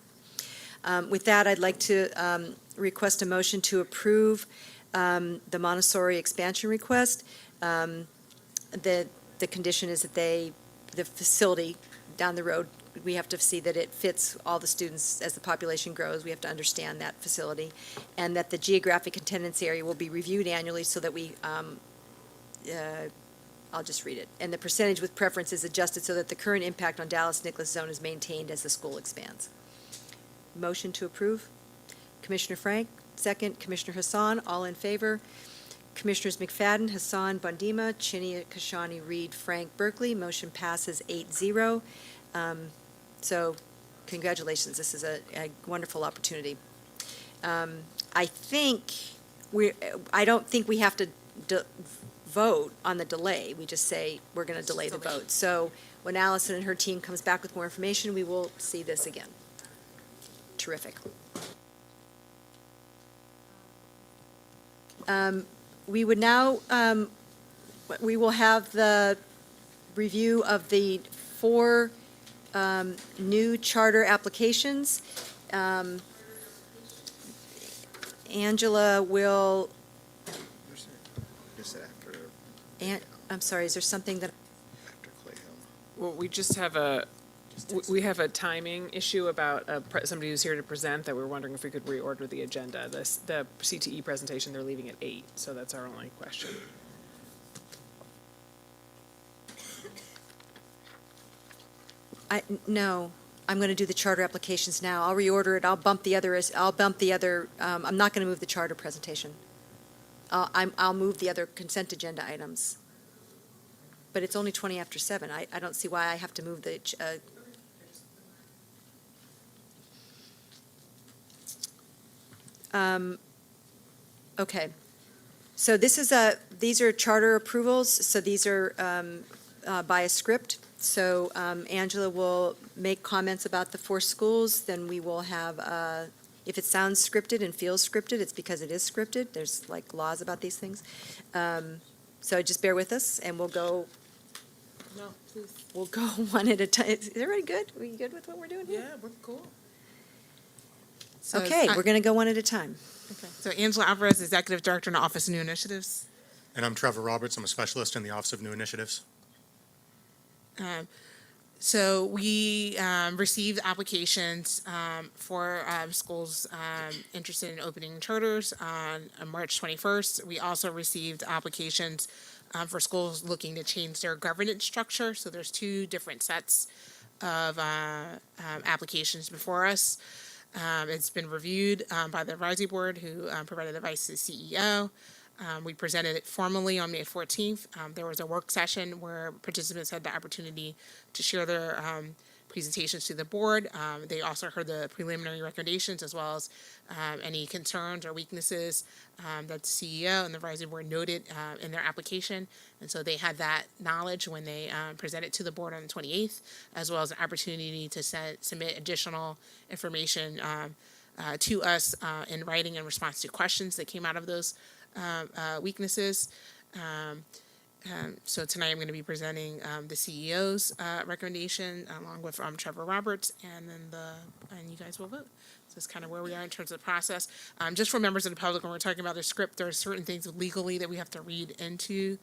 [SPEAKER 1] With that, I'd like to request a motion to approve the Montessori expansion request. The condition is that the facility down the road, we have to see that it fits all the students as the population grows. We have to understand that facility, and that the geographic attendance area will be reviewed annually so that I'll just read it. And the percentage with preference is adjusted so that the current impact on Dallas-Nicholas zone is maintained as the school expands. Motion to approve. Commissioner Frank, second. Commissioner Hassan, all in favor. Commissioners McFadden, Hassan, Bondima, Chinia, Kashani, Reed, Frank, Berkeley. Motion passes 8-0. So congratulations. This is a wonderful opportunity. I don't think we have to vote on the delay. We just say we're going to delay the vote. So when Allison and her team comes back with more information, we will see this again. Terrific. We would now, we will have the review of the 4 new charter applications. Angela will, I'm sorry, is there something that?
[SPEAKER 7] Well, we just have we have a timing issue about somebody who's here to present that we're wondering if we could reorder the agenda. The CTE presentation, they're leaving at 8, so that's our only question.
[SPEAKER 1] No, I'm going to do the charter applications now. I'll reorder it. I'll bump the other, I'm not going to move the charter presentation. I'll move the other consent agenda items. But it's only 20 after 7. I don't see why I have to move the, okay. So these are charter approvals, so these are by a script. So Angela will make comments about the 4 schools, then we will have, if it sounds scripted and feels scripted, it's because it is scripted. There's like laws about these things. So just bear with us, and we'll go.
[SPEAKER 8] No, please.
[SPEAKER 1] We'll go one at a time. Is everybody good? Are you good with what we're doing here?
[SPEAKER 8] Yeah, we're cool.
[SPEAKER 1] Okay, we're going to go one at a time.
[SPEAKER 12] Okay. So Angela Alvarez, Executive Director in the Office of New Initiatives.
[SPEAKER 14] And I'm Trevor Roberts. I'm a specialist in the Office of New Initiatives.
[SPEAKER 12] So we received applications for schools interested in opening charters on March 21st. We also received applications for schools looking to change their governance structure. So there's two different sets of applications before us. It's been reviewed by the advisory board, who provided advice to the CEO. We presented it formally on May 14th. There was a work session where participants had the opportunity to share their presentations to the board. They also heard the preliminary recommendations, as well as any concerns or weaknesses that the CEO and the advisory board noted in their application. And so they had that knowledge when they presented to the board on the 28th, as well as an opportunity to submit additional information to us in writing in response to questions that came out of those weaknesses. So tonight I'm going to be presenting the CEO's recommendation along with Trevor Roberts, and then and you guys will vote. So that's kind of where we are in terms of the process. Just for members of the public, when we're talking about the script, there are certain things legally that we have to read into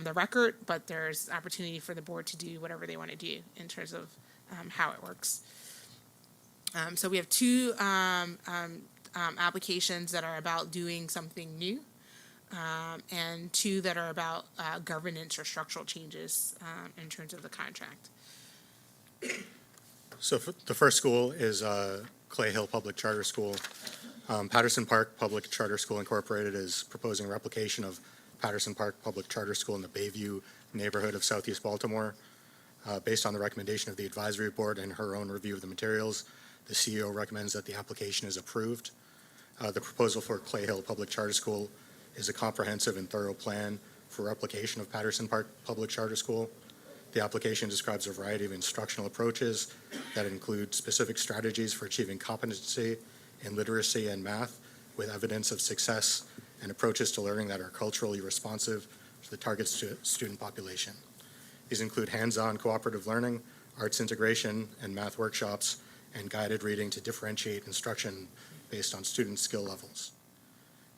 [SPEAKER 12] the record, but there's opportunity for the board to do whatever they want to do in terms of how it works. So we have two applications that are about doing something new. And two that are about governance or structural changes in terms of the contract.
[SPEAKER 14] So the first school is Clay Hill Public Charter School. Patterson Park Public Charter School Incorporated is proposing replication of Patterson Park Public Charter School in the Bayview neighborhood of Southeast Baltimore. Based on the recommendation of the advisory board and her own review of the materials, the CEO recommends that the application is approved. The proposal for Clay Hill Public Charter School is a comprehensive and thorough plan for replication of Patterson Park Public Charter School. The application describes a variety of instructional approaches that include specific strategies for achieving competency in literacy and math with evidence of success, and approaches to learning that are culturally responsive to the target student population. These include hands-on cooperative learning, arts integration, and math workshops, and guided reading to differentiate instruction based on student skill levels.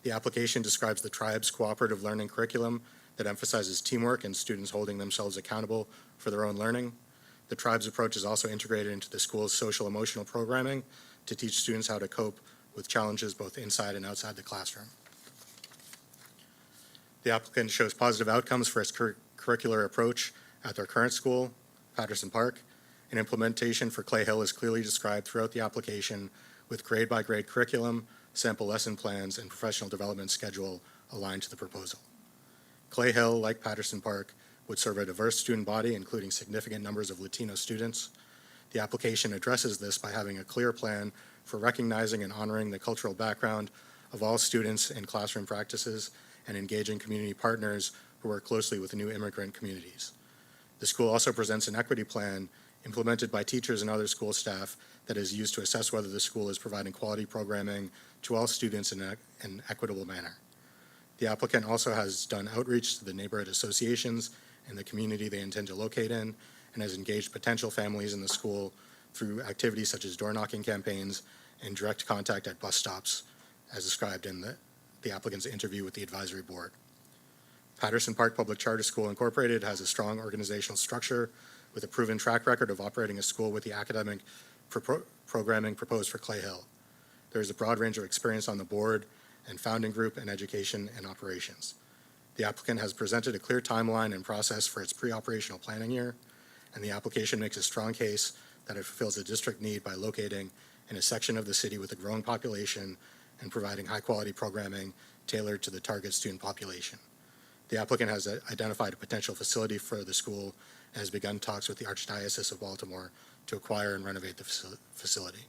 [SPEAKER 14] The application describes the tribe's cooperative learning curriculum that emphasizes teamwork and students holding themselves accountable for their own learning. The tribe's approach is also integrated into the school's social emotional programming to teach students how to cope with challenges both inside and outside the classroom. The applicant shows positive outcomes for its curricular approach at their current school, Patterson Park. An implementation for Clay Hill is clearly described throughout the application with grade-by-grade curriculum, sample lesson plans, and professional development schedule aligned to the proposal. Clay Hill, like Patterson Park, would serve a diverse student body, including significant numbers of Latino students. The application addresses this by having a clear plan for recognizing and honoring the cultural background of all students in classroom practices and engaging community partners who work closely with new immigrant communities. The school also presents an equity plan implemented by teachers and other school staff that is used to assess whether the school is providing quality programming to all students in an equitable manner. The applicant also has done outreach to the neighborhood associations and the community they intend to locate in, and has engaged potential families in the school through activities such as door-knocking campaigns and direct contact at bus stops, as described in the applicant's interview with the advisory board. Patterson Park Public Charter School Incorporated has a strong organizational structure with a proven track record of operating a school with the academic programming proposed for Clay Hill. There is a broad range of experience on the board and founding group in education and operations. The applicant has presented a clear timeline and process for its pre-operational planning year, and the application makes a strong case that it fulfills a district need by locating in a section of the city with a growing population and providing high-quality programming tailored to the target student population. The applicant has identified a potential facility for the school and has begun talks with the Archdiocese of Baltimore to acquire and renovate the facility.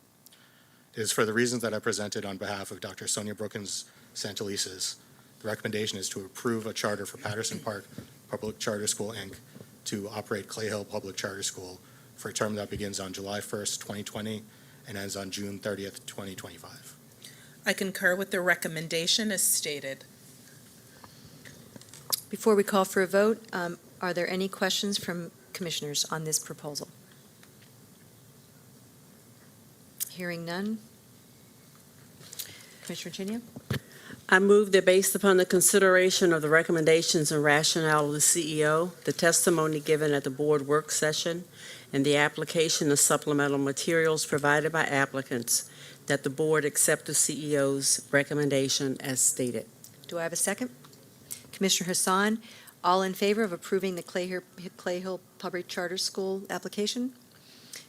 [SPEAKER 14] It is for the reasons that I presented on behalf of Dr. Sonia Brookins Santelises. The recommendation is to approve a charter for Patterson Park Public Charter School, Inc. to operate Clay Hill Public Charter School for a term that begins on July 1st, 2020 and ends on June 30th, 2025.
[SPEAKER 10] I concur with the recommendation as stated.
[SPEAKER 1] Before we call for a vote, are there any questions from commissioners on this proposal? Hearing none. Commissioner Chinia?
[SPEAKER 3] I move that based upon the consideration of the recommendations and rationale of the CEO, the testimony given at the board work session, and the application of supplemental materials provided by applicants, that the board accept the CEO's recommendation as stated.
[SPEAKER 1] Do I have a second? Commissioner Hassan, all in favor of approving the Clay Hill Public Charter School application?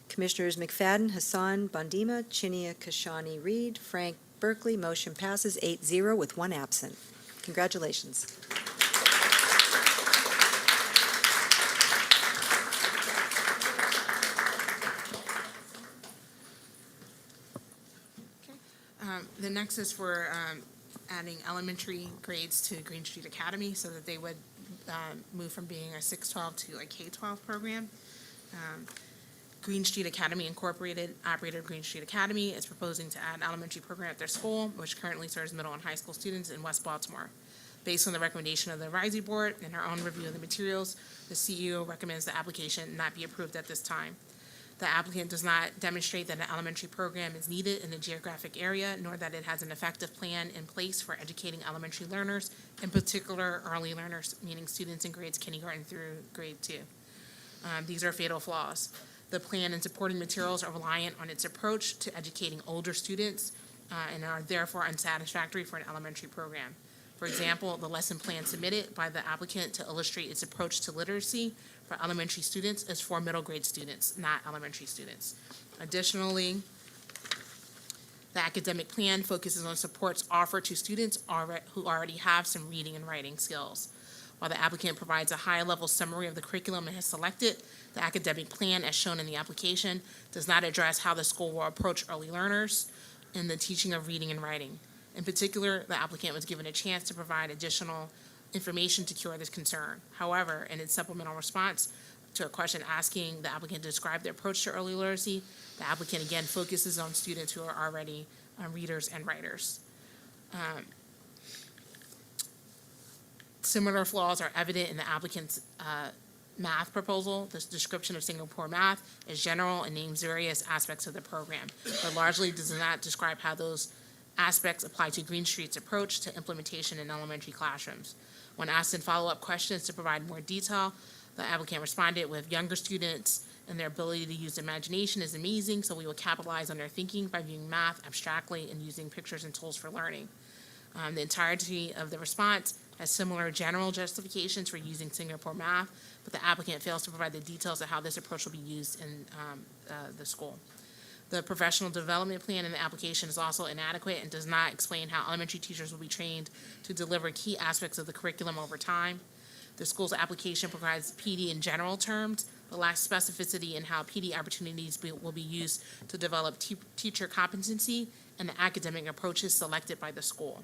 [SPEAKER 1] Commissioners McFadden, Hassan, Bondima, Chinia, Kashani, Reed, Frank, Berkeley, motion passes 8-0 with one absent. Congratulations.
[SPEAKER 12] The next is for adding elementary grades to Green Street Academy so that they would move from being a 6-12 to a K-12 program. Green Street Academy Incorporated, operator of Green Street Academy, is proposing to add an elementary program at their school, which currently serves middle and high school students in West Baltimore. Based on the recommendation of the advisory board and our own review of the materials, the CEO recommends the application not be approved at this time. The applicant does not demonstrate that an elementary program is needed in the geographic area, nor that it has an effective plan in place for educating elementary learners, in particular early learners, meaning students in grades kindergarten through grade 2. These are fatal flaws. The plan and supporting materials are reliant on its approach to educating older students and are therefore unsatisfactory for an elementary program. For example, the lesson plan submitted by the applicant to illustrate its approach to literacy for elementary students is for middle grade students, not elementary students. Additionally, the academic plan focuses on supports offered to students who already have some reading and writing skills. While the applicant provides a high-level summary of the curriculum it has selected, the academic plan, as shown in the application, does not address how the school will approach early learners in the teaching of reading and writing. In particular, the applicant was given a chance to provide additional information to cure this concern. However, in its supplemental response to a question asking the applicant to describe their approach to early literacy, the applicant again focuses on students who are already readers and writers. Similar flaws are evident in the applicant's math proposal. This description of Singapore math is general and names various aspects of the program, but largely does not describe how those aspects apply to Green Street's approach to implementation in elementary classrooms. When asked in follow-up questions to provide more detail, the applicant responded with younger students and their ability to use imagination is amazing, so we will capitalize on their thinking by viewing math abstractly and using pictures and tools for learning. The entirety of the response has similar general justifications for using Singapore math, but the applicant fails to provide the details of how this approach will be used in the school. The professional development plan in the application is also inadequate and does not explain how elementary teachers will be trained to deliver key aspects of the curriculum over time. The school's application provides PD in general terms, but lacks specificity in how PD opportunities will be used to develop teacher competency and the academic approaches selected by the school.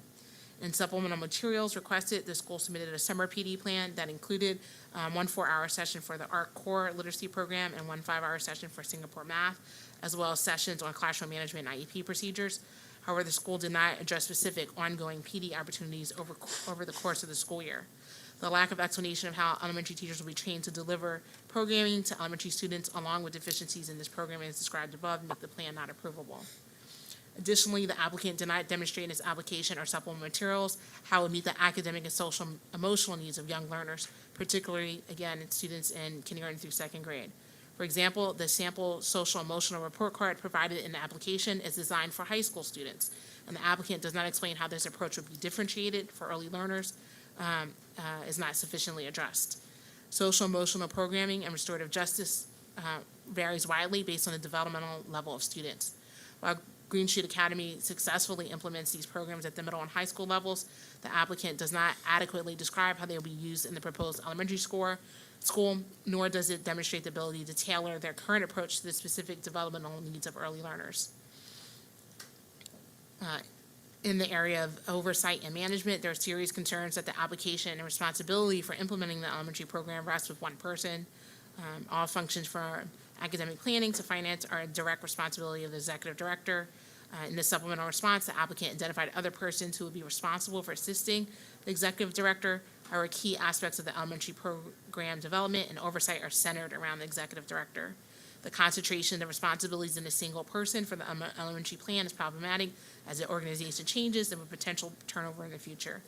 [SPEAKER 12] In supplemental materials requested, the school submitted a summer PD plan that included 1 4-hour session for the ARC Core Literacy Program and 1 5-hour session for Singapore Math, as well as sessions on classroom management and IEP procedures. However, the school did not address specific ongoing PD opportunities over the course of the school year. The lack of explanation of how elementary teachers will be trained to deliver programming to elementary students, along with deficiencies in this program as described above, make the plan not approvable. Additionally, the applicant did not demonstrate in its application or supplemental materials how it would meet the academic and social emotional needs of young learners, particularly, again, in students in kindergarten through 2nd grade. For example, the sample social emotional report card provided in the application is designed for high school students, and the applicant does not explain how this approach would be differentiated for early learners, is not sufficiently addressed. Social emotional programming and restorative justice varies widely based on the developmental level of students. While Green Street Academy successfully implements these programs at the middle and high school levels, the applicant does not adequately describe how they will be used in the proposed elementary school, nor does it demonstrate the ability to tailor their current approach to the specific developmental needs of early learners. In the area of oversight and management, there are serious concerns that the application and responsibility for implementing the elementary program rests with one person. All functions from academic planning to finance are a direct responsibility of the executive director. In the supplemental response, the applicant identified other persons who would be responsible for assisting the executive director. However, key aspects of the elementary program development and oversight are centered around the executive director. The concentration of responsibilities in a single person for the elementary plan is problematic as the organization changes and with potential turnover in the future.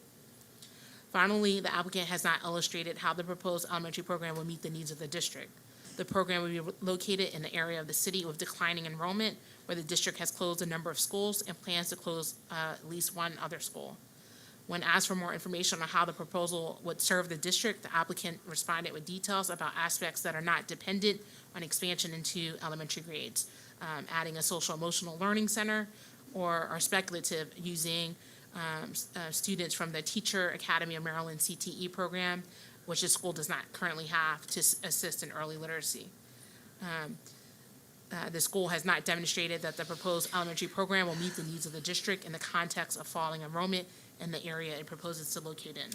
[SPEAKER 12] Finally, the applicant has not illustrated how the proposed elementary program will meet the needs of the district. The program will be located in the area of the city with declining enrollment, where the district has closed a number of schools and plans to close at least one other school. When asked for more information on how the proposal would serve the district, the applicant responded with details about aspects that are not dependent on expansion into elementary grades, adding a social emotional learning center, or are speculative, using students from the Teacher Academy of Maryland CTE program, which the school does not currently have, to assist in early literacy. The school has not demonstrated that the proposed elementary program will meet the needs of the district in the context of falling enrollment in the area it proposes to locate in.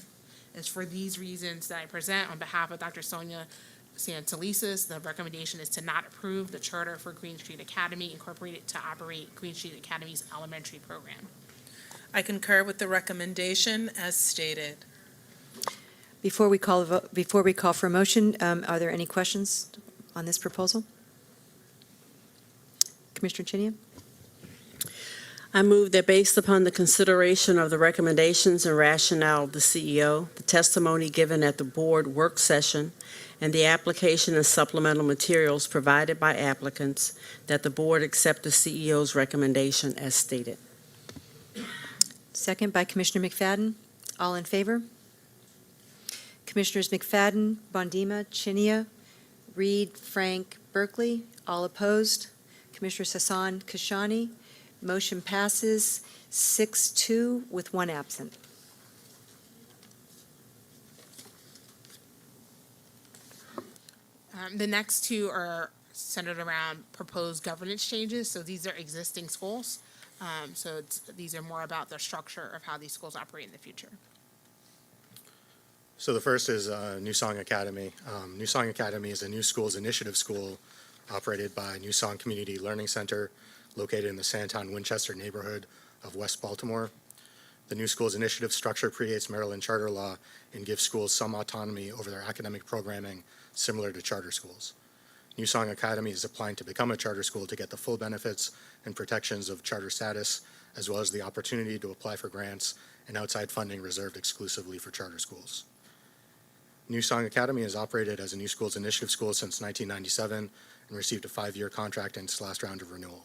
[SPEAKER 12] It's for these reasons that I present on behalf of Dr. Sonia Santelises, the recommendation is to not approve the charter for Green Street Academy Incorporated to operate Green Street Academy's elementary program.
[SPEAKER 10] I concur with the recommendation as stated.
[SPEAKER 1] Before we call for a motion, are there any questions on this proposal? Commissioner Chinia?
[SPEAKER 3] I move that based upon the consideration of the recommendations and rationale of the CEO, the testimony given at the board work session, and the application and supplemental materials provided by applicants, that the board accept the CEO's recommendation as stated.
[SPEAKER 1] Second by Commissioner McFadden. All in favor? Commissioners McFadden, Bondima, Chinia, Reed, Frank, Berkeley, all opposed. Commissioner Sasan Kashani. Motion passes 6-2 with one absent.
[SPEAKER 12] The next two are centered around proposed governance changes. So these are existing schools. These are more about the structure of how these schools operate in the future.
[SPEAKER 14] So the first is New Song Academy. New Song Academy is a new schools initiative school operated by New Song Community Learning Center, located in the Sandtown-Winchester neighborhood of West Baltimore. The new schools initiative structure predates Maryland charter law and gives schools some autonomy over their academic programming, similar to charter schools. New Song Academy is applying to become a charter school to get the full benefits and protections of charter status, as well as the opportunity to apply for grants and outside funding reserved exclusively for charter schools. New Song Academy has operated as a new schools initiative school since 1997 and received a 5-year contract in its last round of renewal.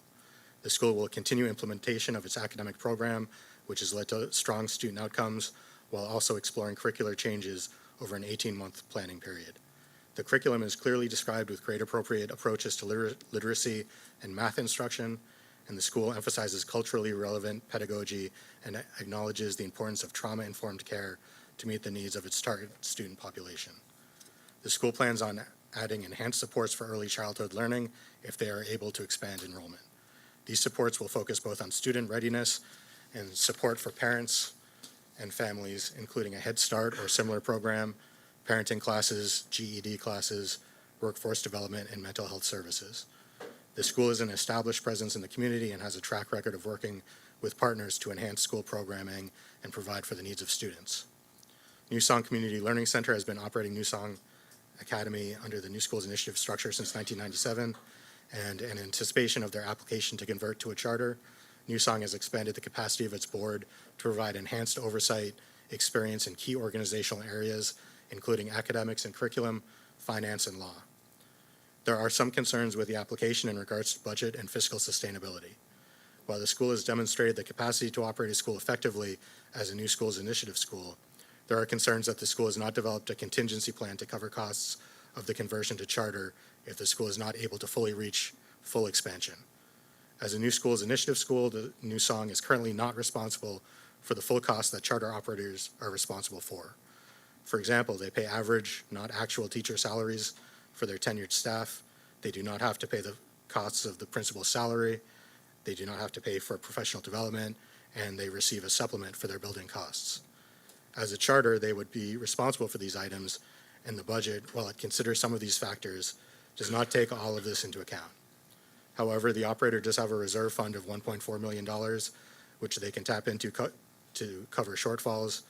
[SPEAKER 14] The school will continue implementation of its academic program, which has led to strong student outcomes, while also exploring curricular changes over an 18-month planning period. The curriculum is clearly described with grade-appropriate approaches to literacy and math instruction, and the school emphasizes culturally relevant pedagogy and acknowledges the importance of trauma-informed care to meet the needs of its target student population. The school plans on adding enhanced supports for early childhood learning if they are able to expand enrollment. These supports will focus both on student readiness and support for parents and families, including a Head Start or similar program, parenting classes, GED classes, workforce development, and mental health services. The school is an established presence in the community and has a track record of working with partners to enhance school programming and provide for the needs of students. New Song Community Learning Center has been operating New Song Academy under the New Schools Initiative structure since 1997, and in anticipation of their application to convert to a charter, New Song has expanded the capacity of its board to provide enhanced oversight, experience in key organizational areas, including academics and curriculum, finance, and law. There are some concerns with the application in regards to budget and fiscal sustainability. While the school has demonstrated the capacity to operate a school effectively as a new schools initiative school, there are concerns that the school has not developed a contingency plan to cover costs of the conversion to charter if the school is not able to fully reach full expansion. As a new schools initiative school, the New Song is currently not responsible for the full costs that charter operators are responsible for. For example, they pay average, not actual teacher salaries for their tenured staff. They do not have to pay the costs of the principal's salary. They do not have to pay for professional development, and they receive a supplement for their building costs. As a charter, they would be responsible for these items, and the budget, while it considers some of these factors, does not take all of this into account. However, the operator does have a reserve fund of $1.4 million, which they can tap into to cover shortfalls,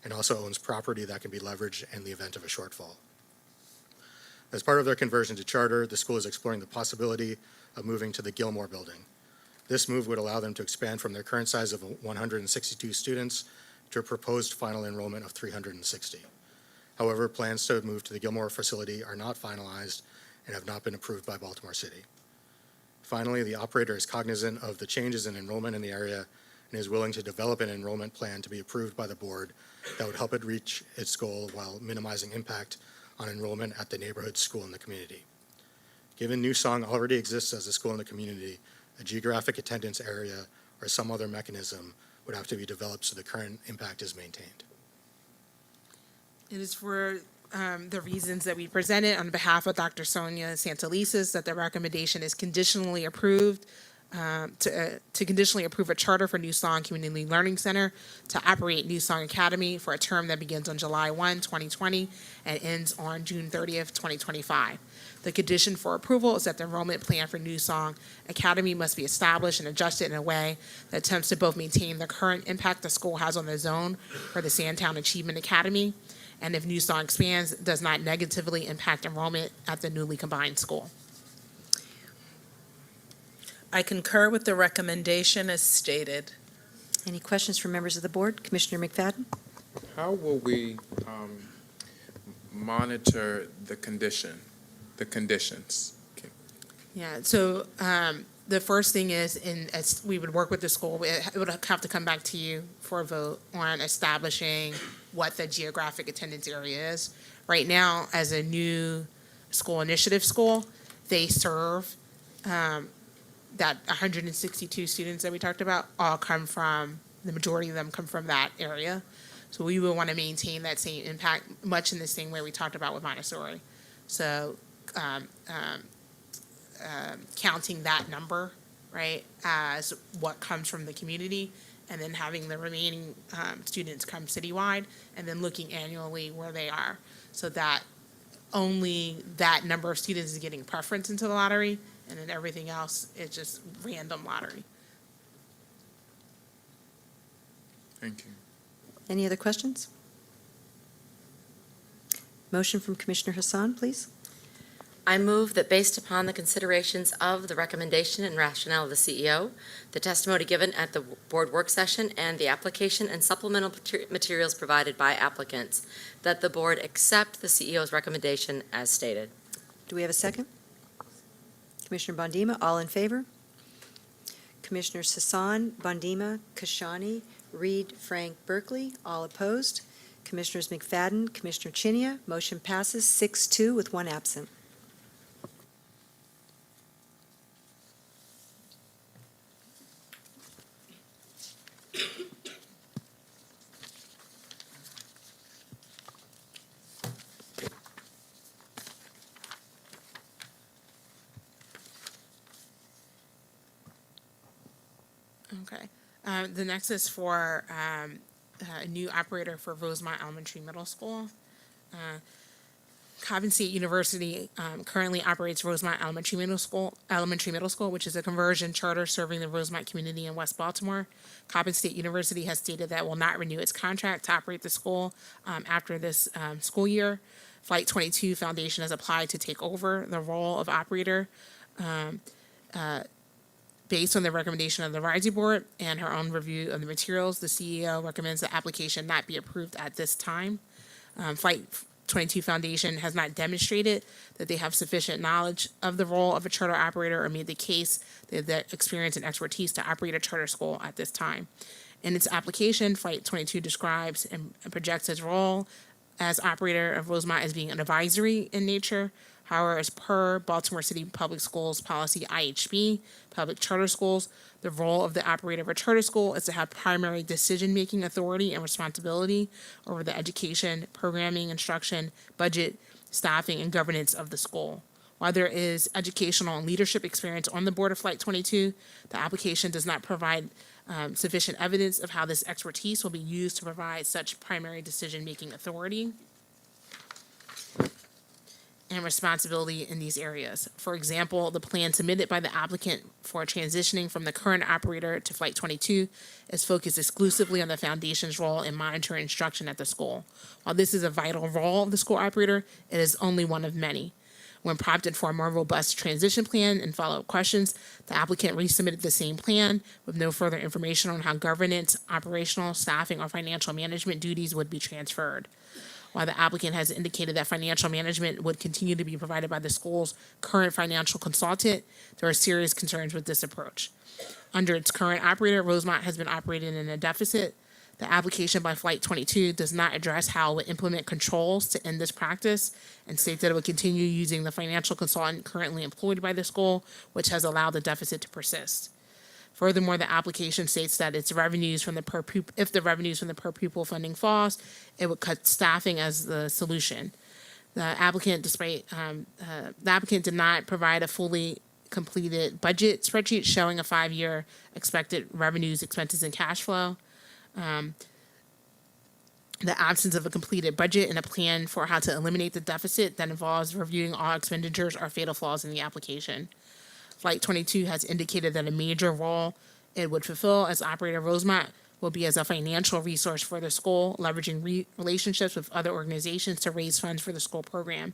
[SPEAKER 14] and also owns property that can be leveraged in the event of a shortfall. As part of their conversion to charter, the school is exploring the possibility of moving to the Gilmore building. This move would allow them to expand from their current size of 162 students to a proposed final enrollment of 360. However, plans to move to the Gilmore facility are not finalized and have not been approved by Baltimore City. Finally, the operator is cognizant of the changes in enrollment in the area and is willing to develop an enrollment plan to be approved by the board that would help it reach its goal while minimizing impact on enrollment at the neighborhood school in the community. Given New Song already exists as a school in the community, a geographic attendance area or some other mechanism would have to be developed so the current impact is maintained.
[SPEAKER 12] It is for the reasons that we presented on behalf of Dr. Sonia Santelises that the recommendation is conditionally approved to conditionally approve a charter for New Song Community Learning Center to operate New Song Academy for a term that begins on July 1, 2020 and ends on June 30th, 2025. The condition for approval is that the enrollment plan for New Song Academy must be established and adjusted in a way that attempts to both maintain the current impact the school has on the zone for the Sandtown Achievement Academy, and if New Song expands, does not negatively impact enrollment at the newly combined school.
[SPEAKER 10] I concur with the recommendation as stated.
[SPEAKER 1] Any questions from members of the board? Commissioner McFadden?
[SPEAKER 9] How will we monitor the conditions?
[SPEAKER 12] Yeah, so the first thing is, as we would work with the school, it would have to come back to you for a vote on establishing what the geographic attendance area is. Right now, as a new school initiative school, they serve that 162 students that we talked about all come from, the majority of them come from that area. So we would want to maintain that same impact, much in the same way we talked about with Montessori. So counting that number, right, as what comes from the community, and then having the remaining students come citywide, and then looking annually where they are, so that only that number of students is getting preference into the lottery, and then everything else is just random lottery.
[SPEAKER 9] Thank you.
[SPEAKER 1] Any other questions? Motion from Commissioner Hassan, please.
[SPEAKER 21] I move that based upon the considerations of the recommendation and rationale of the CEO, the testimony given at the board work session, and the application and supplemental materials provided by applicants, that the board accept the CEO's recommendation as stated.
[SPEAKER 1] Do we have a second? Commissioner Bondima, all in favor? Commissioners Hassan, Bondima, Kashani, Reed, Frank, Berkeley, all opposed. Commissioners McFadden, Commissioner Chinia, motion passes 6-2 with one absent.
[SPEAKER 12] Okay. The next is for a new operator for Rosemont Elementary Middle School. Cobbin State University currently operates Rosemont Elementary Middle School, which is a conversion charter serving the Rosemont community in West Baltimore. Cobbin State University has stated that it will not renew its contract to operate the school after this school year. Flight 22 Foundation has applied to take over the role of operator. Based on the recommendation of the advisory board and her own review of the materials, the CEO recommends the application not be approved at this time. Flight 22 Foundation has not demonstrated that they have sufficient knowledge of the role of a charter operator or made the case that experience and expertise to operate a charter school at this time. In its application, Flight 22 describes and projects its role as operator of Rosemont as being an advisory in nature. However, as per Baltimore City Public Schools Policy IHB, public charter schools, the role of the operator of a charter school is to have primary decision-making authority and responsibility over the education, programming, instruction, budget, staffing, and governance of the school. While there is educational and leadership experience on the board of Flight 22, the application does not provide sufficient evidence of how this expertise will be used to provide such primary decision-making authority and responsibility in these areas. For example, the plan submitted by the applicant for transitioning from the current operator to Flight 22 is focused exclusively on the foundation's role in monitoring instruction at the school. While this is a vital role of the school operator, it is only one of many. When prompted for a more robust transition plan and follow-up questions, the applicant resubmitted the same plan with no further information on how governance, operational, staffing, or financial management duties would be transferred. While the applicant has indicated that financial management would continue to be provided by the school's current financial consultant, there are serious concerns with this approach. Under its current operator, Rosemont has been operating in a deficit. The application by Flight 22 does not address how it would implement controls to end this practice and states that it would continue using the financial consultant currently employed by the school, which has allowed the deficit to persist. Furthermore, the application states that if the revenues from the per pupil funding falls, it would cut staffing as the solution. The applicant did not provide a fully completed budget spreadsheet showing a 5-year expected revenues, expenses, and cash flow. The absence of a completed budget and a plan for how to eliminate the deficit that involves reviewing all expenditures are fatal flaws in the application. Flight 22 has indicated that a major role it would fulfill as operator Rosemont will be as a financial resource for the school, leveraging relationships with other organizations to raise funds for the school program.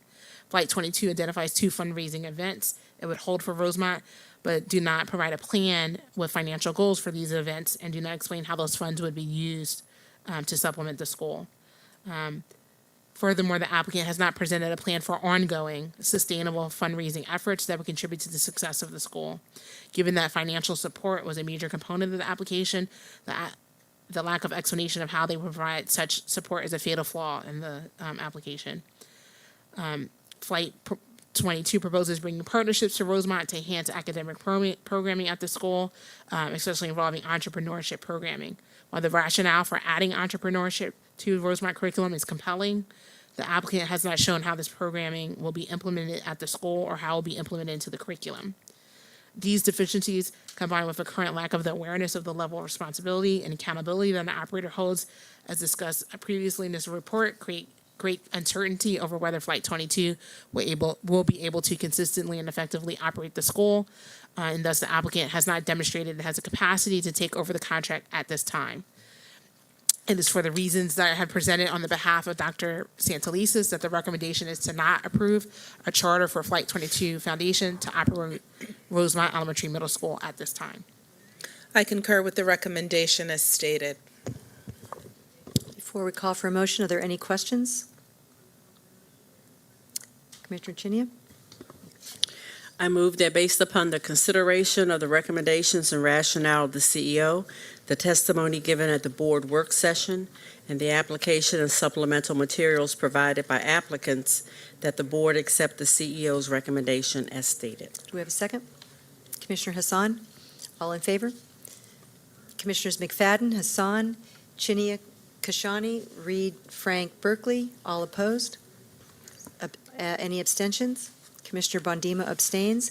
[SPEAKER 12] Flight 22 identifies 2 fundraising events it would hold for Rosemont, but do not provide a plan with financial goals for these events and do not explain how those funds would be used to supplement the school. Furthermore, the applicant has not presented a plan for ongoing, sustainable fundraising efforts that would contribute to the success of the school. Given that financial support was a major component of the application, the lack of explanation of how they provide such support is a fatal flaw in the application. Flight 22 proposes bringing partnerships to Rosemont to enhance academic programming at the school, especially involving entrepreneurship programming. While the rationale for adding entrepreneurship to Rosemont curriculum is compelling, the applicant has not shown how this programming will be implemented at the school or how it will be implemented into the curriculum. These deficiencies, combined with the current lack of the awareness of the level of responsibility and accountability that the operator holds, as discussed previously in this report, create great uncertainty over whether Flight 22 will be able to consistently and effectively operate the school, and thus the applicant has not demonstrated it has a capacity to take over the contract at this time. It is for the reasons that I have presented on the behalf of Dr. Santelises that the recommendation is to not approve a charter for Flight 22 Foundation to operate Rosemont Elementary Middle School at this time.
[SPEAKER 10] I concur with the recommendation as stated.
[SPEAKER 1] Before we call for a motion, are there any questions? Commissioner Chinia?
[SPEAKER 3] I move that based upon the consideration of the recommendations and rationale of the CEO, the testimony given at the board work session, and the application and supplemental materials provided by applicants, that the board accept the CEO's recommendation as stated.
[SPEAKER 1] Do we have a second? Commissioner Hassan? All in favor? Commissioners McFadden, Hassan, Chinia, Kashani, Reed, Frank, Berkeley, all opposed? Any abstentions? Commissioner Bondima abstains.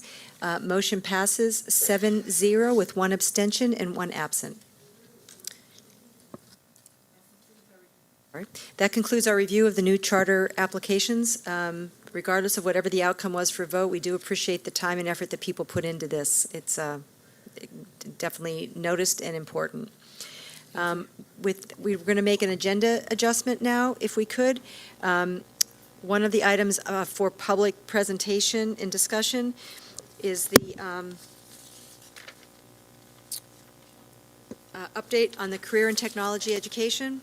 [SPEAKER 1] Motion passes 7-0 with 1 abstention and 1 absent. All right. That concludes our review of the new charter applications. Regardless of whatever the outcome was for vote, we do appreciate the time and effort that people put into this. It's definitely noticed and important. We're going to make an agenda adjustment now, if we could. One of the items for public presentation and discussion is the update on the career and technology education.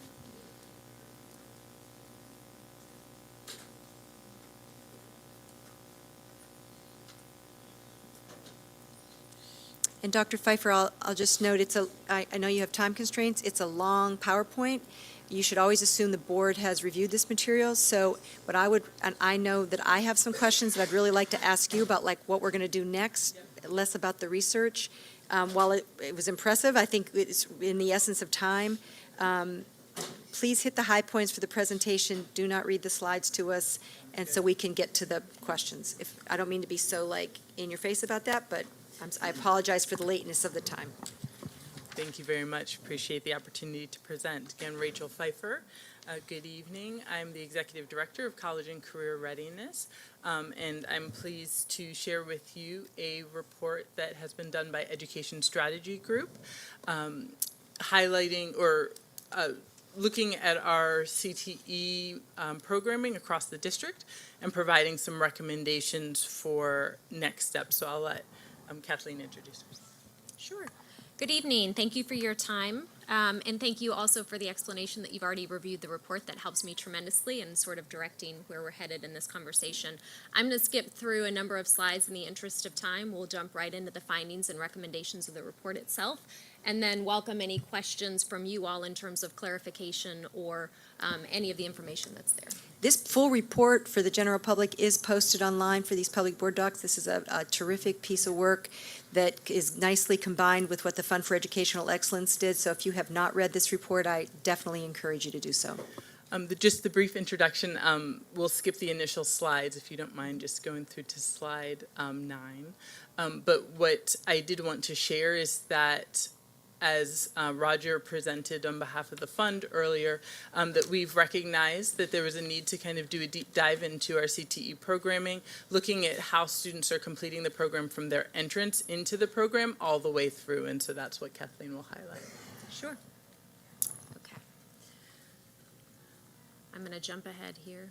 [SPEAKER 1] And Dr. Pfeiffer, I'll just note, I know you have time constraints. It's a long PowerPoint. You should always assume the board has reviewed this material. So and I know that I have some questions that I'd really like to ask you about, like what we're going to do next, less about the research. While it was impressive, I think it's in the essence of time. Please hit the high points for the presentation. Do not read the slides to us, and so we can get to the questions. I don't mean to be so in your face about that, but I apologize for the lateness of the time.
[SPEAKER 15] Thank you very much. Appreciate the opportunity to present. Again, Rachel Pfeiffer. Good evening. I'm the Executive Director of College and Career Readiness, and I'm pleased to share with you a report that has been done by Education Strategy Group, highlighting or looking at our CTE programming across the district and providing some recommendations for next steps. So I'll let Kathleen introduce herself.
[SPEAKER 17] Sure. Good evening. Thank you for your time. And thank you also for the explanation that you've already reviewed the report. That helps me tremendously in sort of directing where we're headed in this conversation. I'm going to skip through a number of slides in the interest of time. We'll jump right into the findings and recommendations of the report itself, and then welcome any questions from you all in terms of clarification or any of the information that's there.
[SPEAKER 1] This full report for the general public is posted online for these public board docs. This is a terrific piece of work that is nicely combined with what the Fund for Educational Excellence did. So if you have not read this report, I definitely encourage you to do so.
[SPEAKER 15] Just the brief introduction, we'll skip the initial slides if you don't mind just going through to slide 9. But what I did want to share is that as Roger presented on behalf of the fund earlier, that we've recognized that there was a need to kind of do a deep dive into our CTE programming, looking at how students are completing the program from their entrance into the program all the way through. And so that's what Kathleen will highlight.
[SPEAKER 17] Sure. Okay. I'm going to jump ahead here.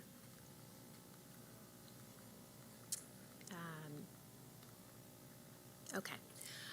[SPEAKER 17] Okay.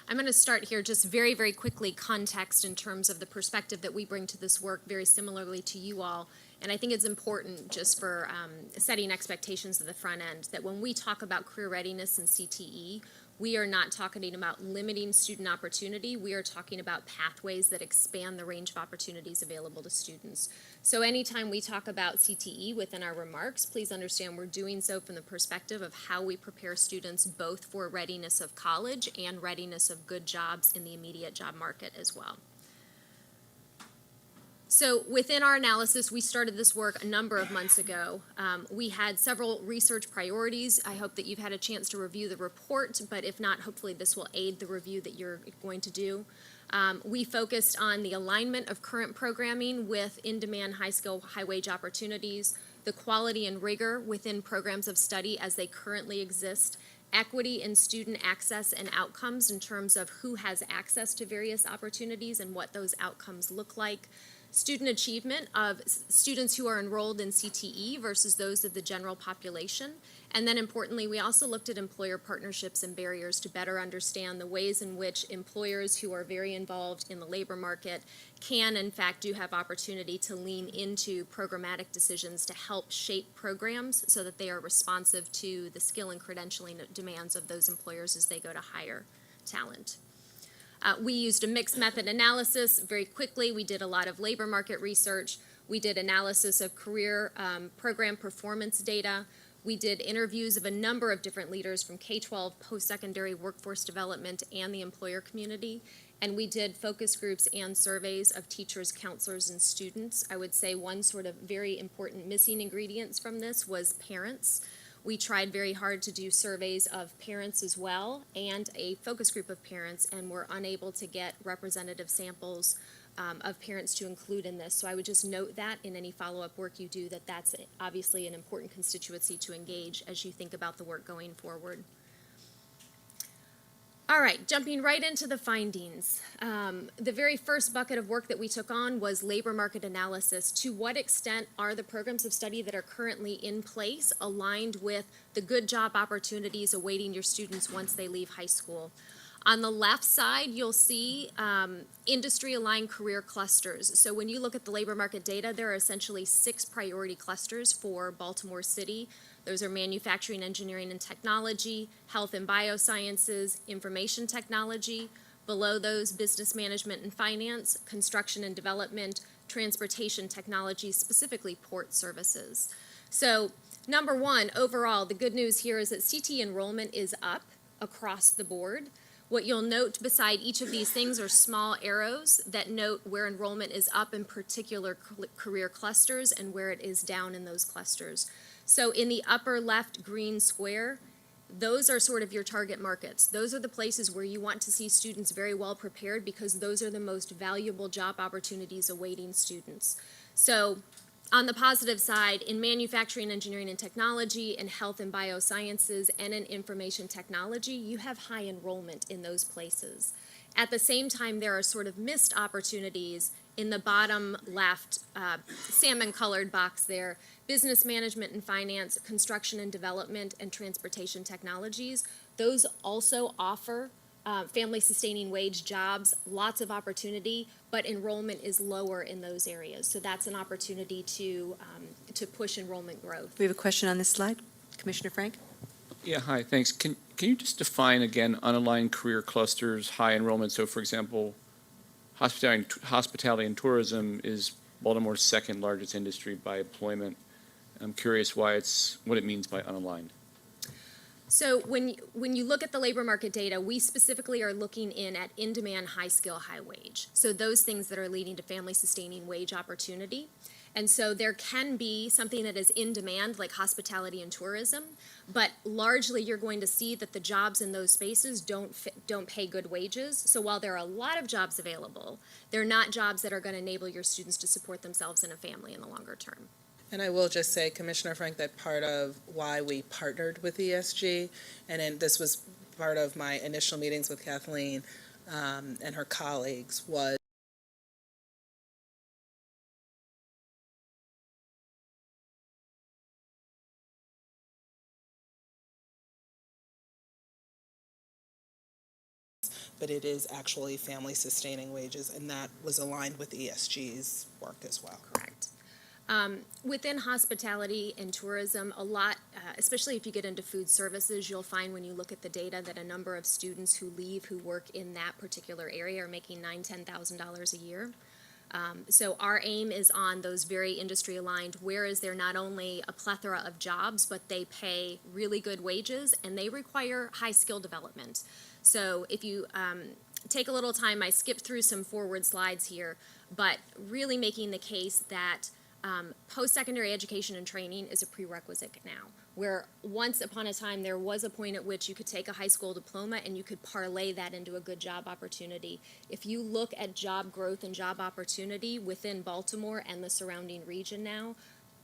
[SPEAKER 17] I'm going to start here just very, very quickly, context in terms of the perspective that we bring to this work very similarly to you all. And I think it's important just for setting expectations at the front end that when we talk about career readiness and CTE, we are not talking about limiting student opportunity. We are talking about pathways that expand the range of opportunities available to students. So anytime we talk about CTE within our remarks, please understand we're doing so from the perspective of how we prepare students both for readiness of college and readiness of good jobs in the immediate job market as well. So within our analysis, we started this work a number of months ago. We had several research priorities. I hope that you've had a chance to review the report, but if not, hopefully this will aid the review that you're going to do. We focused on the alignment of current programming with in-demand, high-skill, high-wage opportunities, the quality and rigor within programs of study as they currently exist, equity in student access and outcomes in terms of who has access to various opportunities and what those outcomes look like, student achievement of students who are enrolled in CTE versus those of the general population. And then importantly, we also looked at employer partnerships and barriers to better understand the ways in which employers who are very involved in the labor market can, in fact, do have opportunity to lean into programmatic decisions to help shape programs so that they are responsive to the skill and credentialing demands of those employers as they go to hire talent. We used a mixed method analysis very quickly. We did a lot of labor market research. We did analysis of career program performance data. We did interviews of a number of different leaders from K-12, post-secondary workforce development, and the employer community. And we did focus groups and surveys of teachers, counselors, and students. I would say one sort of very important missing ingredients from this was parents. We tried very hard to do surveys of parents as well and a focus group of parents, and were unable to get representative samples of parents to include in this. So I would just note that in any follow-up work you do, that that's obviously an important constituency to engage as you think about the work going forward. All right, jumping right into the findings. The very first bucket of work that we took on was labor market analysis. To what extent are the programs of study that are currently in place aligned with the good job opportunities awaiting your students once they leave high school? On the left side, you'll see industry-aligned career clusters. So when you look at the labor market data, there are essentially 6 priority clusters for Baltimore City. Those are manufacturing, engineering, and technology, health and biosciences, information technology. Below those, business management and finance, construction and development, transportation technology, specifically port services. So number one, overall, the good news here is that CTE enrollment is up across the board. What you'll note beside each of these things are small arrows that note where enrollment is up in particular career clusters and where it is down in those clusters. So in the upper left green square, those are sort of your target markets. Those are the places where you want to see students very well prepared because those are the most valuable job opportunities awaiting students. So on the positive side, in manufacturing, engineering, and technology, in health and biosciences, and in information technology, you have high enrollment in those places. At the same time, there are sort of missed opportunities in the bottom left salmon-colored box there, business management and finance, construction and development, and transportation technologies. Those also offer family-sustaining wage jobs, lots of opportunity, but enrollment is lower in those areas. So that's an opportunity to push enrollment growth.
[SPEAKER 1] We have a question on this slide. Commissioner Frank?
[SPEAKER 11] Yeah, hi, thanks. Can you just define again unaligned career clusters, high enrollment? So for example, hospitality and tourism is Baltimore's second largest industry by employment. I'm curious what it means by unaligned.
[SPEAKER 17] So when you look at the labor market data, we specifically are looking at in-demand, high-skill, high-wage. So those things that are leading to family-sustaining wage opportunity. And so there can be something that is in demand, like hospitality and tourism, but largely you're going to see that the jobs in those spaces don't pay good wages. So while there are a lot of jobs available, they're not jobs that are going to enable your students to support themselves and a family in the longer term.
[SPEAKER 10] And I will just say, Commissioner Frank, that part of why we partnered with ESG, and then this was part of my initial meetings with Kathleen and her colleagues, was but it is actually family-sustaining wages, and that was aligned with ESG's work as well.
[SPEAKER 17] Correct. Within hospitality and tourism, a lot, especially if you get into food services, you'll find when you look at the data that a number of students who leave who work in that particular area are making $9,000, $10,000 a year. So our aim is on those very industry aligned, whereas they're not only a plethora of jobs, but they pay really good wages and they require high skill development. So if you take a little time, I skipped through some forward slides here, but really making the case that post-secondary education and training is a prerequisite now, where once upon a time there was a point at which you could take a high school diploma and you could parlay that into a good job opportunity. If you look at job growth and job opportunity within Baltimore and the surrounding region now,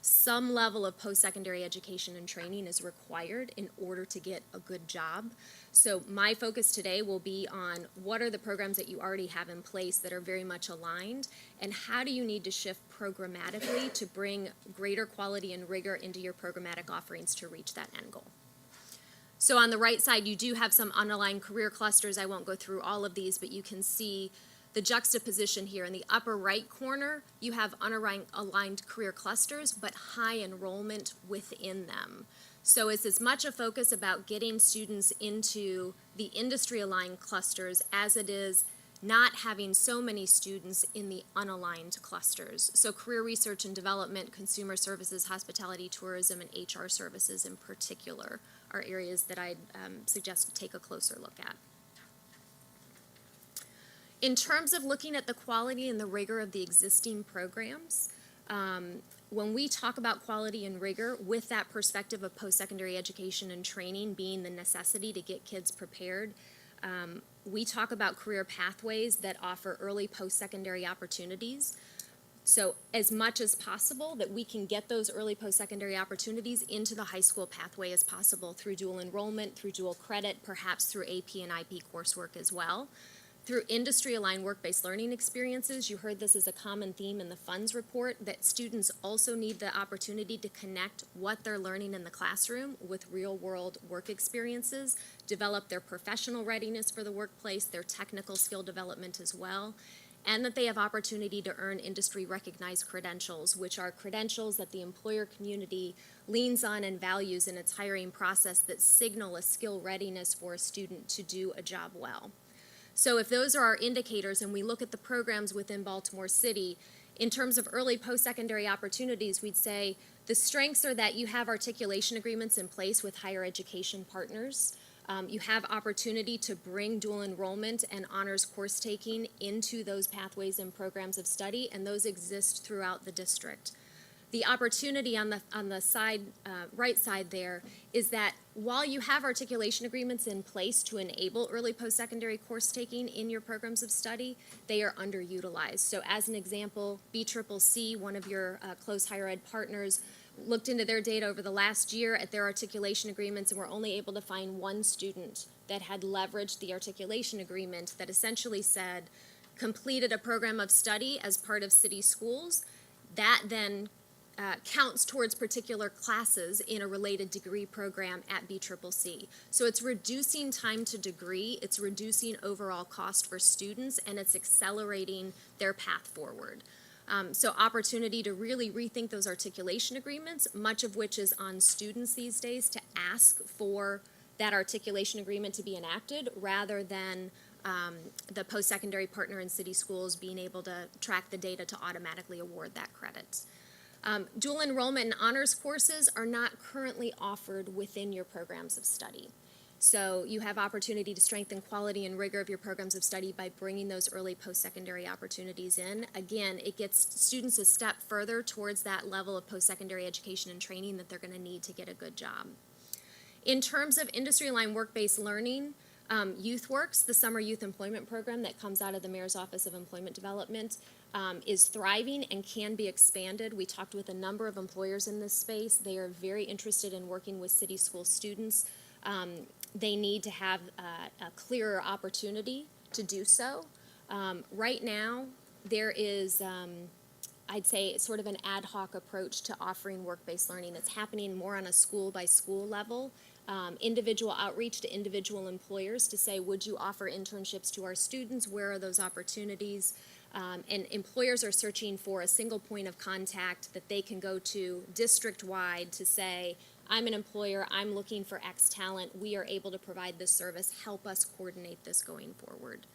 [SPEAKER 17] some level of post-secondary education and training is required in order to get a good job. So my focus today will be on what are the programs that you already have in place that are very much aligned, and how do you need to shift programmatically to bring greater quality and rigor into your programmatic offerings to reach that end goal. So on the right side, you do have some unaligned career clusters. I won't go through all of these, but you can see the juxtaposition here. In the upper right corner, you have unaligned career clusters, but high enrollment within them. So it's as much a focus about getting students into the industry-aligned clusters as it is not having so many students in the unaligned clusters. So career research and development, consumer services, hospitality, tourism, and HR services in particular are areas that I'd suggest to take a closer look at. In terms of looking at the quality and the rigor of the existing programs, when we talk about quality and rigor with that perspective of post-secondary education and training being the necessity to get kids prepared, we talk about career pathways that offer early post-secondary opportunities. So as much as possible that we can get those early post-secondary opportunities into the high school pathway as possible through dual enrollment, through dual credit, perhaps through AP and IP coursework as well. Through industry-aligned work-based learning experiences, you heard this as a common theme in the funds report, that students also need the opportunity to connect what they're learning in the classroom with real-world work experiences, develop their professional readiness for the workplace, their technical skill development as well, and that they have opportunity to earn industry-recognized credentials, which are credentials that the employer community leans on and values in its hiring process that signal a skill readiness for a student to do a job well. So if those are our indicators and we look at the programs within Baltimore City, in terms of early post-secondary opportunities, we'd say the strengths are that you have articulation agreements in place with higher education partners. You have opportunity to bring dual enrollment and honors course taking into those pathways and programs of study, and those exist throughout the district. The opportunity on the side, right side there, is that while you have articulation agreements in place to enable early post-secondary course taking in your programs of study, they are underutilized. So as an example, BCCC, one of your close higher ed partners, looked into their data over the last year at their articulation agreements and were only able to find one student that had leveraged the articulation agreement that essentially said, completed a program of study as part of city schools, that then counts towards particular classes in a related degree program at BCCC. So it's reducing time to degree, it's reducing overall cost for students, and it's accelerating their path forward. So opportunity to really rethink those articulation agreements, much of which is on students these days to ask for that articulation agreement to be enacted rather than the post-secondary partner in city schools being able to track the data to automatically award that credit. Dual enrollment and honors courses are not currently offered within your programs of study. So you have opportunity to strengthen quality and rigor of your programs of study by bringing those early post-secondary opportunities in. Again, it gets students a step further towards that level of post-secondary education and training that they're going to need to get a good job. In terms of industry-aligned work-based learning, YouthWorks, the summer youth employment program that comes out of the Mayor's Office of Employment Development, is thriving and can be expanded. We talked with a number of employers in this space. They are very interested in working with city school students. They need to have a clearer opportunity to do so. Right now, there is, I'd say, sort of an ad hoc approach to offering work-based learning that's happening more on a school-by-school level. Individual outreach to individual employers to say, would you offer internships to our students? Where are those opportunities? And employers are searching for a single point of contact that they can go to district-wide to say, I'm an employer, I'm looking for X talent, we are able to provide this service, help us coordinate this going forward.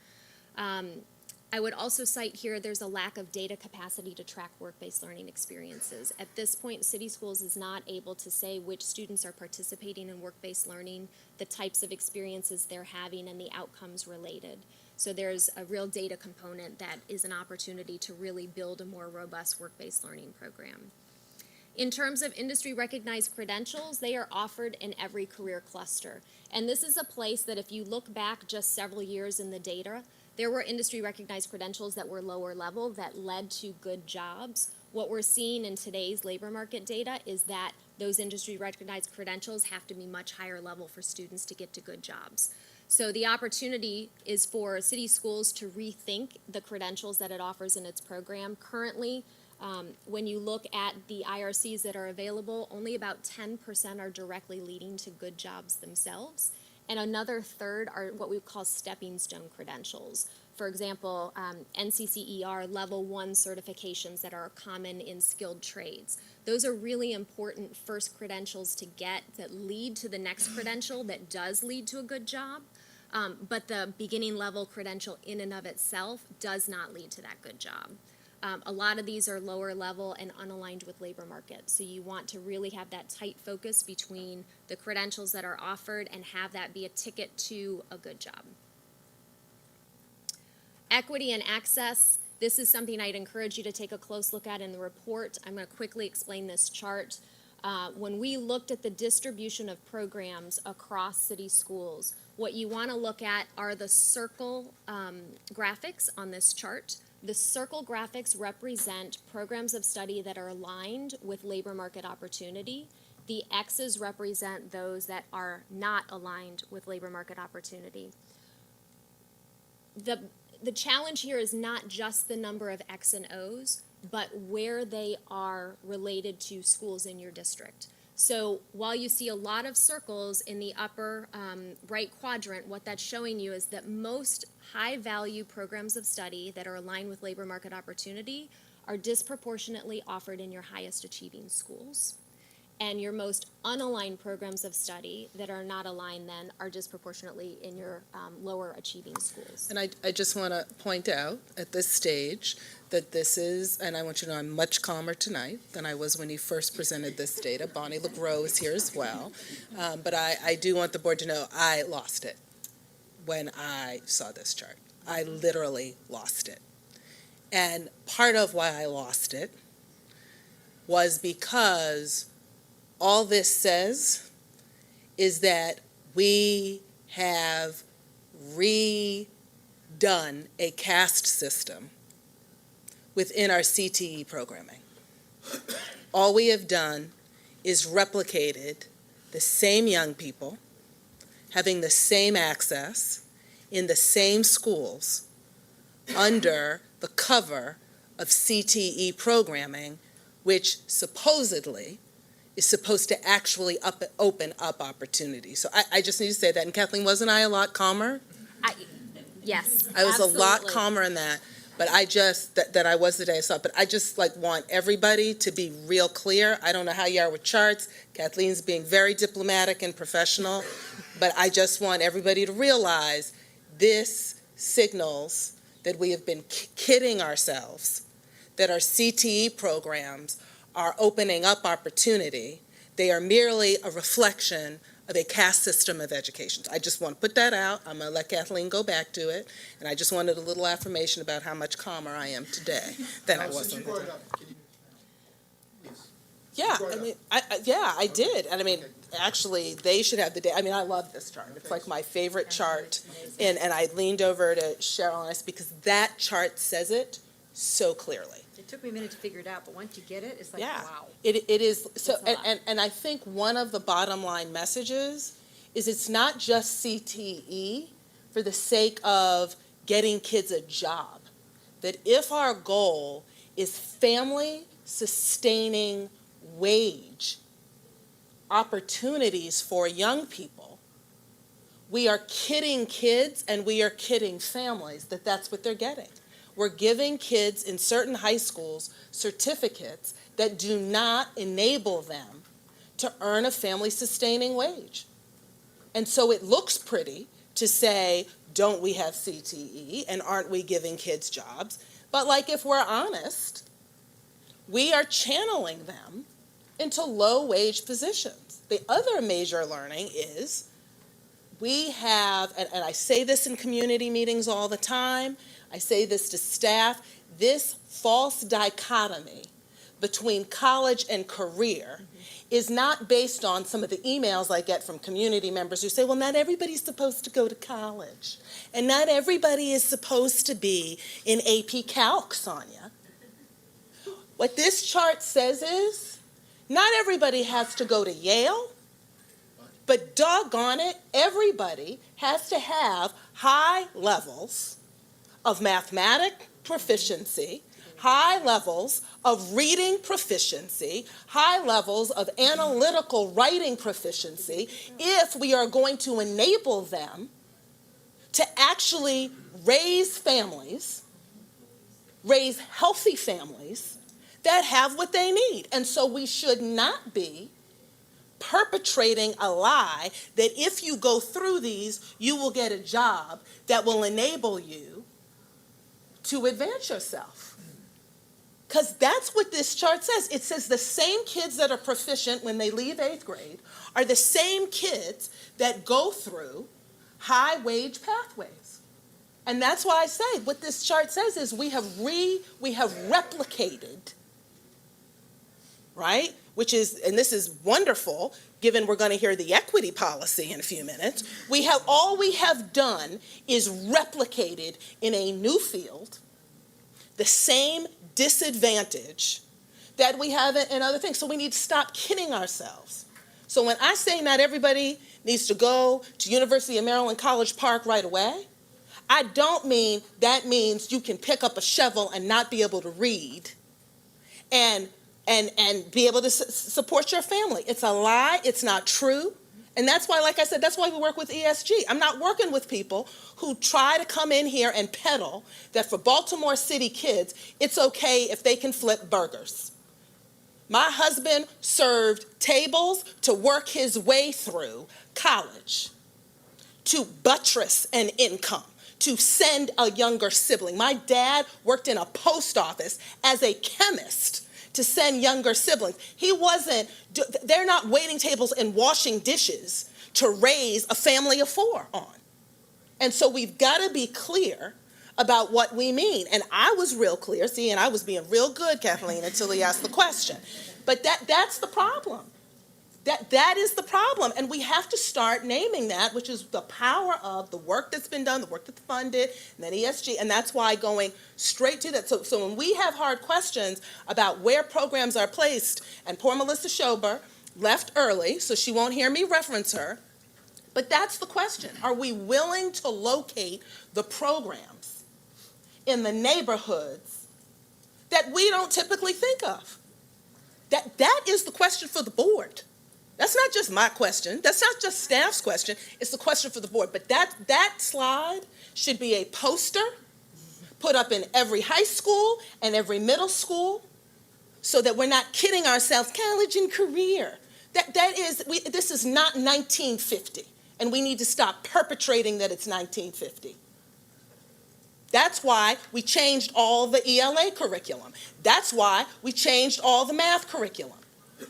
[SPEAKER 17] I would also cite here there's a lack of data capacity to track work-based learning experiences. At this point, City Schools is not able to say which students are participating in work-based learning, the types of experiences they're having, and the outcomes related. So there's a real data component that is an opportunity to really build a more robust work-based learning program. In terms of industry-recognized credentials, they are offered in every career cluster. And this is a place that if you look back just several years in the data, there were industry-recognized credentials that were lower level that led to good jobs. What we're seeing in today's labor market data is that those industry-recognized credentials have to be much higher level for students to get to good jobs. So the opportunity is for city schools to rethink the credentials that it offers in its program. Currently, when you look at the IRCs that are available, only about 10% are directly leading to good jobs themselves. And another third are what we call stepping stone credentials. For example, NCCER level 1 certifications that are common in skilled trades. Those are really important first credentials to get that lead to the next credential that does lead to a good job. But the beginning level credential in and of itself does not lead to that good job. A lot of these are lower level and unaligned with labor market. So you want to really have that tight focus between the credentials that are offered and have that be a ticket to a good job. Equity and access, this is something I'd encourage you to take a close look at in the report. I'm going to quickly explain this chart. When we looked at the distribution of programs across city schools, what you want to look at are the circle graphics on this chart. The circle graphics represent programs of study that are aligned with labor market opportunity. The X's represent those that are not aligned with labor market opportunity. The challenge here is not just the number of X and O's, but where they are related to schools in your district. So while you see a lot of circles in the upper right quadrant, what that's showing you is that most high-value programs of study that are aligned with labor market opportunity are disproportionately offered in your highest achieving schools. And your most unaligned programs of study that are not aligned then are disproportionately in your lower achieving schools.
[SPEAKER 10] And I just want to point out at this stage that this is, and I want you to know I'm much calmer tonight than I was when you first presented this data. Bonnie LeGros is here as well. But I do want the board to know I lost it when I saw this chart. I literally lost it. And part of why I lost it was because all this says is that we have redone a caste system within our CTE programming. All we have done is replicated the same young people having the same access in the same schools
[SPEAKER 5] under the cover of CTE programming, which supposedly is supposed to actually open up opportunities. So I just need to say that. And Kathleen, wasn't I a lot calmer?
[SPEAKER 17] Yes,
[SPEAKER 5] I was a lot
[SPEAKER 17] absolutely.
[SPEAKER 5] calmer in that, but I just, that I was the day I saw it. But I just want everybody to be real clear. I don't know how you are with charts. Kathleen's being very diplomatic and professional, but I just want everybody to realize this signals that we have been kidding ourselves, that our CTE programs are opening up opportunity. They are merely a reflection of a caste system of education. I just want to put that out. I'm going to let Kathleen go back to it, and I just wanted a little affirmation about how much calmer I am today than I was. Yeah, I mean, I did, and I mean, actually, they should have the day. I mean, I love this chart. It's like my favorite chart, and I leaned over to Cheryl and I said, because that chart says it so clearly.
[SPEAKER 1] It took me a minute to figure it out, but once you get it, it's like,
[SPEAKER 5] Yeah.
[SPEAKER 1] wow.
[SPEAKER 5] It is, so, and I think one of the bottom line messages is it's not just CTE for the sake of getting kids a job. That if our goal is family sustaining wage opportunities for young people, we are kidding kids and we are kidding families that that's what they're getting. We're giving kids in certain high schools certificates that do not enable them to earn a family-sustaining wage. And so it looks pretty to say, don't we have CTE and aren't we giving kids jobs? But like, if we're honest, we are channeling them into low-wage positions. The other major learning is we have, and I say this in community meetings all the time, I say this to staff, this false dichotomy between college and career is not based on some of the emails I get from community members who say, well, not everybody's supposed to go to college, and not everybody is supposed to be in AP Calc, Sonia. What this chart says is, not everybody has to go to Yale, but doggone it, everybody has to have high levels of mathematic proficiency, high levels of reading proficiency, high levels of analytical writing proficiency, if we are going to enable them to actually raise families, raise healthy families that have what they need. And so we should not be perpetrating a lie that if you go through these, you will get a job that will enable you to advance yourself. Because that's what this chart says. It says the same kids that are proficient when they leave 8th grade are the same kids that go through high wage pathways. And that's why I say what this chart says is we have replicated, right? Which is, and this is wonderful, given we're going to hear the equity policy in a few minutes. All we have done is replicated in a new field the same disadvantage that we have in other things. So we need to stop kidding ourselves. So when I say not everybody needs to go to University of Maryland College Park right away, I don't mean that means you can pick up a shovel and not be able to read and be able to support your family. It's a lie. It's not true. And that's why, like I said, that's why we work with ESG. I'm not working with people who try to come in here and peddle that for Baltimore City kids, it's okay if they can flip burgers. My husband served tables to work his way through college, to buttress an income, to send a younger sibling. My dad worked in a post office as a chemist to send younger siblings. They're not waiting tables and washing dishes to raise a family of 4 on. And so we've got to be clear about what we mean. And I was real clear, see, and I was being real good, Kathleen, until he asked the question. But that's the problem. That is the problem, and we have to start naming that, which is the power of the work that's been done, the work that's funded, and then ESG, and that's why going straight to that. So when we have hard questions about where programs are placed, and poor Melissa Schober left early, so she won't hear me reference her, but that's the question. Are we willing to locate the programs in the neighborhoods that we don't typically think of? That is the question for the board. That's not just my question. That's not just staff's question. It's the question for the board. But that slide should be a poster put up in every high school and every middle school so that we're not kidding ourselves. College and career. This is not 1950, and we need to stop perpetrating that it's 1950. That's why we changed all the ELA curriculum. That's why we changed all the math curriculum.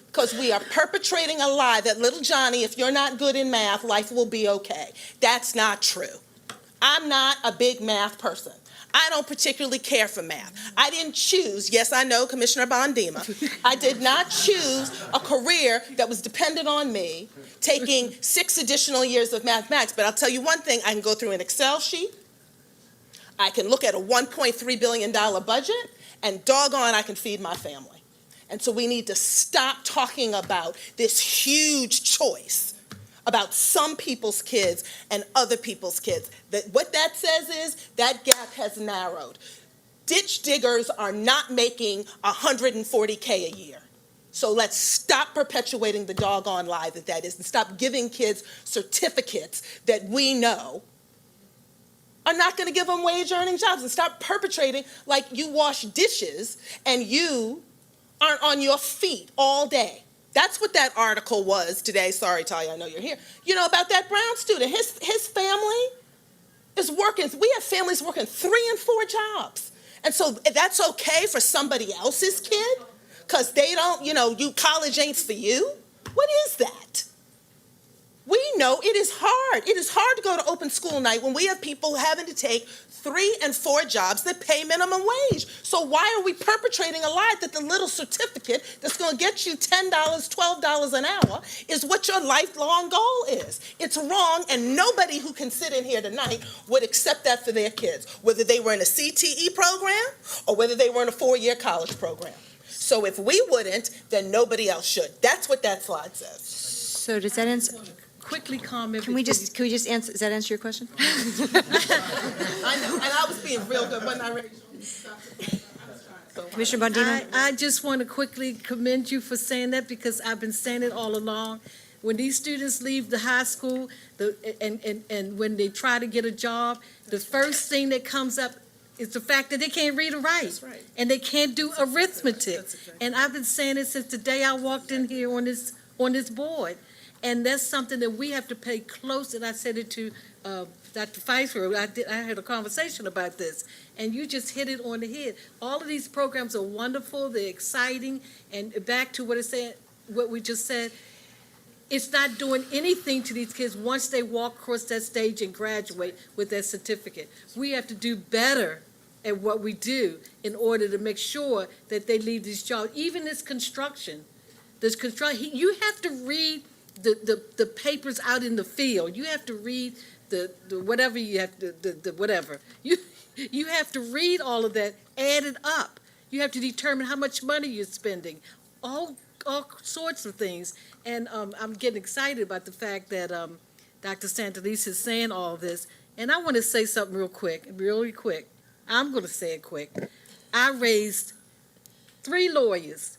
[SPEAKER 5] Because we are perpetrating a lie that, little Johnny, if you're not good in math, life will be okay. That's not true. I'm not a big math person. I don't particularly care for math. I didn't choose, yes, I know, Commissioner Bondima, I did not choose a career that was dependent on me taking 6 additional years of mathematics. But I'll tell you one thing, I can go through an Excel sheet, I can look at a $1.3 billion budget, and doggone, I can feed my family. And so we need to stop talking about this huge choice about some people's kids and other people's kids. What that says is that gap has narrowed. Ditch diggers are not making $140K a year. So let's stop perpetuating the doggone lie that is, and stop giving kids certificates that we know are not going to give them wage-earning jobs, and stop perpetrating like you wash dishes and you aren't on your feet all day. That's what that article was today. Sorry, Talia, I know you're here. You know, about that Brown student. His family is working. We have families working 3 and 4 jobs. And so that's okay for somebody else's kid? Because they don't, college ain't for you? What is that? We know it is hard. It is hard to go to open school night when we have people having to take 3 and 4 jobs that pay minimum wage. So why are we perpetrating a lie that the little certificate that's going to get you $10, $12 an hour is what your lifelong goal is? It's wrong, and nobody who can sit in here tonight would accept that for their kids, whether they were in a CTE program or whether they were in a 4-year college program. So if we wouldn't, then nobody else should. That's what that slide says.
[SPEAKER 1] So does that answer?
[SPEAKER 8] Quickly comment.
[SPEAKER 1] Can we just answer, does that answer your question?
[SPEAKER 5] I know, and I was being real good, wasn't I, Rachel?
[SPEAKER 1] Commissioner Bondima?
[SPEAKER 8] I just want to quickly commend you for saying that, because I've been saying it all along. When these students leave the high school, and when they try to get a job, the first thing that comes up is the fact that they can't read or write.
[SPEAKER 5] That's right.
[SPEAKER 8] And they can't do arithmetic. And I've been saying it since the day I walked in here on this board. And that's something that we have to pay close, and I said it to Dr. Pfeiffer. I had a conversation about this, and you just hit it on the head. All of these programs are wonderful, they're exciting, and back to what we just said, it's not doing anything to these kids once they walk across that stage and graduate with that certificate. We have to do better at what we do in order to make sure that they leave these jobs. Even this construction, you have to read the papers out in the field. You have to read the whatever you have to, the whatever. You have to read all of that, add it up. You have to determine how much money you're spending, all sorts of things. And I'm getting excited about the fact that Dr. Santalisa is saying all this. And I want to say something really quick. I'm going to say it quick. I raised 3 lawyers,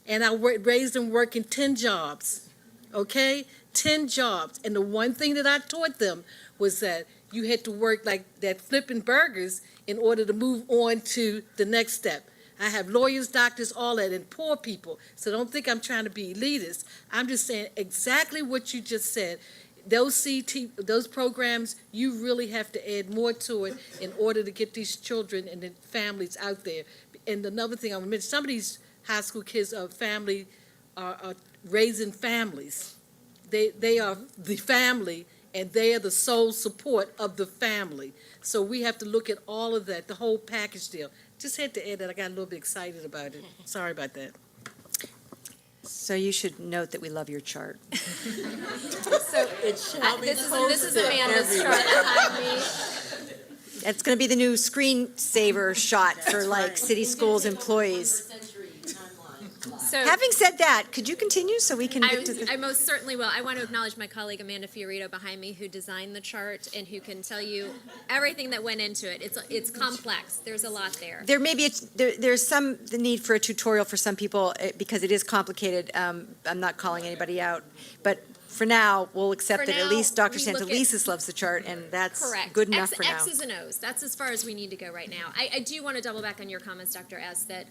[SPEAKER 8] and I raised them working 10 jobs. Okay, 10 jobs. And the one thing that I taught them was that you had to work like that flipping burgers in order to move on to the next step. I have lawyers, doctors, all that, and poor people. So don't think I'm trying to be elitist. I'm just saying exactly what you just said. Those programs, you really have to add more to it in order to get these children and the families out there. And another thing I want to mention, some of these high school kids are raising families. They are the family, and they are the sole support of the family. So we have to look at all of that, the whole package deal. Just had to add that. I got a little bit excited about it. Sorry about that.
[SPEAKER 1] So you should note that we love your chart.
[SPEAKER 17] So this is Amanda's chart behind me.
[SPEAKER 1] That's going to be the new screensaver shot for like city schools employees.
[SPEAKER 17] So
[SPEAKER 1] Having said that, could you continue so we can get to the?
[SPEAKER 17] I most certainly will. I want to acknowledge my colleague Amanda Fiorito behind me, who designed the chart and who can tell you everything that went into it. It's complex. There's a lot there.
[SPEAKER 1] There may be, there's some, the need for a tutorial for some people because it is complicated. I'm not calling anybody out, but for now, we'll accept
[SPEAKER 17] For
[SPEAKER 1] that at
[SPEAKER 17] now,
[SPEAKER 1] least Dr.
[SPEAKER 17] we look at-
[SPEAKER 1] Santelises loves the chart, and that's
[SPEAKER 17] Correct.
[SPEAKER 1] good enough for now.
[SPEAKER 17] X's and O's. That's as far as we need to go right now. I do want to double back on your comments, Dr. S., that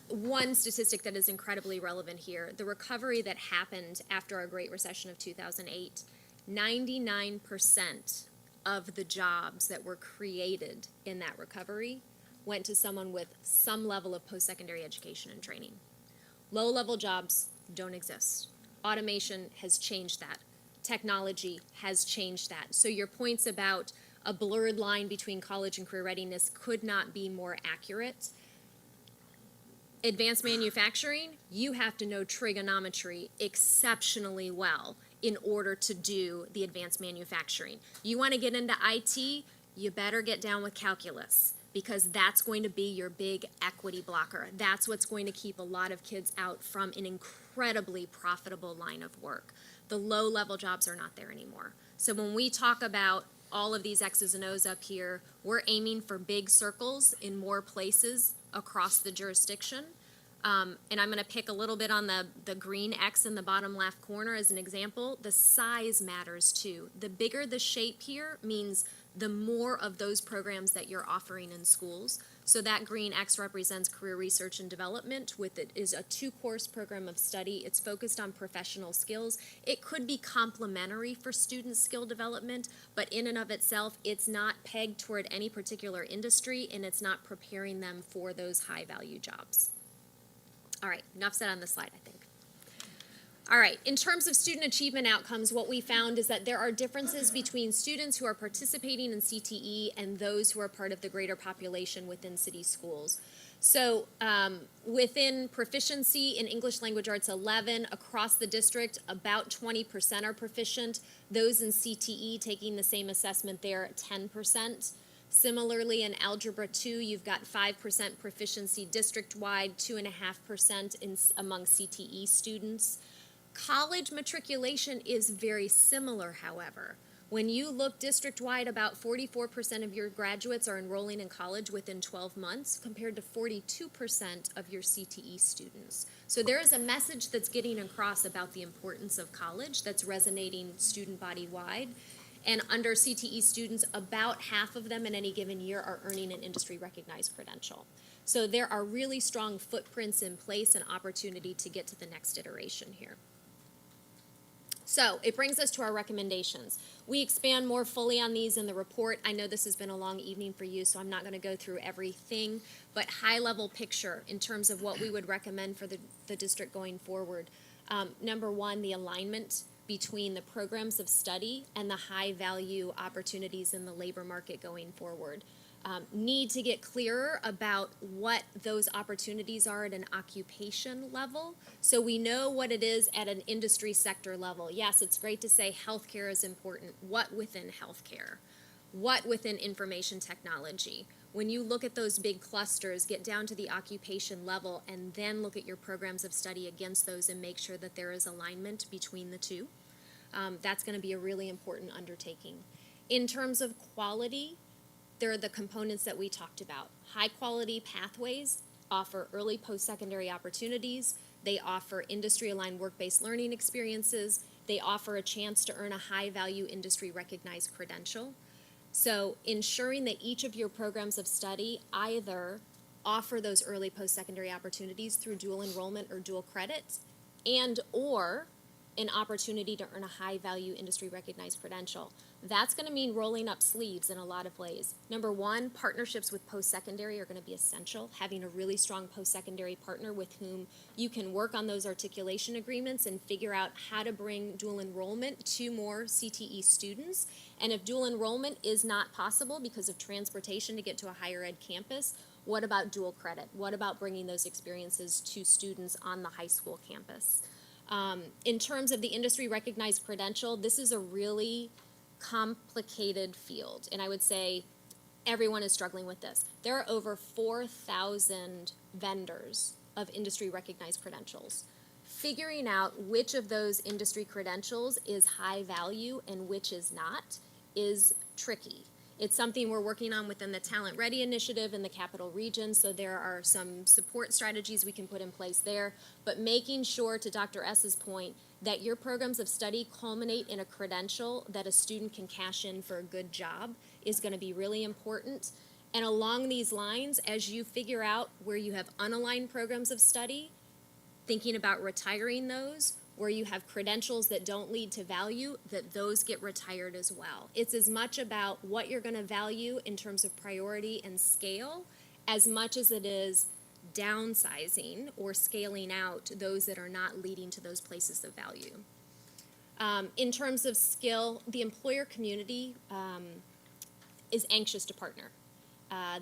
[SPEAKER 17] one statistic that is incredibly relevant here, the recovery that happened after our Great Recession of 2008, 99% of the jobs that were created in that recovery went to someone with some level of post-secondary education and training. Low-level jobs don't exist. Automation has changed that. Technology has changed that. So your points about a blurred line between college and career readiness could not be more accurate. Advanced manufacturing, you have to know trigonometry exceptionally well in order to do the advanced manufacturing. You want to get into IT, you better get down with calculus, because that's going to be your big equity blocker. That's what's going to keep a lot of kids out from an incredibly profitable line of work. The low-level jobs are not there anymore. So when we talk about all of these X's and O's up here, we're aiming for big circles in more places across the jurisdiction. And I'm going to pick a little bit on the green X in the bottom left corner as an example. The size matters too. The bigger the shape here means the more of those programs that you're offering in schools. So that green X represents career research and development. With it is a 2-course program of study. It's focused on professional skills. It could be complementary for student skill development, but in and of itself, it's not pegged toward any particular industry, and it's not preparing them for those high-value jobs. All right, enough said on this slide, I think. All right, in terms of student achievement outcomes, what we found is that there are differences between students who are participating in CTE and those who are part of the greater population within city schools. So within proficiency in English Language Arts 11, across the district, about 20% are proficient. Those in CTE taking the same assessment there, 10%. Similarly, in Algebra 2, you've got 5% proficiency district-wide, 2.5% among CTE students. College matriculation is very similar, however. When you look district-wide, about 44% of your graduates are enrolling in college within 12 months, compared to 42% of your CTE students. So there is a message that's getting across about the importance of college that's resonating student body-wide. And under CTE students, about half of them in any given year are earning an industry-recognized credential. So there are really strong footprints in place and opportunity to get to the next iteration here. So it brings us to our recommendations. We expand more fully on these in the report. I know this has been a long evening for you, so I'm not going to go through everything, but high-level picture in terms of what we would recommend for the district going forward. Number one, the alignment between the programs of study and the high-value opportunities in the labor market going forward. Need to get clearer about what those opportunities are at an occupation level, so we know what it is at an industry sector level. Yes, it's great to say healthcare is important. What within healthcare? What within information technology? When you look at those big clusters, get down to the occupation level and then look at your programs of study against those and make sure that there is alignment between the two. That's going to be a really important undertaking. In terms of quality, there are the components that we talked about. High quality pathways offer early post-secondary opportunities. They offer industry-aligned work-based learning experiences. They offer a chance to earn a high-value industry-recognized credential. So ensuring that each of your programs of study either offer those early post-secondary opportunities through dual enrollment or dual credits, and or an opportunity to earn a high-value industry-recognized credential. That's going to mean rolling up sleeves in a lot of ways. Number one, partnerships with post-secondary are going to be essential. Having a really strong post-secondary partner with whom you can work on those articulation agreements and figure out how to bring dual enrollment to more CTE students. And if dual enrollment is not possible because of transportation to get to a higher ed campus, what about dual credit? What about bringing those experiences to students on the high school campus? In terms of the industry-recognized credential, this is a really complicated field, and I would say everyone is struggling with this. There are over 4,000 vendors of industry recognized credentials. Figuring out which of those industry credentials is high value and which is not is tricky. It's something we're working on within the Talent Ready initiative in the Capital Region, so there are some support strategies we can put in place there. But making sure, to Dr. S's point, that your programs of study culminate in a credential that a student can cash in for a good job is going to be really important. And along these lines, as you figure out where you have unaligned programs of study, thinking about retiring those, where you have credentials that don't lead to value, that those get retired as well. It's as much about what you're going to value in terms of priority and scale, as much as it is downsizing or scaling out those that are not leading to those places of value. In terms of skill, the employer community is anxious to partner.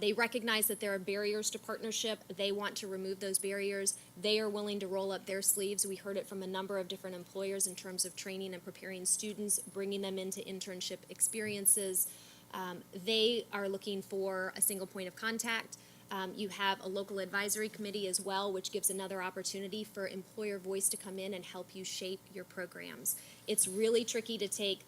[SPEAKER 17] They recognize that there are barriers to partnership. They want to remove those barriers. They are willing to roll up their sleeves. We heard it from a number of different employers in terms of training and preparing students, bringing them into internship experiences. They are looking for a single point of contact. You have a local advisory committee as well, which gives another opportunity for employer voice to come in and help you shape your programs. It's really tricky to take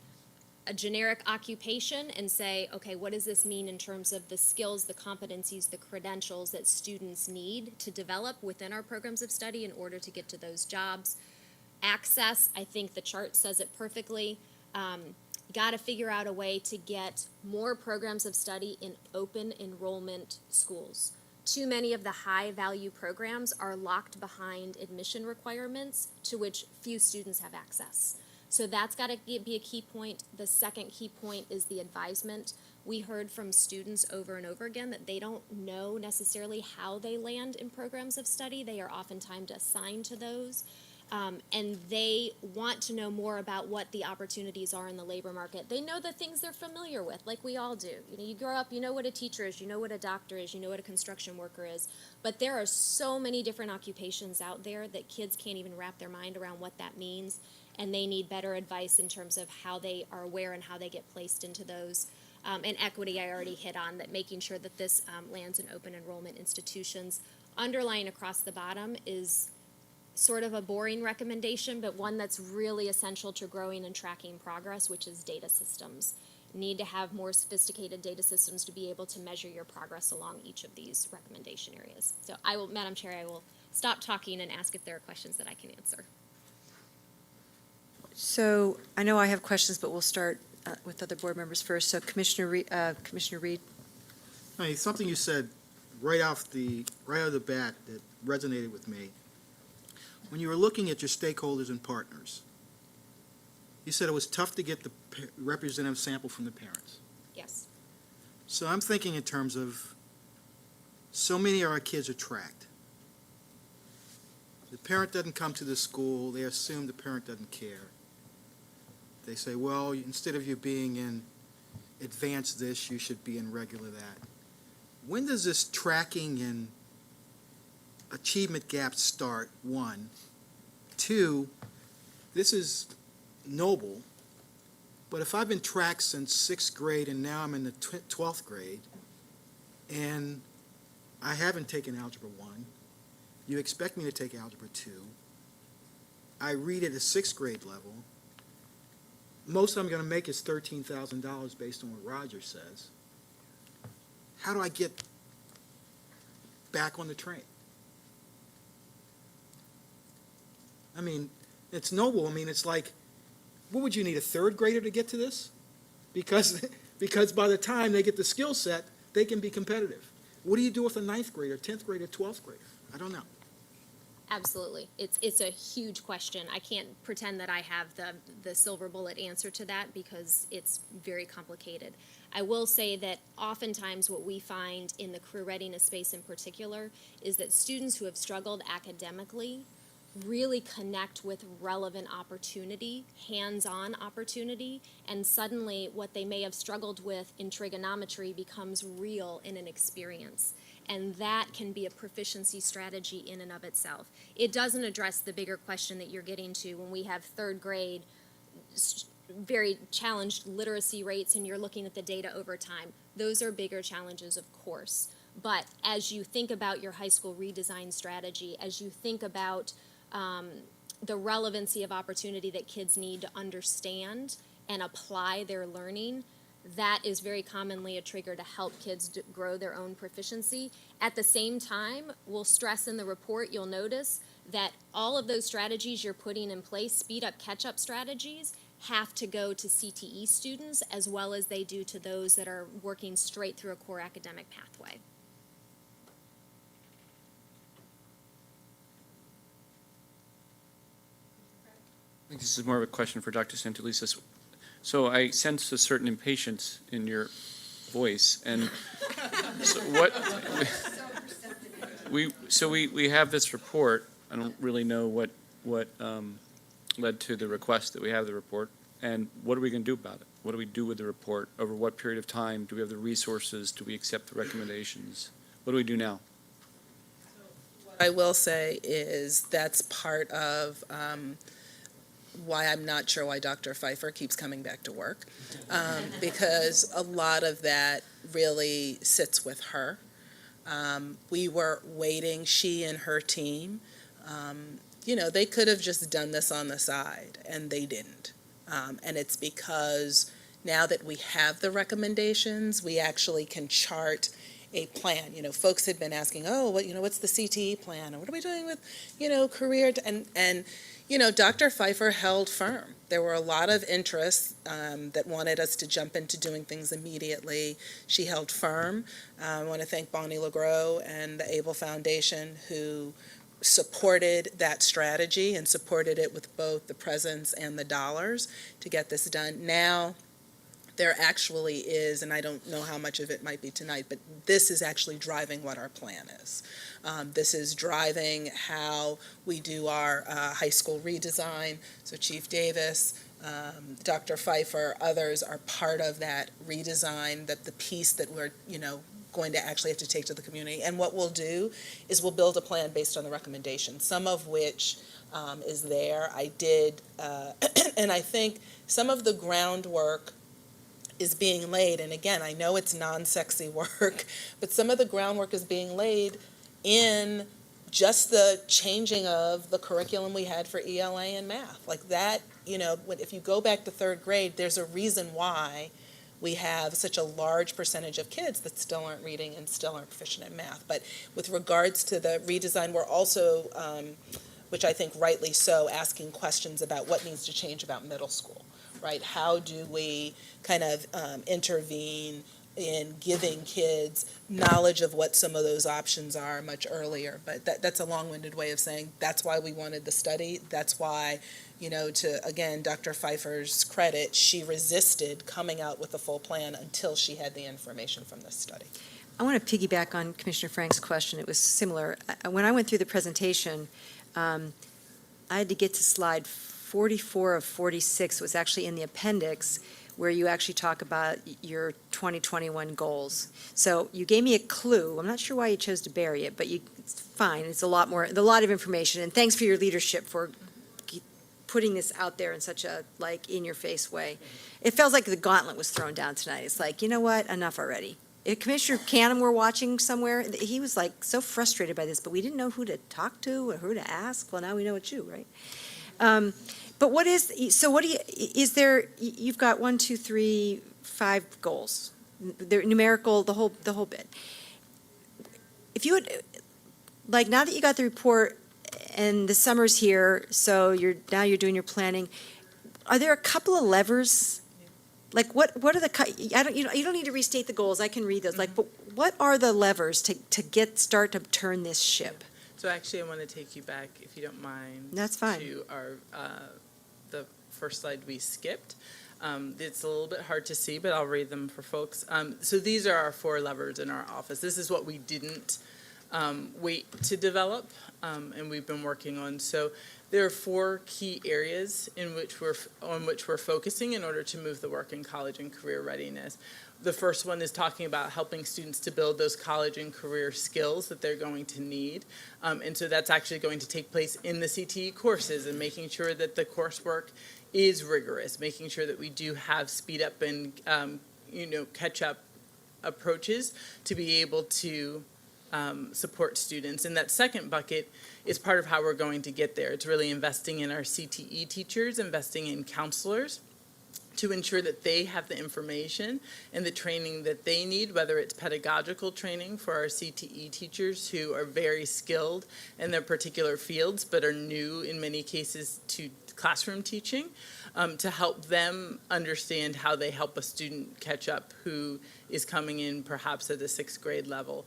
[SPEAKER 17] a generic occupation and say, okay, what does this mean in terms of the skills, the competencies, the credentials that students need to develop within our programs of study in order to get to those jobs. Access, I think the chart says it perfectly. Got to figure out a way to get more programs of study in open enrollment schools. Too many of the high value programs are locked behind admission requirements to which few students have access. So that's got to be a key point. The second key point is the advisement. We heard from students over and over again that they don't know necessarily how they land in programs of study. They are oftentimes assigned to those. And they want to know more about what the opportunities are in the labor market. They know the things they're familiar with, like we all do. You know, you grow up, you know what a teacher is, you know what a doctor is, you know what a construction worker is. But there are so many different occupations out there that kids can't even wrap their mind around what that means. And they need better advice in terms of how they are aware and how they get placed into those. And equity, I already hit on, that making sure that this lands in open enrollment institutions. Underlying across the bottom is sort of a boring recommendation, but one that's really essential to growing and tracking progress, which is data systems. Need to have more sophisticated data systems to be able to measure your progress along each of these recommendation areas. So I will, Madam Chair, I will stop talking and ask if there are questions that I can answer.
[SPEAKER 1] So I know I have questions, but we'll start with other board members first. So Commissioner Reed.
[SPEAKER 2] Hey, something you said right out of the bat that resonated with me. When you were looking at your stakeholders and partners, you said it was tough to get the representative sample from the parents.
[SPEAKER 17] Yes.
[SPEAKER 2] So I'm thinking in terms of so many of our kids are tracked. The parent doesn't come to the school, they assume the parent doesn't care. They say, well, instead of you being in advanced this, you should be in regular that. When does this tracking and achievement gap start? One. Two, this is noble, but if I've been tracked since 6th grade and now I'm in the 12th grade and I haven't taken Algebra 1, you expect me to take Algebra 2, I read at a 6th grade level, most I'm going to make is $13,000 based on what Roger says. How do I get back on the train? I mean, it's noble. I mean, it's like, what would you need, a 3rd grader to get to this? Because by the time they get the skill set, they can be competitive. What do you do with a 9th grader, 10th grader, 12th grader? I don't know.
[SPEAKER 17] Absolutely. It's a huge question. I can't pretend that I have the silver bullet answer to that because it's very complicated. I will say that oftentimes what we find in the career readiness space in particular is that students who have struggled academically really connect with relevant opportunity, hands-on opportunity, and suddenly what they may have struggled with in trigonometry becomes real in an experience. And that can be a proficiency strategy in and of itself. It doesn't address the bigger question that you're getting to when we have 3rd grade very challenged literacy rates and you're looking at the data over time. Those are bigger challenges, of course. But as you think about your high school redesign strategy, as you think about the relevancy of opportunity that kids need to understand and apply their learning, that is very commonly a trigger to help kids grow their own proficiency. At the same time, we'll stress in the report, you'll notice that all of those strategies you're putting in place, speed up, catch up strategies, have to go to CTE students as well as they do to those that are working straight through a core academic pathway.
[SPEAKER 11] I think this is more of a question for Dr. Santelises. So I sense a certain impatience in your voice, and so we have this report. I don't really know what led to the request that we have the report, and what are we going to do about it? What do we do with the report? Over what period of time? Do we have the resources? Do we accept the recommendations? What do we do now?
[SPEAKER 10] What I will say is that's part of why I'm not sure why Dr. Pfeiffer keeps coming back to work, because a lot of that really sits with her. We were waiting, she and her team, they could have just done this on the side, and they didn't. And it's because now that we have the recommendations, we actually can chart a plan. Folks had been asking, what's the CTE plan? Or what are we doing with, career? And Dr. Pfeiffer held firm. There were a lot of interests that wanted us to jump into doing things immediately. She held firm. I want to thank Bonnie LeGros and the Able Foundation, who supported that strategy and supported it with both the presence and the dollars to get this done. Now, there actually is, and I don't know how much of it might be tonight, but this is actually driving what our plan is. This is driving how we do our high school redesign. So Chief Davis, Dr. Pfeiffer, others are part of that redesign, that the piece that we're, going to actually have to take to the community. And what we'll do is we'll build a plan based on the recommendations, some of which is there. I did, and I think some of the groundwork is being laid. And again, I know it's non-sexy work, but some of the groundwork is being laid in just the changing of the curriculum we had for ELA and math. Like that, if you go back to third grade, there's a reason why we have such a large percentage of kids that still aren't reading and still aren't proficient in math. But with regards to the redesign, we're also, which I think rightly so, asking questions about what needs to change about middle school, right? How do we kind of intervene in giving kids knowledge of what some of those options are much earlier? But that's a long-winded way of saying that's why we wanted the study. That's why, to, again, Dr. Pfeiffer's credit, she resisted coming out with a full plan until she had the information from this study.
[SPEAKER 1] I want to piggyback on Commissioner Frank's question. It was similar. When I went through the presentation, I had to get to slide 44 of 46. It was actually in the appendix where you actually talk about your 2021 goals. So you gave me a clue. I'm not sure why you chose to bury it, but it's fine. It's a lot of information. And thanks for your leadership for putting this out there in such a in-your-face way. It feels like the gauntlet was thrown down tonight. It's like, you know what? Enough already. If Commissioner Cannon were watching somewhere, he was so frustrated by this, but we didn't know who to talk to or who to ask. Well, now we know it's you, right? But is there, you've got 1, 2, 3, 5 goals, they're numerical, the whole bit. If you would, now that you got the report and the summer's here, so you're doing your planning, are there a couple of levers? What are the, you don't need to restate the goals, I can read those, but what are the levers to start to turn this ship?
[SPEAKER 15] So actually, I want to take you back, if you don't mind.
[SPEAKER 1] That's fine.
[SPEAKER 15] To our, the first slide we skipped. It's a little bit hard to see, but I'll read them for folks. So these are our 4 levers in our office. This is what we didn't wait to develop, and we've been working on. So there are 4 key areas on which we're focusing in order to move the work in college and career readiness. The first one is talking about helping students to build those college and career skills that they're going to need. And so that's actually going to take place in the CTE courses and making sure that the coursework is rigorous, making sure that we do have speed up and, catch up approaches to be able to support students. And that second bucket is part of how we're going to get there. It's really investing in our CTE teachers, investing in counselors, to ensure that they have the information and the training that they need, whether it's pedagogical training for our CTE teachers who are very skilled in their particular fields but are new in many cases to classroom teaching, to help them understand how they help a student catch up who is coming in perhaps at the 6th grade level.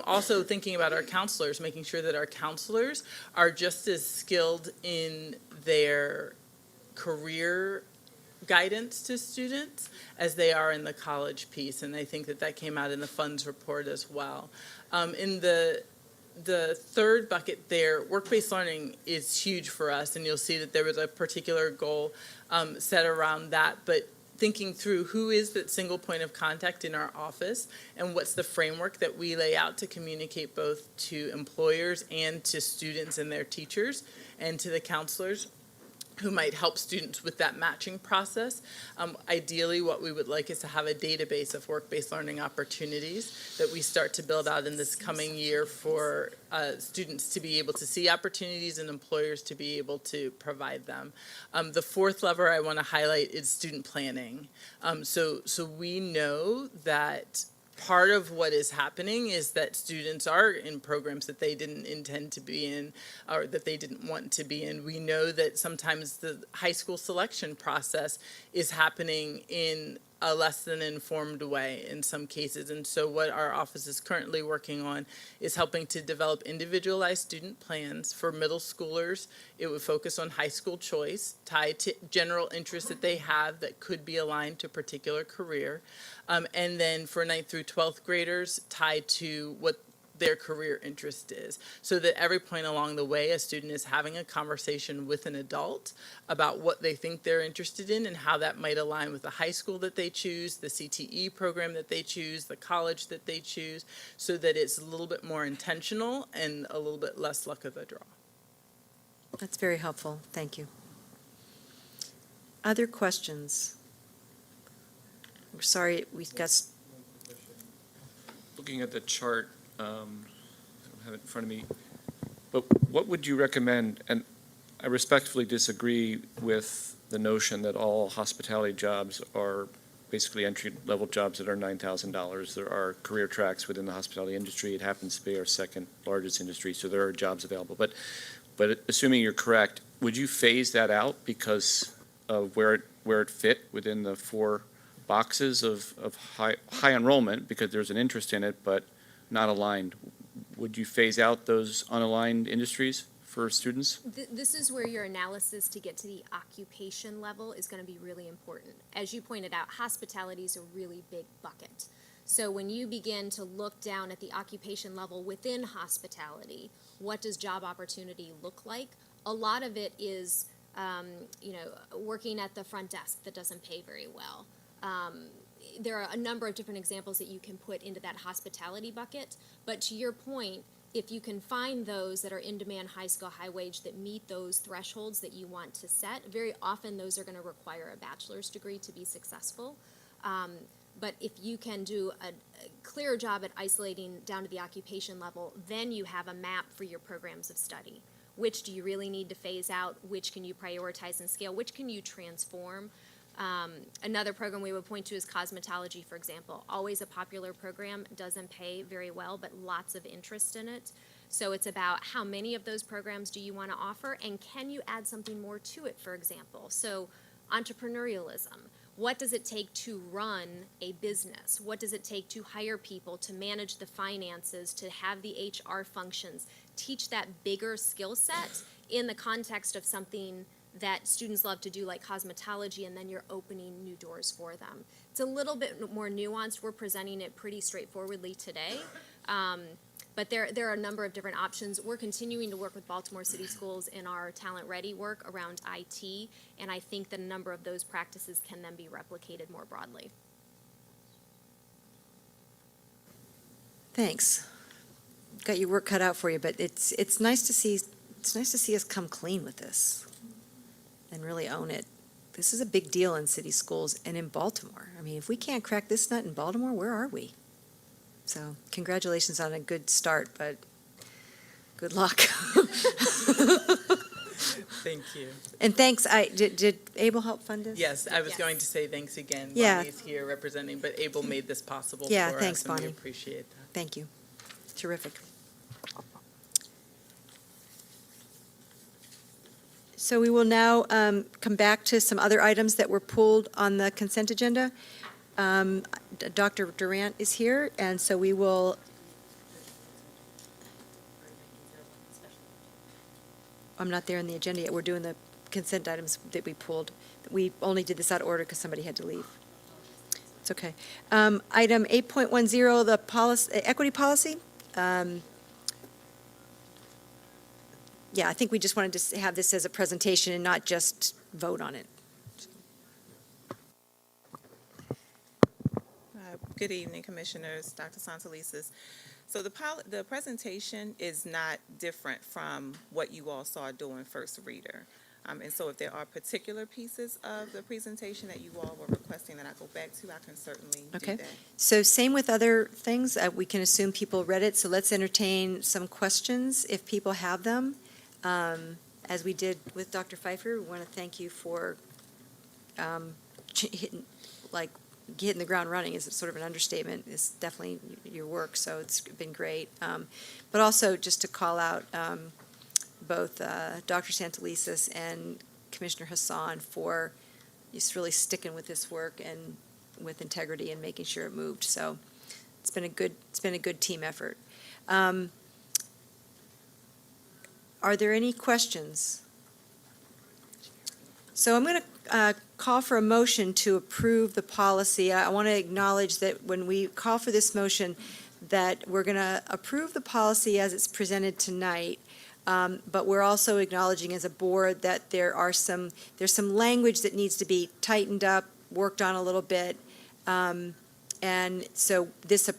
[SPEAKER 15] Also thinking about our counselors, making sure that our counselors are just as skilled in their career guidance to students as they are in the college piece, and I think that that came out in the funds report as well. In the third bucket there, work-based learning is huge for us, and you'll see that there was a particular goal set around that, but thinking through who is that single point of contact in our office and what's the framework that we lay out to communicate both to employers and to students and their teachers and to the counselors who might help students with that matching process. Ideally, what we would like is to have a database of work-based learning opportunities that we start to build out in this coming year for students to be able to see opportunities and employers to be able to provide them. The fourth lever I want to highlight is student planning. So we know that part of what is happening is that students are in programs that they didn't intend to be in or that they didn't want to be in. We know that sometimes the high school selection process is happening in a less than informed way in some cases. And so what our office is currently working on is helping to develop individualized student plans for middle schoolers. It would focus on high school choice, tied to general interests that they have that could be aligned to a particular career. And then for 9th through 12th graders, tied to what their career interest is, so that every point along the way a student is having a conversation with an adult about what they think they're interested in and how that might align with the high school that they choose, the CTE program that they choose, the college that they choose, so that it's a little bit more intentional and a little bit less luck of the draw.
[SPEAKER 1] That's very helpful. Thank you. Other questions? We're sorry, we've got...
[SPEAKER 11] Looking at the chart, I don't have it in front of me, but what would you recommend? And I respectfully disagree with the notion that all hospitality jobs are basically entry-level jobs that are $9,000. There are career tracks within the hospitality industry. It happens to be our second largest industry, so there are jobs available. But assuming you're correct, would you phase that out because of where it fit within the 4 boxes of high enrollment, because there's an interest in it, but not aligned? Would you phase out those unaligned industries for students?
[SPEAKER 17] This is where your analysis to get to the occupation level is going to be really important. As you pointed out, hospitality is a really big bucket. So when you begin to look down at the occupation level within hospitality, what does job opportunity look like? A lot of it is, working at the front desk that doesn't pay very well. There are a number of different examples that you can put into that hospitality bucket, but to your point, if you can find those that are in demand, high skill, high wage, that meet those thresholds that you want to set, very often those are going to require a bachelor's degree to be successful. But if you can do a clear job at isolating down to the occupation level, then you have a map for your programs of study. Which do you really need to phase out? Which can you prioritize and scale? Which can you transform? Another program we would point to is cosmetology, for example. Always a popular program, doesn't pay very well, but lots of interest in it. So it's about how many of those programs do you want to offer, and can you add something more to it, for example? So entrepreneurialism. What does it take to run a business? What does it take to hire people, to manage the finances, to have the HR functions? Teach that bigger skill set in the context of something that students love to do, like cosmetology, and then you're opening new doors for them. It's a little bit more nuanced. We're presenting it pretty straightforwardly today, but there are a number of different options. We're continuing to work with Baltimore City Schools in our Talent Ready work around IT, and I think that a number of those practices can then be replicated more broadly.
[SPEAKER 1] Thanks. Got your work cut out for you, but it's nice to see us come clean with this and really own it. This is a big deal in city schools and in Baltimore. I mean, if we can't crack this nut in Baltimore, where are we? So congratulations on a good start, but good luck.
[SPEAKER 15] Thank you.
[SPEAKER 1] And thanks, did Abel help fund this?
[SPEAKER 15] Yes, I was going to say thanks again.
[SPEAKER 1] Yeah.
[SPEAKER 15] Bonnie's here representing, but Abel made this possible for
[SPEAKER 1] Yeah,
[SPEAKER 15] us.
[SPEAKER 1] thanks,
[SPEAKER 15] And we
[SPEAKER 1] Bonnie.
[SPEAKER 15] appreciate that.
[SPEAKER 1] Thank you. Terrific. So we will now come back to some other items that were pulled on the consent agenda. Dr. Durant is here, and so we will. I'm not there in the agenda yet. We're doing the consent items that we pulled. We only did this out of order because somebody had to leave. It's okay. Item 8.10, the policy, equity policy. Yeah, I think we just wanted to have this as a presentation and not just vote on it.
[SPEAKER 18] Good evening, Commissioners, Dr. Santelises. So the presentation is not different from what you all saw during first reader. And so if there are particular pieces of the presentation that you all were requesting that I go back to, I can certainly do
[SPEAKER 1] Okay.
[SPEAKER 18] that.
[SPEAKER 1] So same with other things. We can assume people read it, so let's entertain some questions if people have them. As we did with Dr. Pfeiffer, we want to thank you for hitting the ground running is sort of an understatement. It's definitely your work, so it's been great. But also just to call out both Dr. Santelises and Commissioner Hassan for just really sticking with this work and with integrity and making sure it moved. So it's been a good team effort. Are there any questions? So I'm going to call for a motion to approve the policy. I want to acknowledge that when we call for this motion, that we're going to approve the policy as it's presented tonight, but we're also acknowledging as a board that there's some language that needs to be tightened up, worked on a little bit, and so this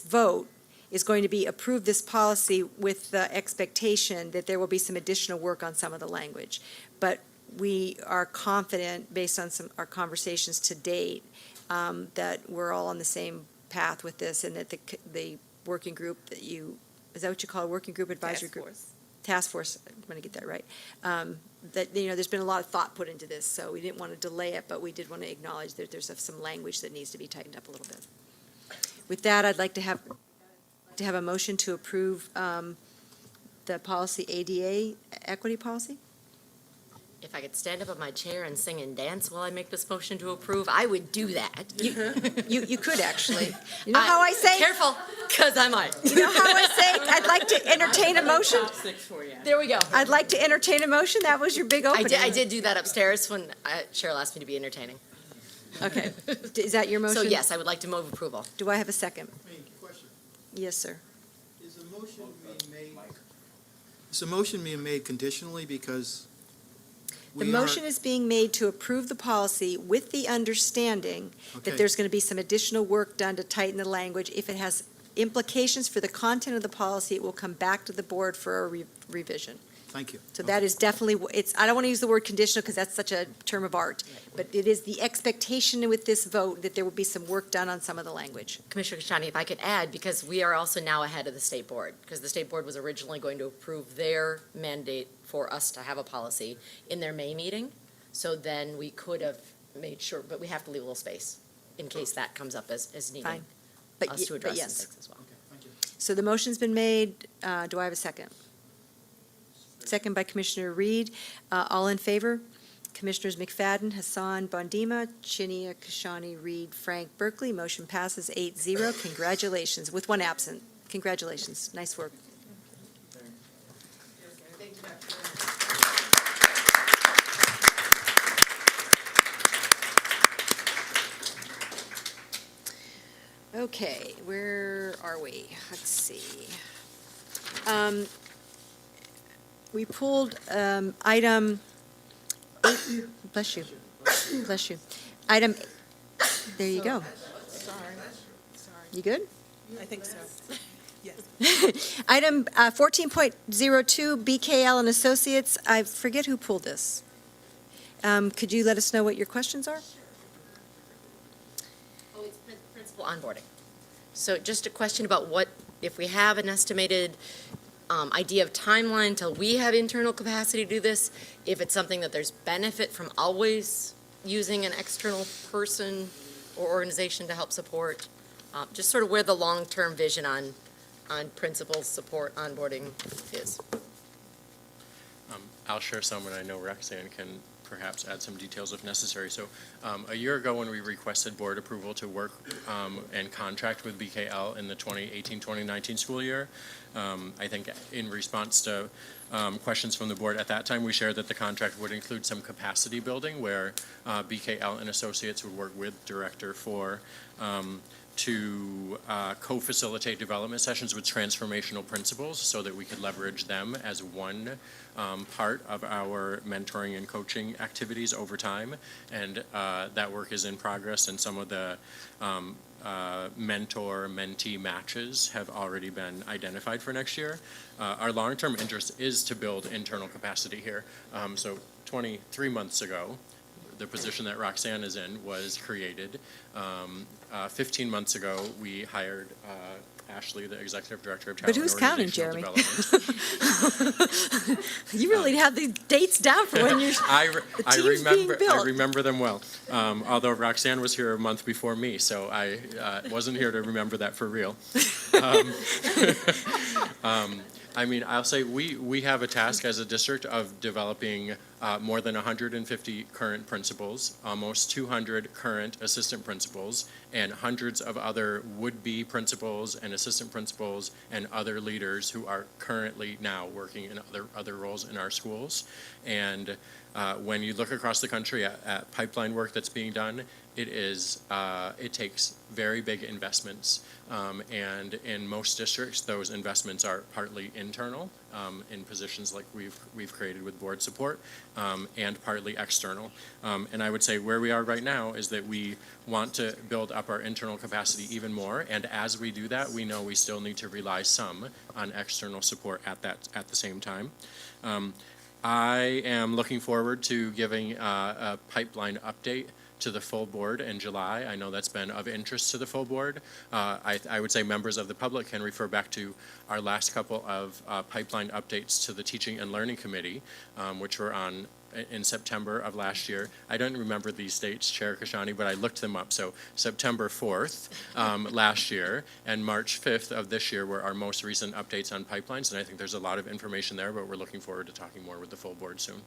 [SPEAKER 1] vote is going to be approve this policy with the expectation that there will be some additional work on some of the language. But we are confident, based on our conversations to date, that we're all on the same path with this, and that the working group is that what you call a working group, advisory group? Task force, I'm going to get that right. That, there's been a lot of thought put into this, so we didn't want to delay it, but we did want to acknowledge that there's some language that needs to be tightened up a little bit. With that, I'd like to have a motion to approve the policy ADA, equity policy.
[SPEAKER 21] If I could stand up on my chair and sing and dance while I make this motion to approve, I would do that.
[SPEAKER 1] You could actually. You know how I say?
[SPEAKER 21] Careful, because I might.
[SPEAKER 1] You know how I say? I'd like to entertain a motion.
[SPEAKER 21] There we go.
[SPEAKER 1] I'd like to entertain a motion. That was your big opening.
[SPEAKER 21] I did do that upstairs when Cheryl asked me to be entertaining.
[SPEAKER 1] Okay. Is that your motion?
[SPEAKER 21] So yes, I would like to move approval.
[SPEAKER 1] Do I have a second?
[SPEAKER 2] Question.
[SPEAKER 1] Yes, sir.
[SPEAKER 2] Is the motion being made conditionally because
[SPEAKER 1] The motion is being made to approve the policy with the understanding
[SPEAKER 2] Okay.
[SPEAKER 1] that there's going to be some additional work done to tighten the language. If it has implications for the content of the policy, it will come back to the board for a revision.
[SPEAKER 2] Thank you.
[SPEAKER 1] So that is definitely, I don't want to use the word conditional because that's such a term of art, but it is the expectation with this vote that there will be some work done on some of the language.
[SPEAKER 21] Commissioner Kashani, if I could add, because we are also now ahead of the state board, because the state board was originally going to approve their mandate for us to have a policy in their May meeting. So then we could have made sure, but we have to leave a little space in case that comes up as needing
[SPEAKER 1] Fine.
[SPEAKER 21] us to address some
[SPEAKER 1] yes.
[SPEAKER 21] things as well.
[SPEAKER 1] So the motion's been made. Do I have a second? Second by Commissioner Reed. All in favor? Commissioners McFadden, Hassan, Bondima, Chinia, Kashani, Reed, Frank, Berkeley. Motion passes 8-0. Congratulations, with one absent. Congratulations. Nice work. Okay, where are we? Let's see. We pulled item 8, bless you, bless you. Item, there you go.
[SPEAKER 18] Sorry.
[SPEAKER 1] You good?
[SPEAKER 18] I think so. Yes.
[SPEAKER 1] Item 14.02, BKL and Associates. I forget who pulled this. Could you let us know what your questions are?
[SPEAKER 21] Oh, it's principal onboarding. So just a question about what, if we have an estimated idea of timeline until we have internal capacity to do this, if it's something that there's benefit from always using an external person or organization to help support, just sort of where the long-term vision on principal support onboarding is.
[SPEAKER 16] I'll share some, and I know Roxanne can perhaps add some details if necessary. So a year ago, when we requested board approval to work and contract with BKL in the 2018-2019 school year, I think in response to questions from the board at that time, we shared that the contract would include some capacity building where BKL and Associates would work with Director for to co-facilitate development sessions with transformational principals so that we could leverage them as one part of our mentoring and coaching activities over time. And that work is in progress, and some of the mentor-mentee matches have already been identified for next year. Our long-term interest is to build internal capacity here. So 23 months ago, the position that Roxanne is in was created. 15 months ago, we hired Ashley, the Executive Director of Child
[SPEAKER 1] But
[SPEAKER 16] and
[SPEAKER 1] who's counting,
[SPEAKER 16] Organizational
[SPEAKER 1] Jeremy?
[SPEAKER 16] Development.
[SPEAKER 1] You really have these dates down for when you're,
[SPEAKER 16] I
[SPEAKER 1] team's being built.
[SPEAKER 16] remember them well. Although Roxanne was here a month before me, so I wasn't here to remember that for real. I mean, I'll say we have a task as a district of developing more than 150 current principals, almost 200 current assistant principals, and hundreds of other would-be principals and assistant principals and other leaders who are currently now working in other roles in our schools. And when you look across the country at pipeline work that's being done, it takes very big investments, and in most districts, those investments are partly internal in positions like we've created with board support, and partly external. And I would say where we are right now is that we want to build up our internal capacity even more, and as we do that, we know we still need to rely some on external support at the same time. I am looking forward to giving a pipeline update to the full board in July. I know that's been of interest to the full board. I would say members of the public can refer back to our last couple of pipeline updates to the Teaching and Learning Committee, which were on in September of last year. I don't remember these dates, Chair Kashani, but I looked them up. So September 4th last year and March 5th of this year were our most recent updates on pipelines, and I think there's a lot of information there, but we're looking forward to talking more with the full board soon.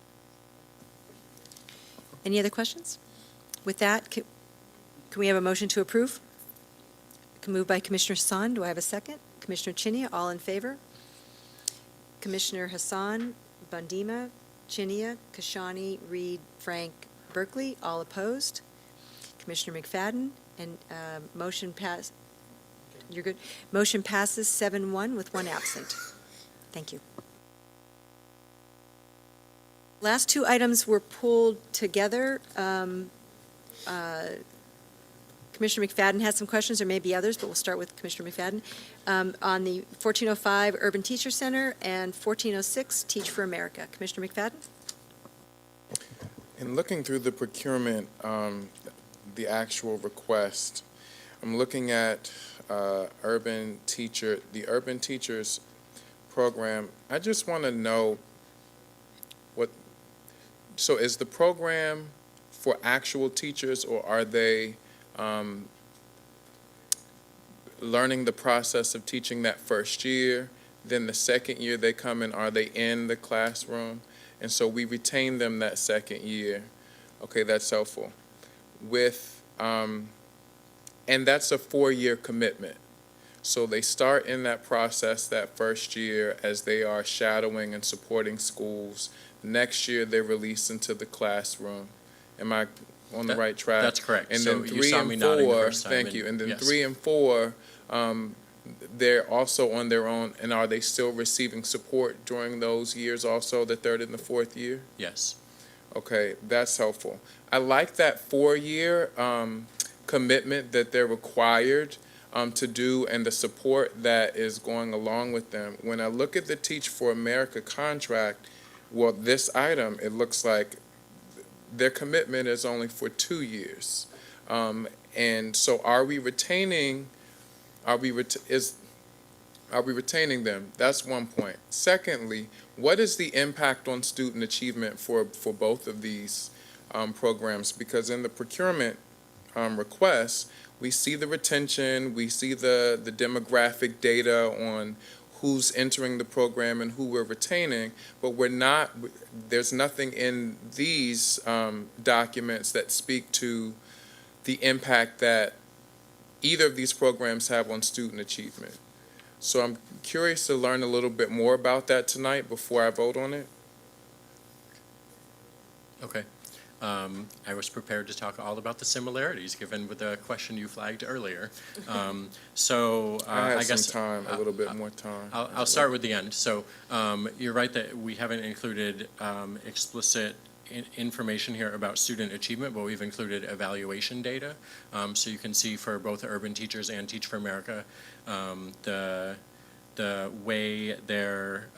[SPEAKER 1] Any other questions? With that, can we have a motion to approve? Moved by Commissioner Hassan. Do I have a second? Commissioner Chinia, all in favor? Commissioner Hassan, Bandima, Chinia, Kashani, Reed, Frank, Berkeley, all opposed. Commissioner McFadden, and motion pass. You're good. Motion passes 7-1 with one absent. Thank you. Last two items were pulled together. Commissioner McFadden has some questions, there may be others, but we'll start with Commissioner McFadden. On the 1405 Urban Teacher Center and 1406 Teach for America. Commissioner McFadden?
[SPEAKER 6] In looking through the procurement, the actual request, I'm looking at the Urban Teachers program. I just want to know so is the program for actual teachers, or are they learning the process of teaching that first year, then the second year they come in, are they in the classroom? And so we retain them that second year. Okay, that's helpful. And that's a 4-year commitment. So they start in that process that first year as they are shadowing and supporting schools. Next year they're released into the classroom. Am I on the right track?
[SPEAKER 16] That's correct.
[SPEAKER 6] And
[SPEAKER 16] So
[SPEAKER 6] then
[SPEAKER 16] you
[SPEAKER 6] 3
[SPEAKER 16] saw
[SPEAKER 6] and
[SPEAKER 16] me nodding the
[SPEAKER 6] 4,
[SPEAKER 16] first time,
[SPEAKER 6] thank you. And then
[SPEAKER 16] yes.
[SPEAKER 6] 3 and 4, they're also on their own. And are they still receiving support during those years also, the 3rd and the 4th year?
[SPEAKER 16] Yes.
[SPEAKER 6] Okay, that's helpful. I like that 4-year commitment that they're required to do and the support that is going along with them. When I look at the Teach for America contract, well, this item, it looks like their commitment is only for 2 years. And so are we retaining Are we retaining them? That's one point. Secondly, what is the impact on student achievement for both of these programs? Because in the procurement requests, we see the retention, we see the demographic data on who's entering the program and who we're retaining, but there's nothing in these documents that speak to the impact that either of these programs have on student achievement. So I'm curious to learn a little bit more about that tonight before I vote on it.
[SPEAKER 16] Okay. I was prepared to talk all about the similarities, given with the question you flagged earlier.
[SPEAKER 6] I have
[SPEAKER 16] I guess
[SPEAKER 6] some time, a little bit more time.
[SPEAKER 16] I'll start with the end. So you're right that we haven't included explicit information here about student achievement, but we've included evaluation data. So you can see for both Urban Teachers and Teach for America, the way their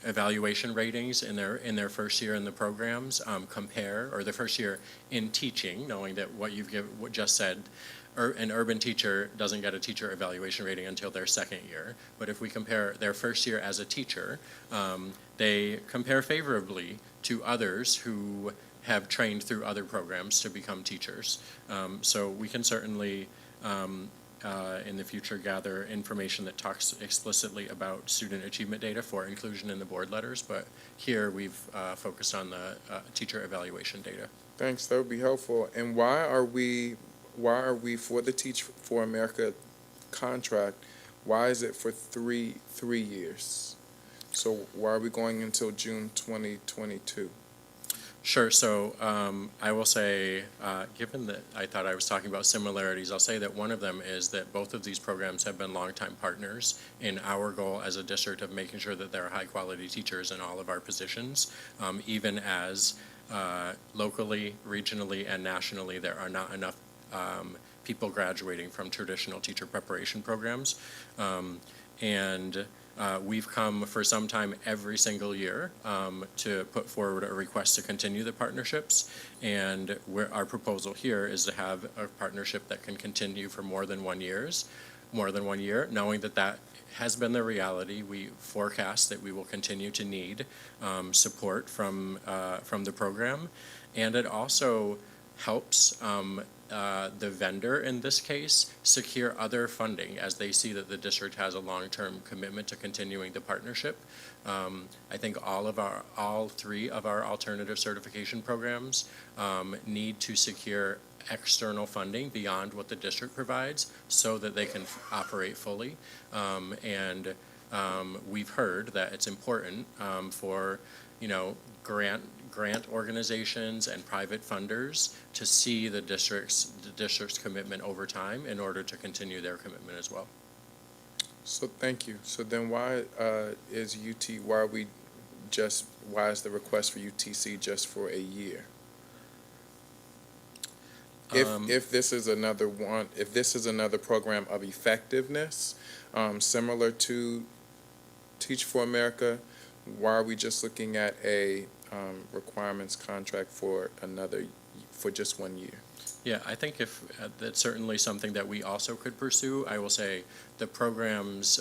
[SPEAKER 16] evaluation ratings in their first year in the programs compare, or the first year in teaching, knowing that what just said, an urban teacher doesn't get a teacher evaluation rating until their second year. But if we compare their first year as a teacher, they compare favorably to others who have trained through other programs to become teachers. So we can certainly in the future gather information that talks explicitly about student achievement data for inclusion in the board letters, but here we've focused on the teacher evaluation data.
[SPEAKER 6] Thanks, that would be helpful. And why are we for the Teach for America contract, why is it for three years? So why are we going until June 2022?
[SPEAKER 16] Sure. So I will say, given that I thought I was talking about similarities, I'll say that one of them is that both of these programs have been longtime partners in our goal as a district of making sure that there are high-quality teachers in all of our positions, even as locally, regionally, and nationally there are not enough people graduating from traditional teacher preparation programs. We've come for some time every single year to put forward a request to continue the partnerships. And our proposal here is to have a partnership that can continue for more than 1 year, knowing that that has been the reality. We forecast that we will continue to need support from the program. And it also helps the vendor in this case secure other funding as they see that the district has a long-term commitment to continuing the partnership. I think all three of our alternative certification programs need to secure external funding beyond what the district provides so that they can operate fully. We've heard that it's important for grant organizations and private funders to see the district's commitment over time in order to continue their commitment as well.
[SPEAKER 6] So thank you. So then why is the request for UTC just for a year? If this is another program of effectiveness, similar to Teach for America, why are we just looking at a requirements contract for just 1 year?
[SPEAKER 16] Yeah, I think if that's certainly something that we also could pursue. I will say the programs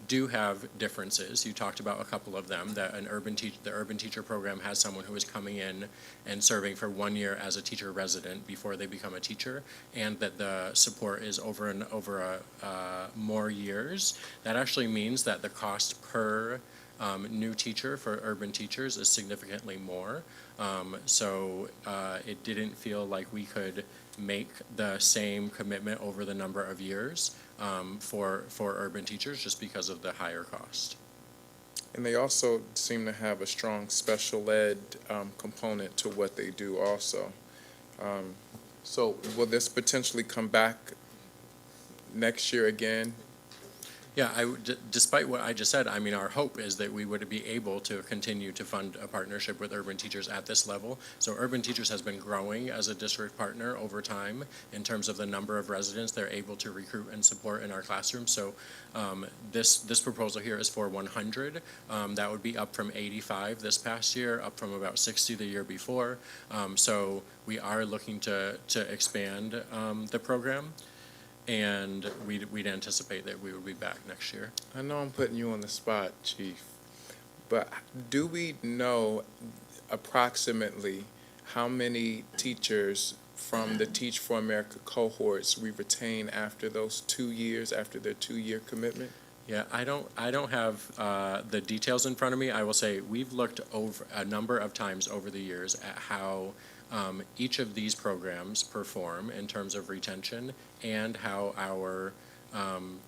[SPEAKER 16] do have differences. You talked about a couple of them, that the Urban Teacher program has someone who is coming in and serving for 1 year as a teacher resident before they become a teacher, and that the support is over more years. That actually means that the cost per new teacher for Urban Teachers is significantly more. So it didn't feel like we could make the same commitment over the number of years for Urban Teachers just because of the higher cost.
[SPEAKER 6] And they also seem to have a strong special ed component to what they do also. So will this potentially come back next year again?
[SPEAKER 16] Yeah, despite what I just said, I mean, our hope is that we would be able to continue to fund a partnership with Urban Teachers at this level. So Urban Teachers has been growing as a district partner over time in terms of the number of residents they're able to recruit and support in our classrooms. So this proposal here is for 100. That would be up from 85 this past year, up from about 60 the year before. So we are looking to expand the program. and we'd anticipate that we would be back next year.
[SPEAKER 6] I know I'm putting you on the spot, Chief, but do we know approximately how many teachers from the Teach for America cohorts we retain after those 2 years, after their 2-year commitment?
[SPEAKER 16] Yeah, I don't have the details in front of me. I will say we've looked over a number of times over the years at how each of these programs perform in terms of retention and how our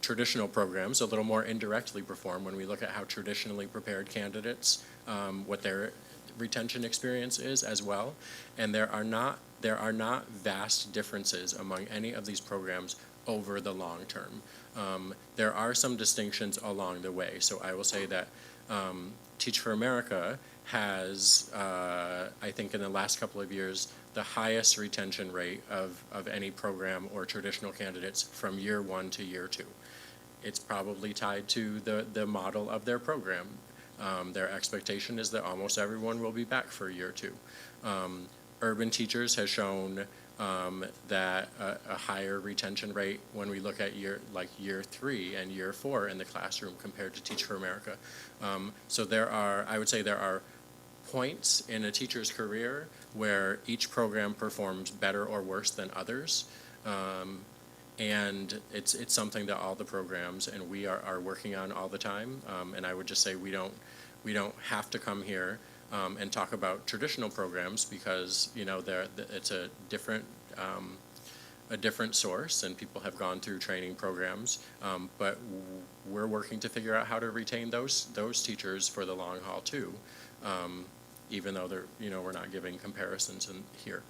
[SPEAKER 16] traditional programs a little more indirectly perform when we look at how traditionally prepared candidates, what their retention experience is as well. And there are not vast differences among any of these programs over the long term. There are some distinctions along the way. So I will say that Teach for America has, I think in the last couple of years, the highest retention rate of any program or traditional candidates from year 1 to year 2. It's probably tied to the model of their program. Their expectation is that almost everyone will be back for year 2. Urban Teachers has shown that a higher retention rate when we look at year 3 and year 4 in the classroom compared to Teach for America. So I would say there are points in a teacher's career where each program performs better or worse than others. And it's something that all the programs and we are working on all the time. And I would just say we don't have to come here and talk about traditional programs because it's a different source and people have gone through training programs. But we're working to figure out how to retain those teachers for the long haul too, even though we're not giving comparisons in here.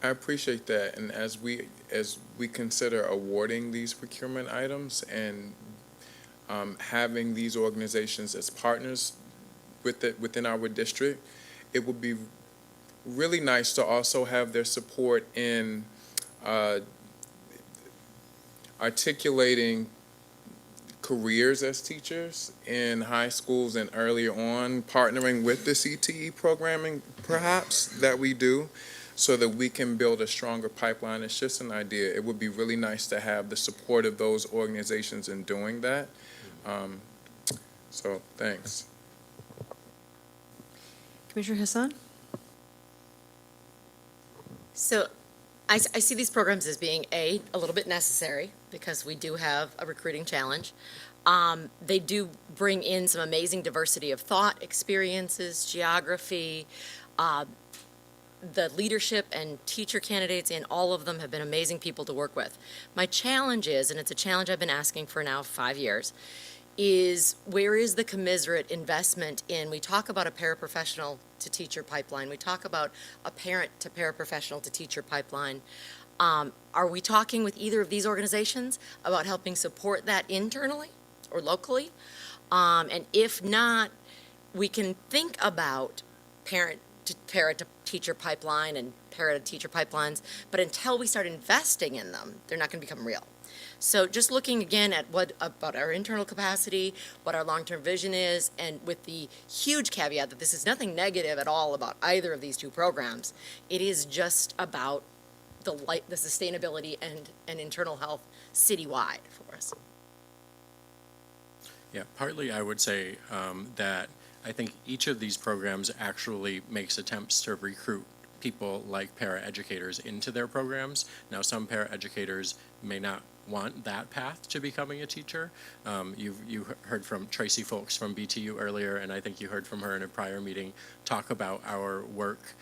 [SPEAKER 6] I appreciate that, and as we consider awarding these procurement items and having these organizations as partners within our district, it would be really nice to also have their support in articulating careers as teachers in high schools and earlier on, partnering with the CTE programming perhaps that we do, so that we can build a stronger pipeline. It's just an idea. It would be really nice to have the support of those organizations in doing that. So thanks.
[SPEAKER 1] Commissioner Hassan?
[SPEAKER 21] So I see these programs as being a little bit necessary because we do have a recruiting challenge. They do bring in some amazing diversity of thought, experiences, geography. The leadership and teacher candidates in all of them have been amazing people to work with. My challenge is, and it's a challenge I've been asking for now 5 years, is where is the commensurate investment in, we talk about a paraprofessional to teacher pipeline, we talk about a parent to paraprofessional to teacher pipeline. Are we talking with either of these organizations about helping support that internally or locally? And if not, we can think about parent to para to teacher pipeline and para to teacher pipelines, but until we start investing in them, they're not going to become real. So just looking again at what about our internal capacity, what our long-term vision is, and with the huge caveat that this is nothing negative at all about either of these two programs, it is just about the sustainability and internal health citywide for us.
[SPEAKER 16] Yeah, partly I would say that I think each of these programs actually makes attempts to recruit people like paraeducators into their programs. Now, some paraeducators may not want that path to becoming a teacher. You heard from Tracy Folks from BTU earlier, and I think you heard from her in a prior meeting talk about our work,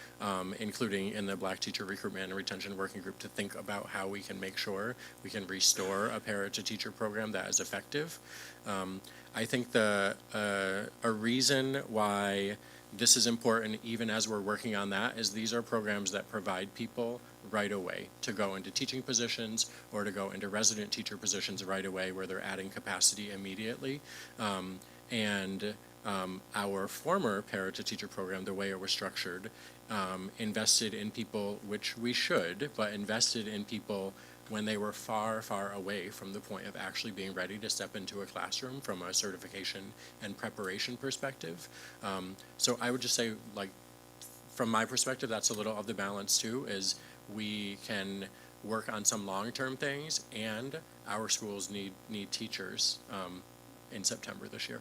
[SPEAKER 16] including in the Black Teacher Recruitment and Retention Working Group, to think about how we can make sure we can restore a para-to-teacher program that is effective. I think a reason why this is important, even as we're working on that, is these are programs that provide people right away to go into teaching positions or to go into resident teacher positions right away where they're adding capacity immediately. Our former para-to-teacher program, the way it was structured, invested in people, which we should, but invested in people when they were far, far away from the point of actually being ready to step into a classroom from a certification and preparation perspective. So I would just say, like, from my perspective, that's a little of the balance too, is we can work on some long-term things, and our schools need teachers in September this year.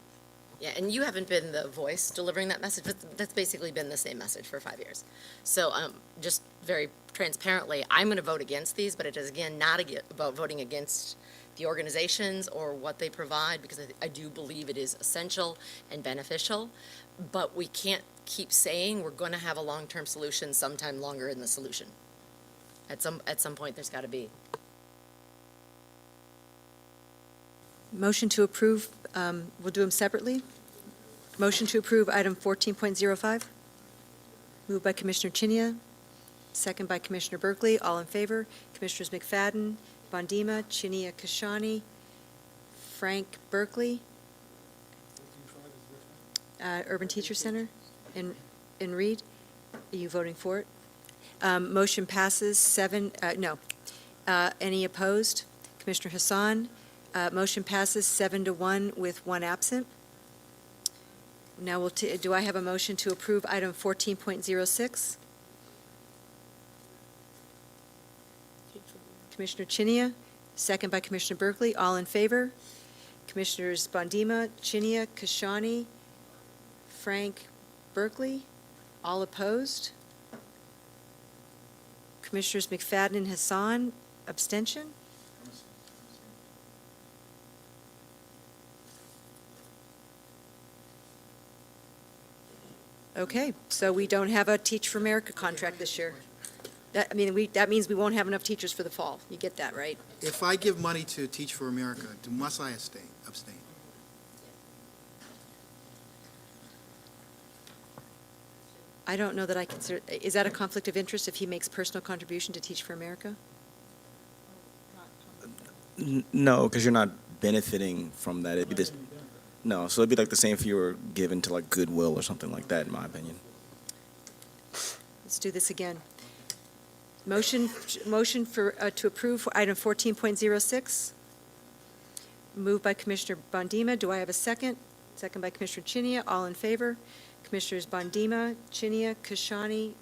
[SPEAKER 21] Yeah, and you haven't been the voice delivering that message, but that's basically been the same message for 5 years. So just very transparently, I'm going to vote against these, but it is, again, not about voting against the organizations or what they provide, because I do believe it is essential and beneficial, but we can't keep saying we're going to have a long-term solution sometime longer in the solution. At some point, there's got to be.
[SPEAKER 1] Motion to approve, we'll do them separately. Motion to approve item 14.05. Moved by Commissioner Chinia, second by Commissioner Berkeley. All in favor? Commissioners McFadden, Bondima, Chinia, Kashani, Frank Berkeley, Urban Teacher Center, and Reed. Are you voting for it? Motion passes no. Any opposed? Commissioner Hassan. Motion passes 7-1 with one absent. Now do I have a motion to approve item 14.06? Commissioner Chinia, second by Commissioner Berkeley. All in favor? Commissioners Bondima, Chinia, Kashani, Frank Berkeley. All opposed? Commissioners McFadden and Hassan, abstention? Okay, so we don't have a Teach for America contract this year. That means we won't have enough teachers for the fall. You get that, right?
[SPEAKER 2] If I give money to Teach for America, must I abstain?
[SPEAKER 1] I don't know that I consider, is that a conflict of interest if he makes personal contribution to Teach for America?
[SPEAKER 19] No, because you're not benefiting from that. It'd be this. No, so it'd be like the same if you were given to like Goodwill or something like that, in my opinion.
[SPEAKER 1] Let's do this again. Motion for to approve item 14.06. Moved by Commissioner Bondima. Do I have a second? Second by Commissioner Chinia. All in favor? Commissioners Bondima, Chinia, Kashani,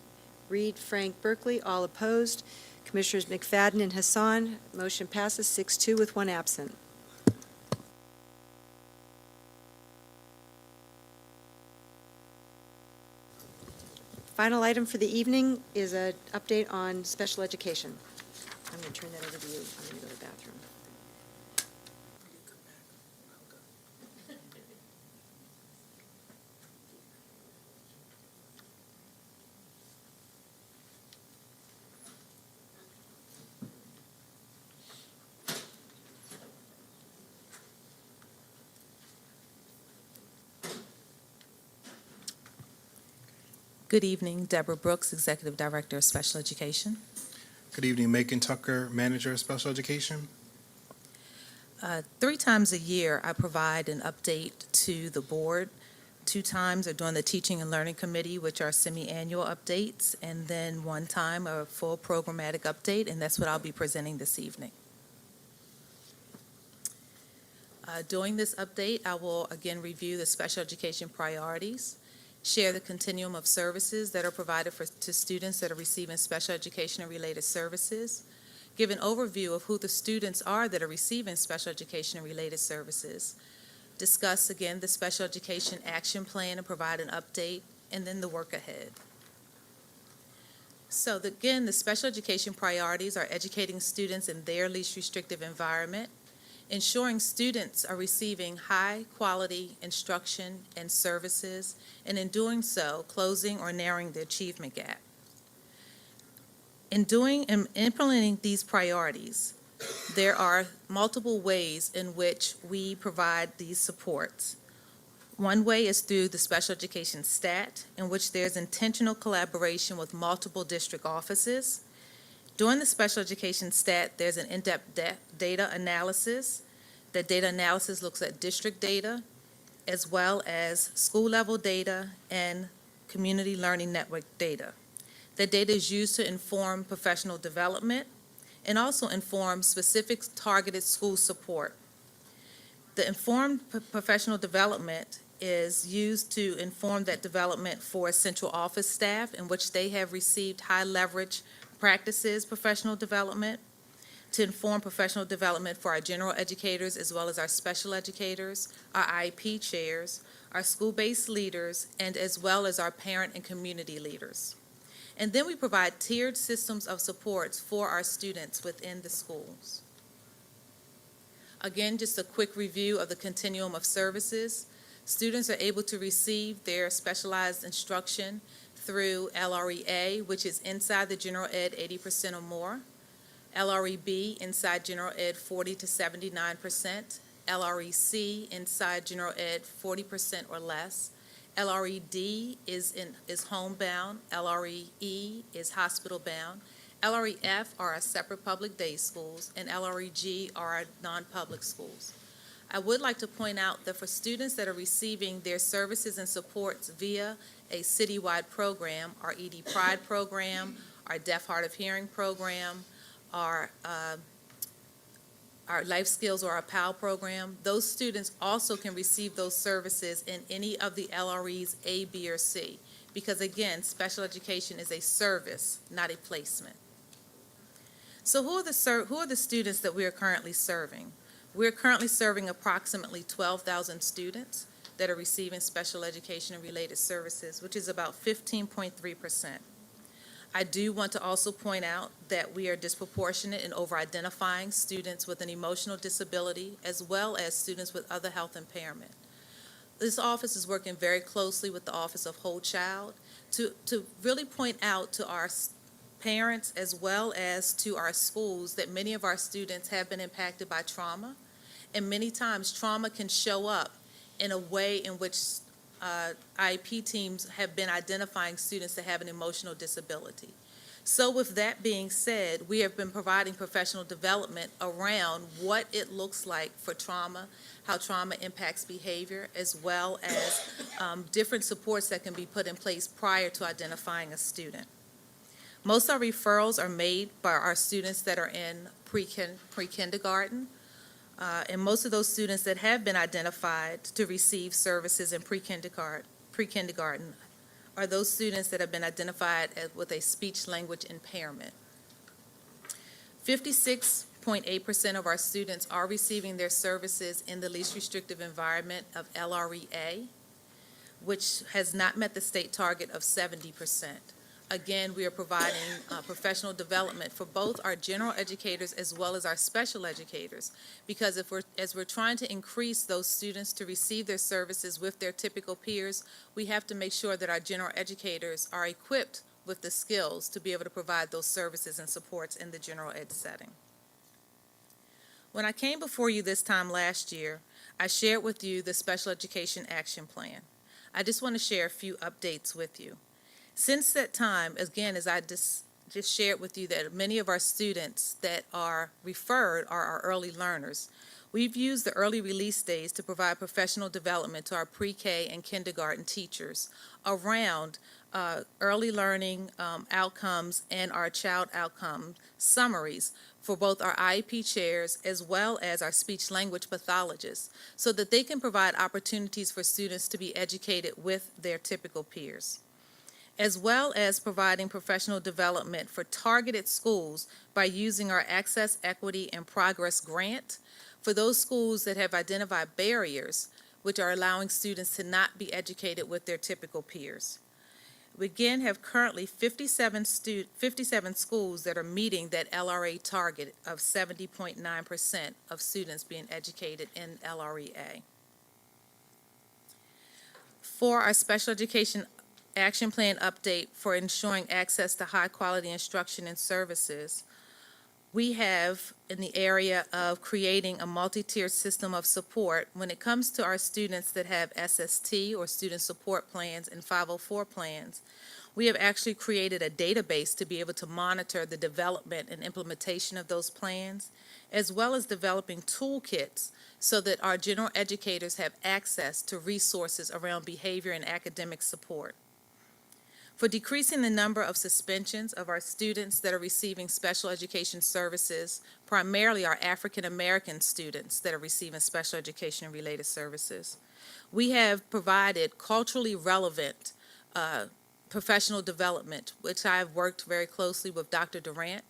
[SPEAKER 1] Reed, Frank, Berkeley. All opposed. Commissioners McFadden and Hassan. Motion passes 6-2 with one absent. Final item for the evening is an update on special education. I'm going to turn that over to you. I'm going to go to the bathroom.
[SPEAKER 20] Good evening, Deborah Brooks, Executive Director of Special Education.
[SPEAKER 22] Good evening, Macon Tucker, Manager of Special Education.
[SPEAKER 20] 3 times a year, I provide an update to the board. 2 times are during the Teaching and Learning Committee, which are semi-annual updates, and then 1 time a full programmatic update, and that's what I'll be presenting this evening. During this update, I will again review the special education priorities, share the continuum of services that are provided to students that are receiving special education and related services, give an overview of who the students are that are receiving special education and related services, discuss again the special education action plan and provide an update, and then the work ahead. So again, the special education priorities are educating students in their least restrictive environment, ensuring students are receiving high-quality instruction and services, and in doing so, closing or narrowing the achievement gap. In implementing these priorities, there are multiple ways in which we provide these supports. One way is through the special education STAT, in which there's intentional collaboration with multiple district offices. During the special education STAT, there's an in-depth data analysis. The data analysis looks at district data, as well as school-level data and community learning network data. The data is used to inform professional development and also inform specific targeted school support. The informed professional development is used to inform that development for central office staff, in which they have received high leverage practices professional development, to inform professional development for our general educators as well as our special educators, our IEP chairs, our school-based leaders, and as well as our parent and community leaders. And then we provide tiered systems of supports for our students within the schools. Again, just a quick review of the continuum of services. Students are able to receive their specialized instruction through LREA, which is inside the general ed 80% or more, LREB inside general ed 40 to 79%, LREC inside general ed 40% or less, LRED is homebound, LREE is hospital bound, LREF are our separate public day schools, and LREG are our non-public schools. I would like to point out that for students that are receiving their services and supports via a citywide program, our ED Pride program, our Deaf Hard of Hearing program, our Life Skills or our PAL program, those students also can receive those services in any of the LREs A, B, or C, because again, special education is a service, not a placement. So who are the students that we are currently serving? We're currently serving approximately 12,000 students that are receiving special education and related services, which is about 15.3%. I do want to also point out that we are disproportionate in over-identifying students with an emotional disability as well as students with other health impairment. This office is working very closely with the Office of Whole Child to really point out to our parents as well as to our schools that many of our students have been impacted by trauma, and many times trauma can show up in a way in which IEP teams have been identifying students that have an emotional disability. So with that being said, we have been providing professional development around what it looks like for trauma, how trauma impacts behavior, as well as different supports that can be put in place prior to identifying a student. Most of our referrals are made by our students that are in pre-kindergarten, and most of those students that have been identified to receive services in pre-kindergarten are those students that have been identified with a speech-language impairment. 56.8% of our students are receiving their services in the least restrictive environment of LREA, which has not met the state target of 70%. Again, we are providing professional development for both our general educators as well as our special educators, because as we're trying to increase those students to receive their services with their typical peers, we have to make sure that our general educators are equipped with the skills to be able to provide those services and supports in the general ed setting. When I came before you this time last year, I shared with you the Special Education Action Plan. I just want to share a few updates with you. Since that time, again, as I just shared with you that many of our students that are referred are our early learners, we've used the early release days to provide professional development to our pre-K and kindergarten teachers around early learning outcomes and our child outcome summaries for both our IEP chairs as well as our speech-language pathologists, so that they can provide opportunities for students to be educated with their typical peers, as well as providing professional development for targeted schools by using our Access, Equity, and Progress grant for those schools that have identified barriers which are allowing students to not be educated with their typical peers. We again have currently 57 schools that are meeting that LRA target of 70.9% of students being educated in LREA. For our special education action plan update for ensuring access to high-quality instruction and services, we have in the area of creating a multi-tiered system of support when it comes to our students that have SST or student support plans and 504 plans. We have actually created a database to be able to monitor the development and implementation of those plans, as well as developing toolkits so that our general educators have access to resources around behavior and academic support. For decreasing the number of suspensions of our students that are receiving special education services, primarily our African American students that are receiving special education related services, we have provided culturally relevant professional development, which I've worked very closely with Dr. Durant,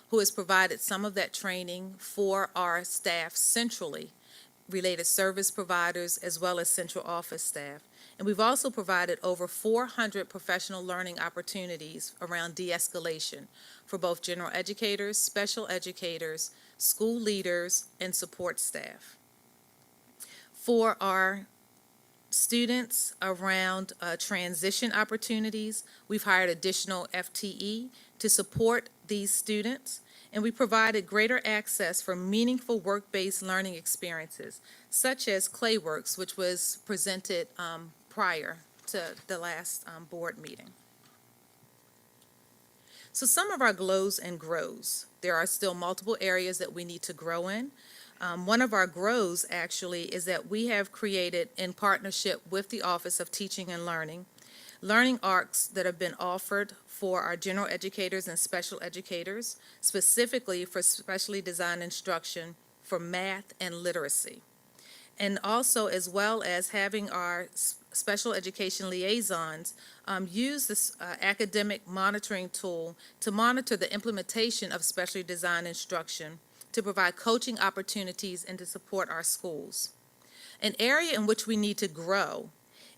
[SPEAKER 20] who has provided some of that training for our staff centrally, related service providers, as well as central office staff. And we've also provided over 400 professional learning opportunities around de-escalation for both general educators, special educators, school leaders, and support staff. For our students around transition opportunities, we've hired additional FTE to support these students, and we provided greater access for meaningful work-based learning experiences, such as Clayworks, which was presented prior to the last board meeting. So some of our glows and grows. There are still multiple areas that we need to grow in. One of our grows, actually, is that we have created, in partnership with the Office of Teaching and Learning arcs that have been offered for our general educators and special educators, specifically for specially designed instruction for math and literacy. And also, as well as having our special education liaisons use this academic monitoring tool to monitor the implementation of specially designed instruction, to provide coaching opportunities and to support our schools. An area in which we need to grow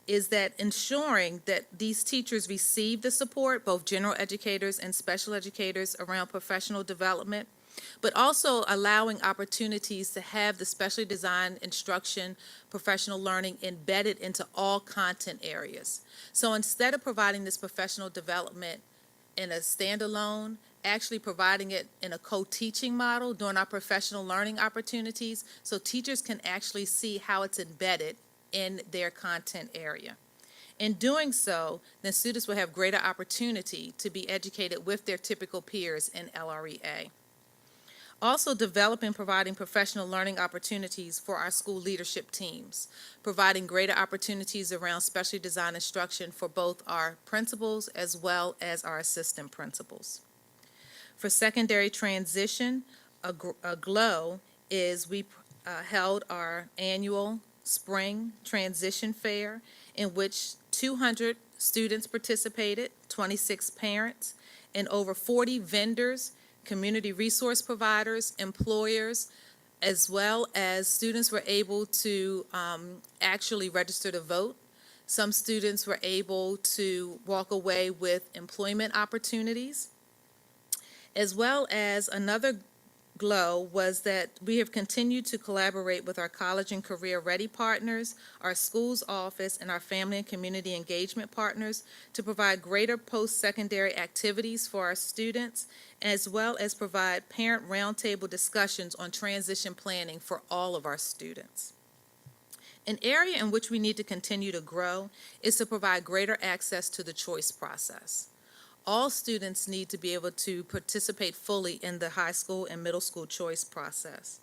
[SPEAKER 20] is that ensuring that these teachers receive the support, both general educators and special educators, around professional development, but also allowing opportunities to have the specially designed instruction, professional learning embedded into all content areas. So instead of providing this professional development in a standalone, actually providing it in a co-teaching model during our professional learning opportunities, so teachers can actually see how it's embedded in their content area. In doing so, then students will have greater opportunity to be educated with their typical peers in LREA. Also, developing and providing professional learning opportunities for our school leadership teams, providing greater opportunities around specially designed instruction for both our principals as well as our assistant principals. For secondary transition, a GLOW is we held our annual spring transition fair in which 200 students participated, 26 parents, and over 40 vendors, community resource providers, employers, as well as students were able to actually register to vote. Some students were able to walk away with employment opportunities, as well as another GLOW was that we have continued to collaborate with our college and career ready partners, our schools office, and our family and community engagement partners to provide greater post-secondary activities for our students, as well as provide parent roundtable discussions on transition planning for all of our students. An area in which we need to continue to grow is to provide greater access to the choice process. All students need to be able to participate fully in the high school and middle school choice process.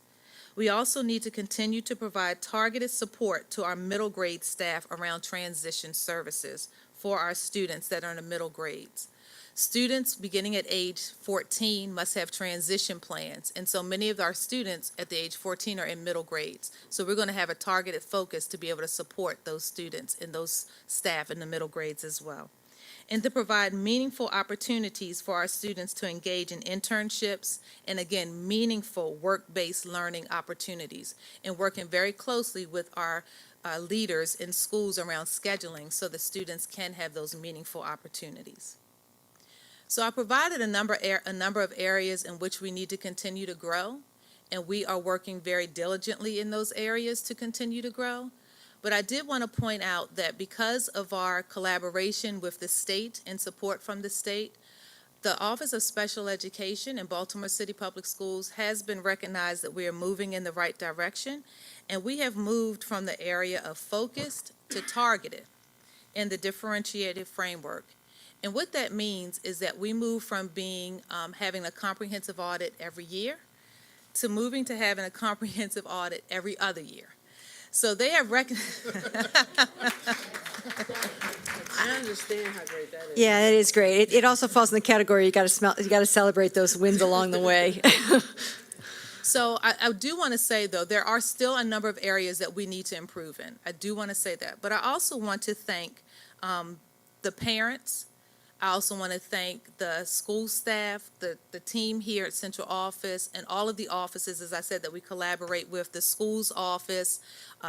[SPEAKER 20] We also need to continue to provide targeted support to our middle grade staff around transition services for our students that are in the middle grades. Students beginning at age 14 must have transition plans, and so many of our students at the age 14 are in middle grades. So we're going to have a targeted focus to be able to support those students and those staff in the middle grades as well. And to provide meaningful opportunities for our students to engage in internships and, again, meaningful work-based learning opportunities, and working very closely with our leaders in schools around scheduling so that students can have those meaningful opportunities. So I provided a number of areas in which we need to continue to grow, and we are working very diligently in those areas to continue to grow. But I did want to point out that because of our collaboration with the state and support from the state, the Office of Special Education in Baltimore City Public Schools has been recognized that we are moving in the right direction, and we have moved from the area of focused to targeted in the differentiated framework. And what that means is that we move from being having a comprehensive audit every year to moving to having a comprehensive audit every other year. So they have recognized.
[SPEAKER 3] I understand how great that is.
[SPEAKER 1] Yeah, it is great. It also falls in the category you got to celebrate those wins along the way.
[SPEAKER 20] So I do want to say, though, there are still a number of areas that we need to improve in. I do want to say that. But I also want to thank the parents, I also want to thank the school staff, the team here at Central Office, and all of the offices, as I said, that we collaborate with, the school's office,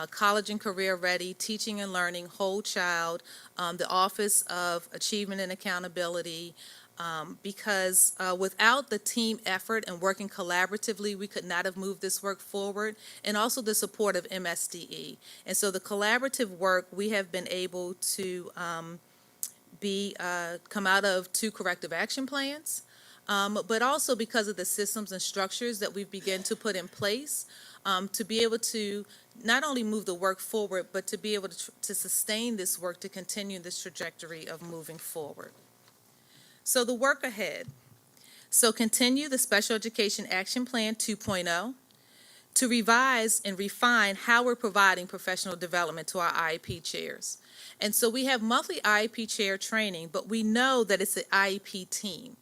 [SPEAKER 20] College and Career Ready, Teaching and Learning, Whole Child, the Office of Achievement and Accountability, because without the team effort and working collaboratively, we could not have moved this work forward, and also the support of MSDE. And so the collaborative work, we have been able to come out of 2 corrective action plans, but also because of the systems and structures that we've begun to put in place to be able to not only move the work forward, but to be able to sustain this work, to continue this trajectory of moving forward. So the work ahead. So continue the Special Education Action Plan 2.0 to revise and refine how we're providing professional development to our IEP chairs. And so we have monthly IEP chair training, but we know that it's an IEP team.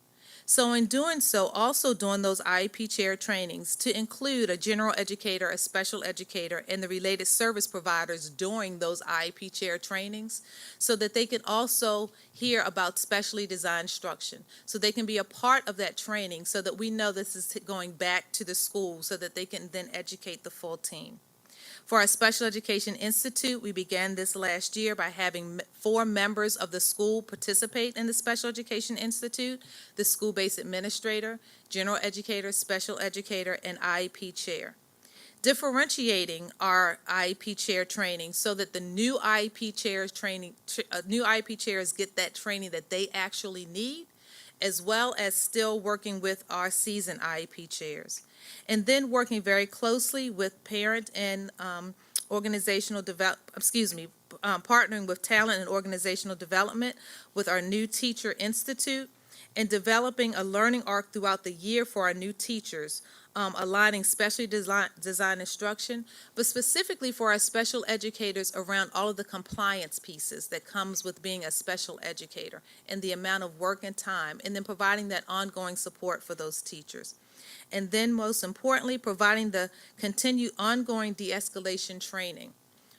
[SPEAKER 20] So in doing so, also doing those IEP chair trainings to include a general educator, a special educator, and the related service providers during those IEP chair trainings so that they can also hear about specially designed instruction. So they can be a part of that training so that we know this is going back to the school so that they can then educate the full team. For our Special Education Institute, we began this last year by having 4 members of the school participate in the Special Education Institute: the school-based administrator, general educator, special educator, and IEP chair. Differentiating our IEP chair training so that the new IEP chairs get that training that they actually need, as well as still working with our seasoned IEP chairs. And then working very closely with parent and partnering with talent and organizational development with our new Teacher Institute, and developing a learning arc throughout the year for our new teachers, aligning specially designed instruction, but specifically for our special educators around all of the compliance pieces that comes with being a special educator and the amount of work and time, and then providing that ongoing support for those teachers. And then most importantly, providing the continued ongoing de-escalation training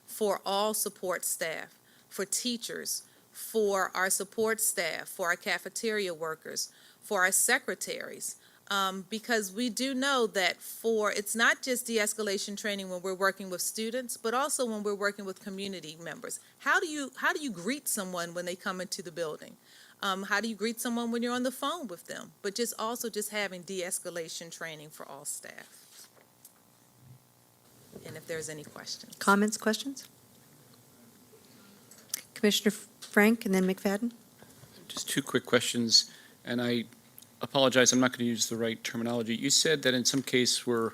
[SPEAKER 20] for all support staff, for teachers, for our support staff, for our cafeteria workers, for our secretaries, because we do know that it's not just de-escalation training when we're working with students, but also when we're working with community members. How do you greet someone when they come into the building? How do you greet someone when you're on the phone with them? But just having de-escalation training for all staff. And if there's any questions.
[SPEAKER 1] Comments, questions? Commissioner Frank and then McFadden.
[SPEAKER 11] Just 2 quick questions, and I apologize, I'm not going to use the right terminology. You said that in some case you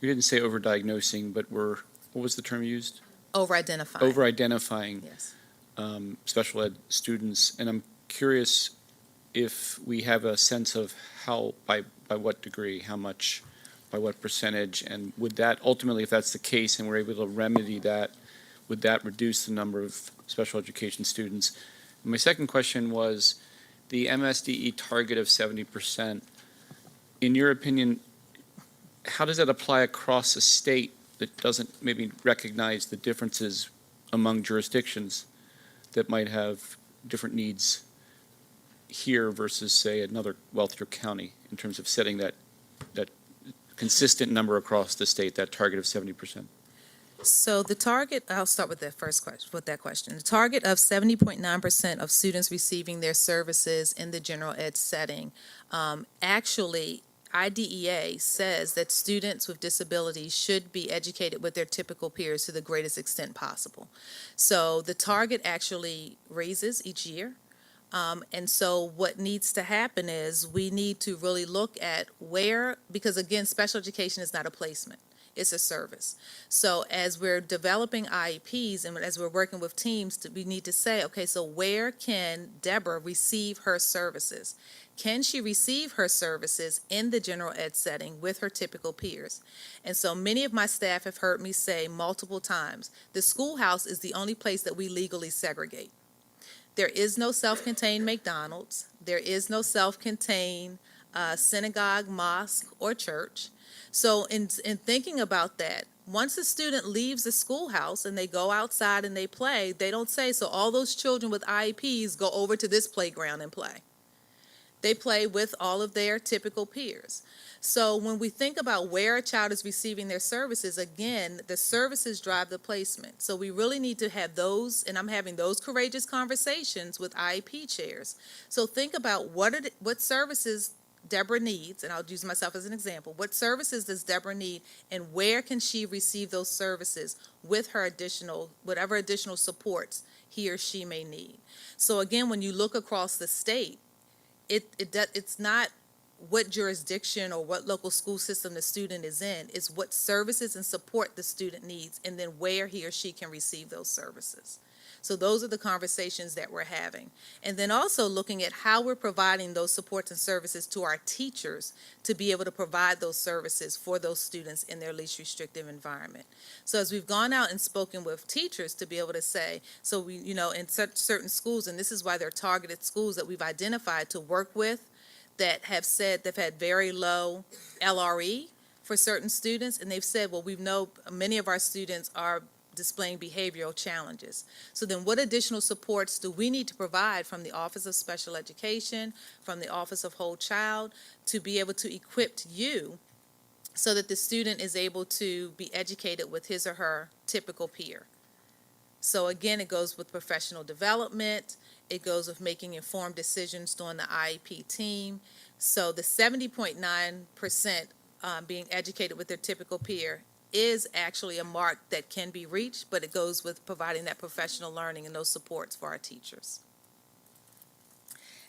[SPEAKER 11] didn't say overdiagnosing, but what was the term you used?
[SPEAKER 20] Over-identifying.
[SPEAKER 11] Over-identifying.
[SPEAKER 20] Yes.
[SPEAKER 11] Special ed students, and I'm curious if we have a sense of how, by what degree, how much, by what percentage, and would that ultimately, if that's the case and we're able to remedy that, would that reduce the number of special education students? And my second question was the MSDE target of 70%. In your opinion, how does that apply across a state that doesn't maybe recognize the differences among jurisdictions that might have different needs here versus, say, another wealthier county in terms of setting that consistent number across the state, that target of 70%?
[SPEAKER 20] So the target, I'll start with that first question, The target of 70.9% of students receiving their services in the general ed setting, actually, IDEA says that students with disabilities should be educated with their typical peers to the greatest extent possible. So the target actually raises each year. And so what needs to happen is we need to really look at because again, special education is not a placement. It's a service. So as we're developing IEPs and as we're working with teams, we need to say, okay, so where can Deborah receive her services? Can she receive her services in the general ed setting with her typical peers? And so many of my staff have heard me say multiple times, the schoolhouse is the only place that we legally segregate. There is no self-contained McDonald's. There is no self-contained synagogue, mosque, or church. So in thinking about that, once a student leaves the schoolhouse and they go outside and they play, they don't say, so all those children with IEPs go over to this playground and play. They play with all of their typical peers. So when we think about where a child is receiving their services, again, the services drive the placement. So we really need to have those, and I'm having those courageous conversations with IEP chairs. So think about what services Deborah needs, and I'll use myself as an example. What services does Deborah need, and where can she receive those services with her whatever additional supports he or she may need? So again, when you look across the state, it's not what jurisdiction or what local school system the student is in. It's what services and support the student needs, and then where he or she can receive those services. So those are the conversations that we're having. And then also looking at how we're providing those supports and services to our teachers to be able to provide those services for those students in their least restrictive environment. So as we've gone out and spoken with teachers to be able to say, so we, in certain schools, and this is why they're targeted schools that we've identified to work with, that have said they've had very low LRE for certain students, and they've said, well, we know many of our students are displaying behavioral challenges. So then what additional supports do we need to provide from the Office of Special Education, from the Office of Whole Child, to be able to equip you so that the student is able to be educated with his or her typical peer? So again, it goes with professional development. It goes with making informed decisions during the IEP team. So the 70.9% being educated with their typical peer is actually a mark that can be reached, but it goes with providing that professional learning and those supports for our teachers.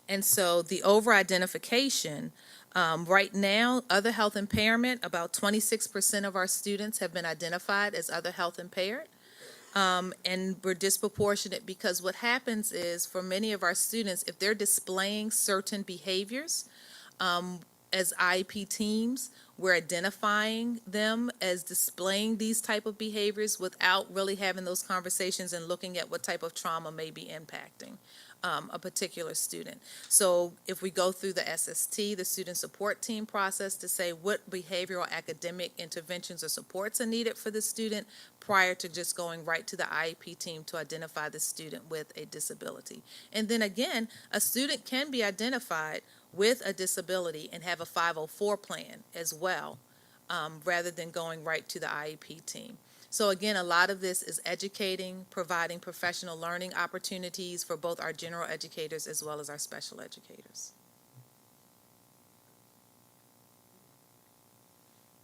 [SPEAKER 20] And so the over-identification, right now, other health impairment, about 26% of our students have been identified as other health impaired. And we're disproportionate because what happens is for many of our students, if they're displaying certain behaviors as IEP teams, we're identifying them as displaying these type of behaviors without really having those conversations and looking at what type of trauma may be impacting a particular student. So if we go through the SST, the student support team process, to say what behavioral academic interventions or supports are needed for the student prior to just going right to the IEP team to identify the student with a disability. And then again, a student can be identified with a disability and have a 504 plan as well, rather than going right to the IEP team. So again, a lot of this is educating, providing professional learning opportunities for both our general educators as well as our special educators.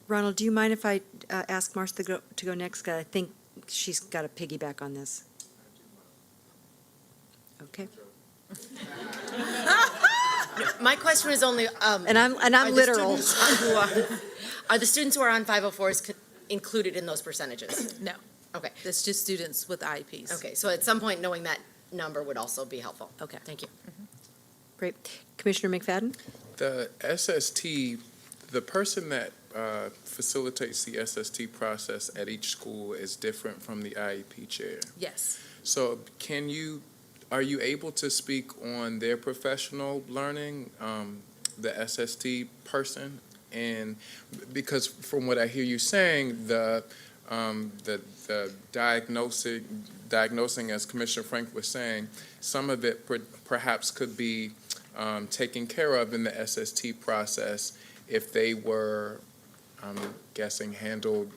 [SPEAKER 1] Ronald, do you mind if I ask Martha to go next? 'Cause I think she's got a piggyback on this. Okay.
[SPEAKER 21] My question was only,
[SPEAKER 1] And I'm literal.
[SPEAKER 21] Are the students who are on 504s included in those percentages?
[SPEAKER 20] No.
[SPEAKER 21] Okay.
[SPEAKER 20] It's just students with IEPs.
[SPEAKER 21] Okay, so at some point, knowing that number would also be helpful.
[SPEAKER 20] Okay.
[SPEAKER 21] Thank you.
[SPEAKER 1] Great. Commissioner McFadden?
[SPEAKER 6] The SST, the person that facilitates the SST process at each school is different from the IEP chair.
[SPEAKER 20] Yes.
[SPEAKER 6] So are you able to speak on their professional learning, the SST person? And because from what I hear you saying, the diagnosing, as Commissioner Frank was saying, some of it perhaps could be taken care of in the SST process if they were, I'm guessing, handled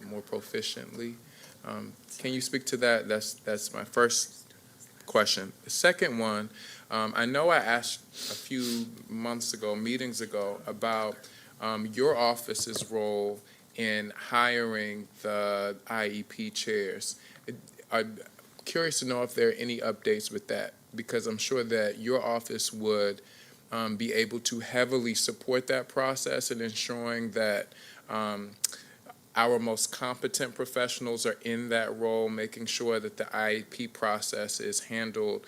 [SPEAKER 6] more proficiently. Can you speak to that? That's my first question. The second one, I know I asked a few meetings ago, about your office's role in hiring the IEP chairs. I'm curious to know if there are any updates with that, because I'm sure that your office would be able to heavily support that process in ensuring that our most competent professionals are in that role, making sure that the IEP process is handled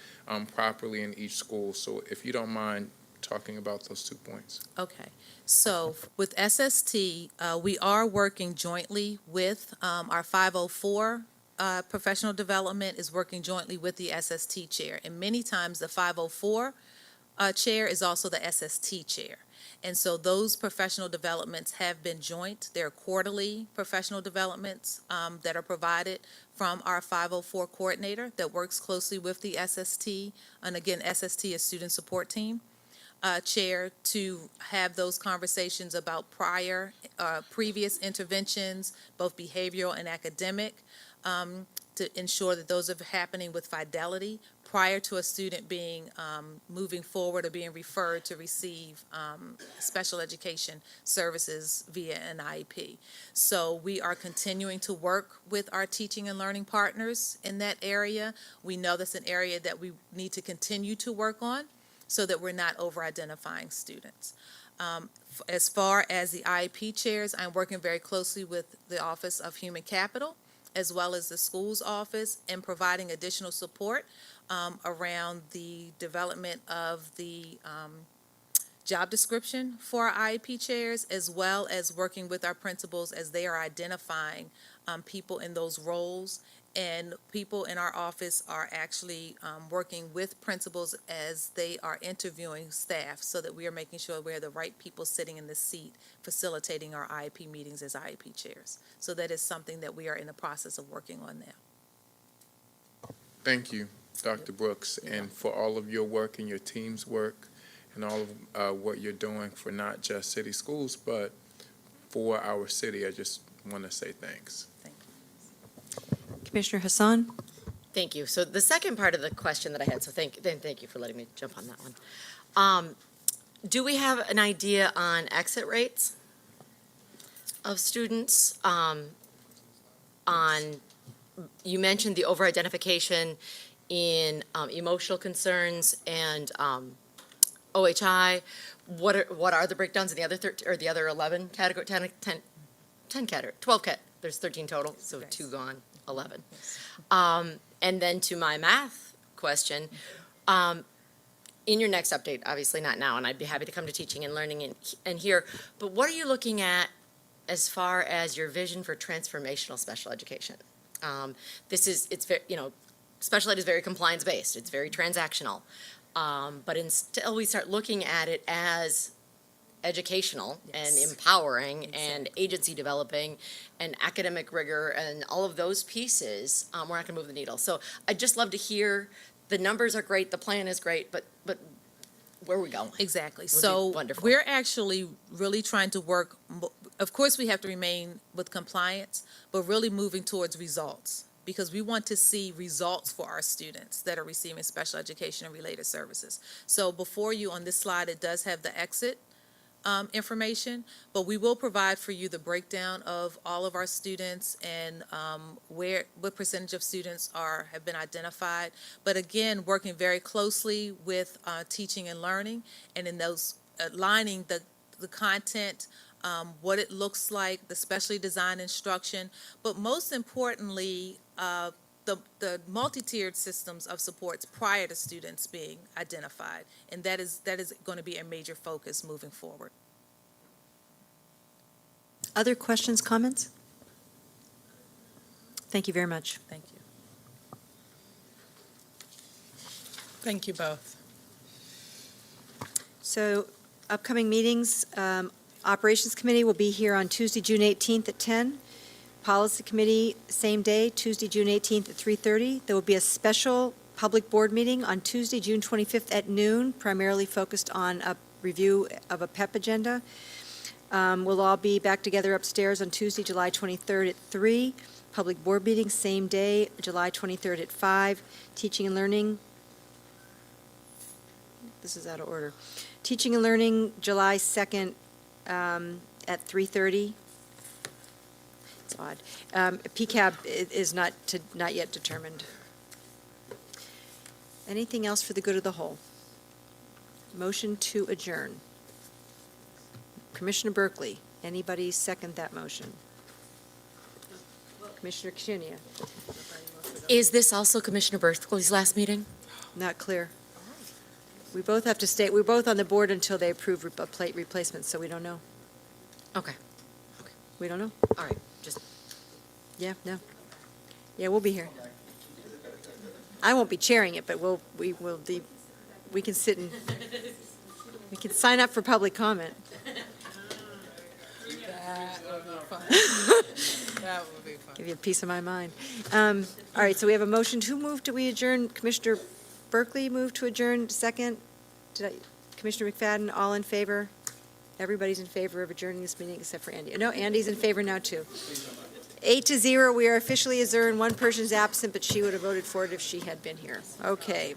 [SPEAKER 6] properly in each school. So if you don't mind talking about those 2 points.
[SPEAKER 20] Okay. So with SST, we are working jointly with our 504 professional development is working jointly with the SST chair. And many times the 504 chair is also the SST chair. And so those professional developments have been joint. They're quarterly professional developments that are provided from our 504 coordinator that works closely with the SST, and again, SST is Student Support Team, chair, to have those conversations about previous interventions, both behavioral and academic, to ensure that those are happening with fidelity prior to a student being moving forward or being referred to receive special education services via an IEP. So we are continuing to work with our teaching and learning partners in that area. We know that's an area that we need to continue to work on so that we're not over-identifying students. As far as the IEP chairs, I'm working very closely with the Office of Human Capital as well as the school's office in providing additional support around the development of the job description for our IEP chairs, as well as working with our principals as they are identifying people in those roles. And people in our office are actually working with principals as they are interviewing staff so that we are making sure we have the right people sitting in the seat facilitating our IEP meetings as IEP chairs. So that is something that we are in the process of working on now.
[SPEAKER 6] Thank you, Dr. Brooks, and for all of your work and your team's work and all of what you're doing for not just city schools, but for our city. I just want to say thanks.
[SPEAKER 1] Commissioner Hassan?
[SPEAKER 21] Thank you. So the second part of the question that I had, so thank you for letting me jump on that one. Do we have an idea on exit rates of students? You mentioned the over-identification in emotional concerns and OHI. What are the breakdowns in the other the other 11 category, 10 category, 12 cat? There's 13 total, so 2 gone. 11. And then to my math question, in your next update, obviously not now, and I'd be happy to come to teaching and learning and here, but what are you looking at as far as your vision for transformational special education? It's very, special ed is very compliance-based, it's very transactional, but until we start looking at it as educational and empowering and agency developing and academic rigor and all of those pieces, we're not going to move the needle. So I'd just love to hear, the numbers are great, the plan is great, but where are we going?
[SPEAKER 20] Exactly.
[SPEAKER 21] Would
[SPEAKER 20] So
[SPEAKER 21] be wonderful.
[SPEAKER 20] we're actually really trying to work, of course, we have to remain with compliance, but really moving towards results, because we want to see results for our students that are receiving special education and related services. So before you on this slide, it does have the exit information, but we will provide for you the breakdown of all of our students and what percentage of students have been identified. But again, working very closely with teaching and learning, and in those aligning the content, what it looks like, the specially designed instruction, but most importantly, the multi-tiered systems of supports prior to students being identified, and that is going to be a major focus moving forward.
[SPEAKER 1] Other questions, comments? Thank you very much.
[SPEAKER 20] Thank you.
[SPEAKER 10] Thank you both.
[SPEAKER 1] So, upcoming meetings, Operations Committee will be here on Tuesday, June 18th at 10. Policy Committee, same day, Tuesday, June 18th at 3:30. There will be a special public board meeting on Tuesday, June 25th at noon, primarily focused on a review of a PEP agenda. We'll all be back together upstairs on Tuesday, July 23rd at 3. Public board meeting, same day, July 23rd at 5. Teaching and learning, this is out of order. Teaching and learning, July 2nd at 3:30. It's odd. PCAB is not yet determined. Anything else for the good of the whole? Motion to adjourn. Commissioner Berkeley, anybody second that motion? Commissioner Ksenia?
[SPEAKER 21] Is this also Commissioner Berkeley's last meeting?
[SPEAKER 1] Not clear. We both have to stay, we're both on the board until they approve a plate replacement, so we don't know.
[SPEAKER 21] Okay.
[SPEAKER 1] We don't know?
[SPEAKER 21] All right. Just.
[SPEAKER 1] Yeah, no. Yeah, we'll be here. I won't be chairing it, but we can sit and, We can sign up for public comment.
[SPEAKER 10] That would be fun.
[SPEAKER 1] Give you a piece of my mind. All right, so we have a motion. Who moved? We adjourn? Commissioner Berkeley moved to adjourn. Second? Commissioner McFadden, all in favor? Everybody's in favor of adjourning this meeting except for Andy. No, Andy's in favor now, too. 8-0, we are officially adjourned. One person's absent, but she would have voted for it if she had been here. Okay.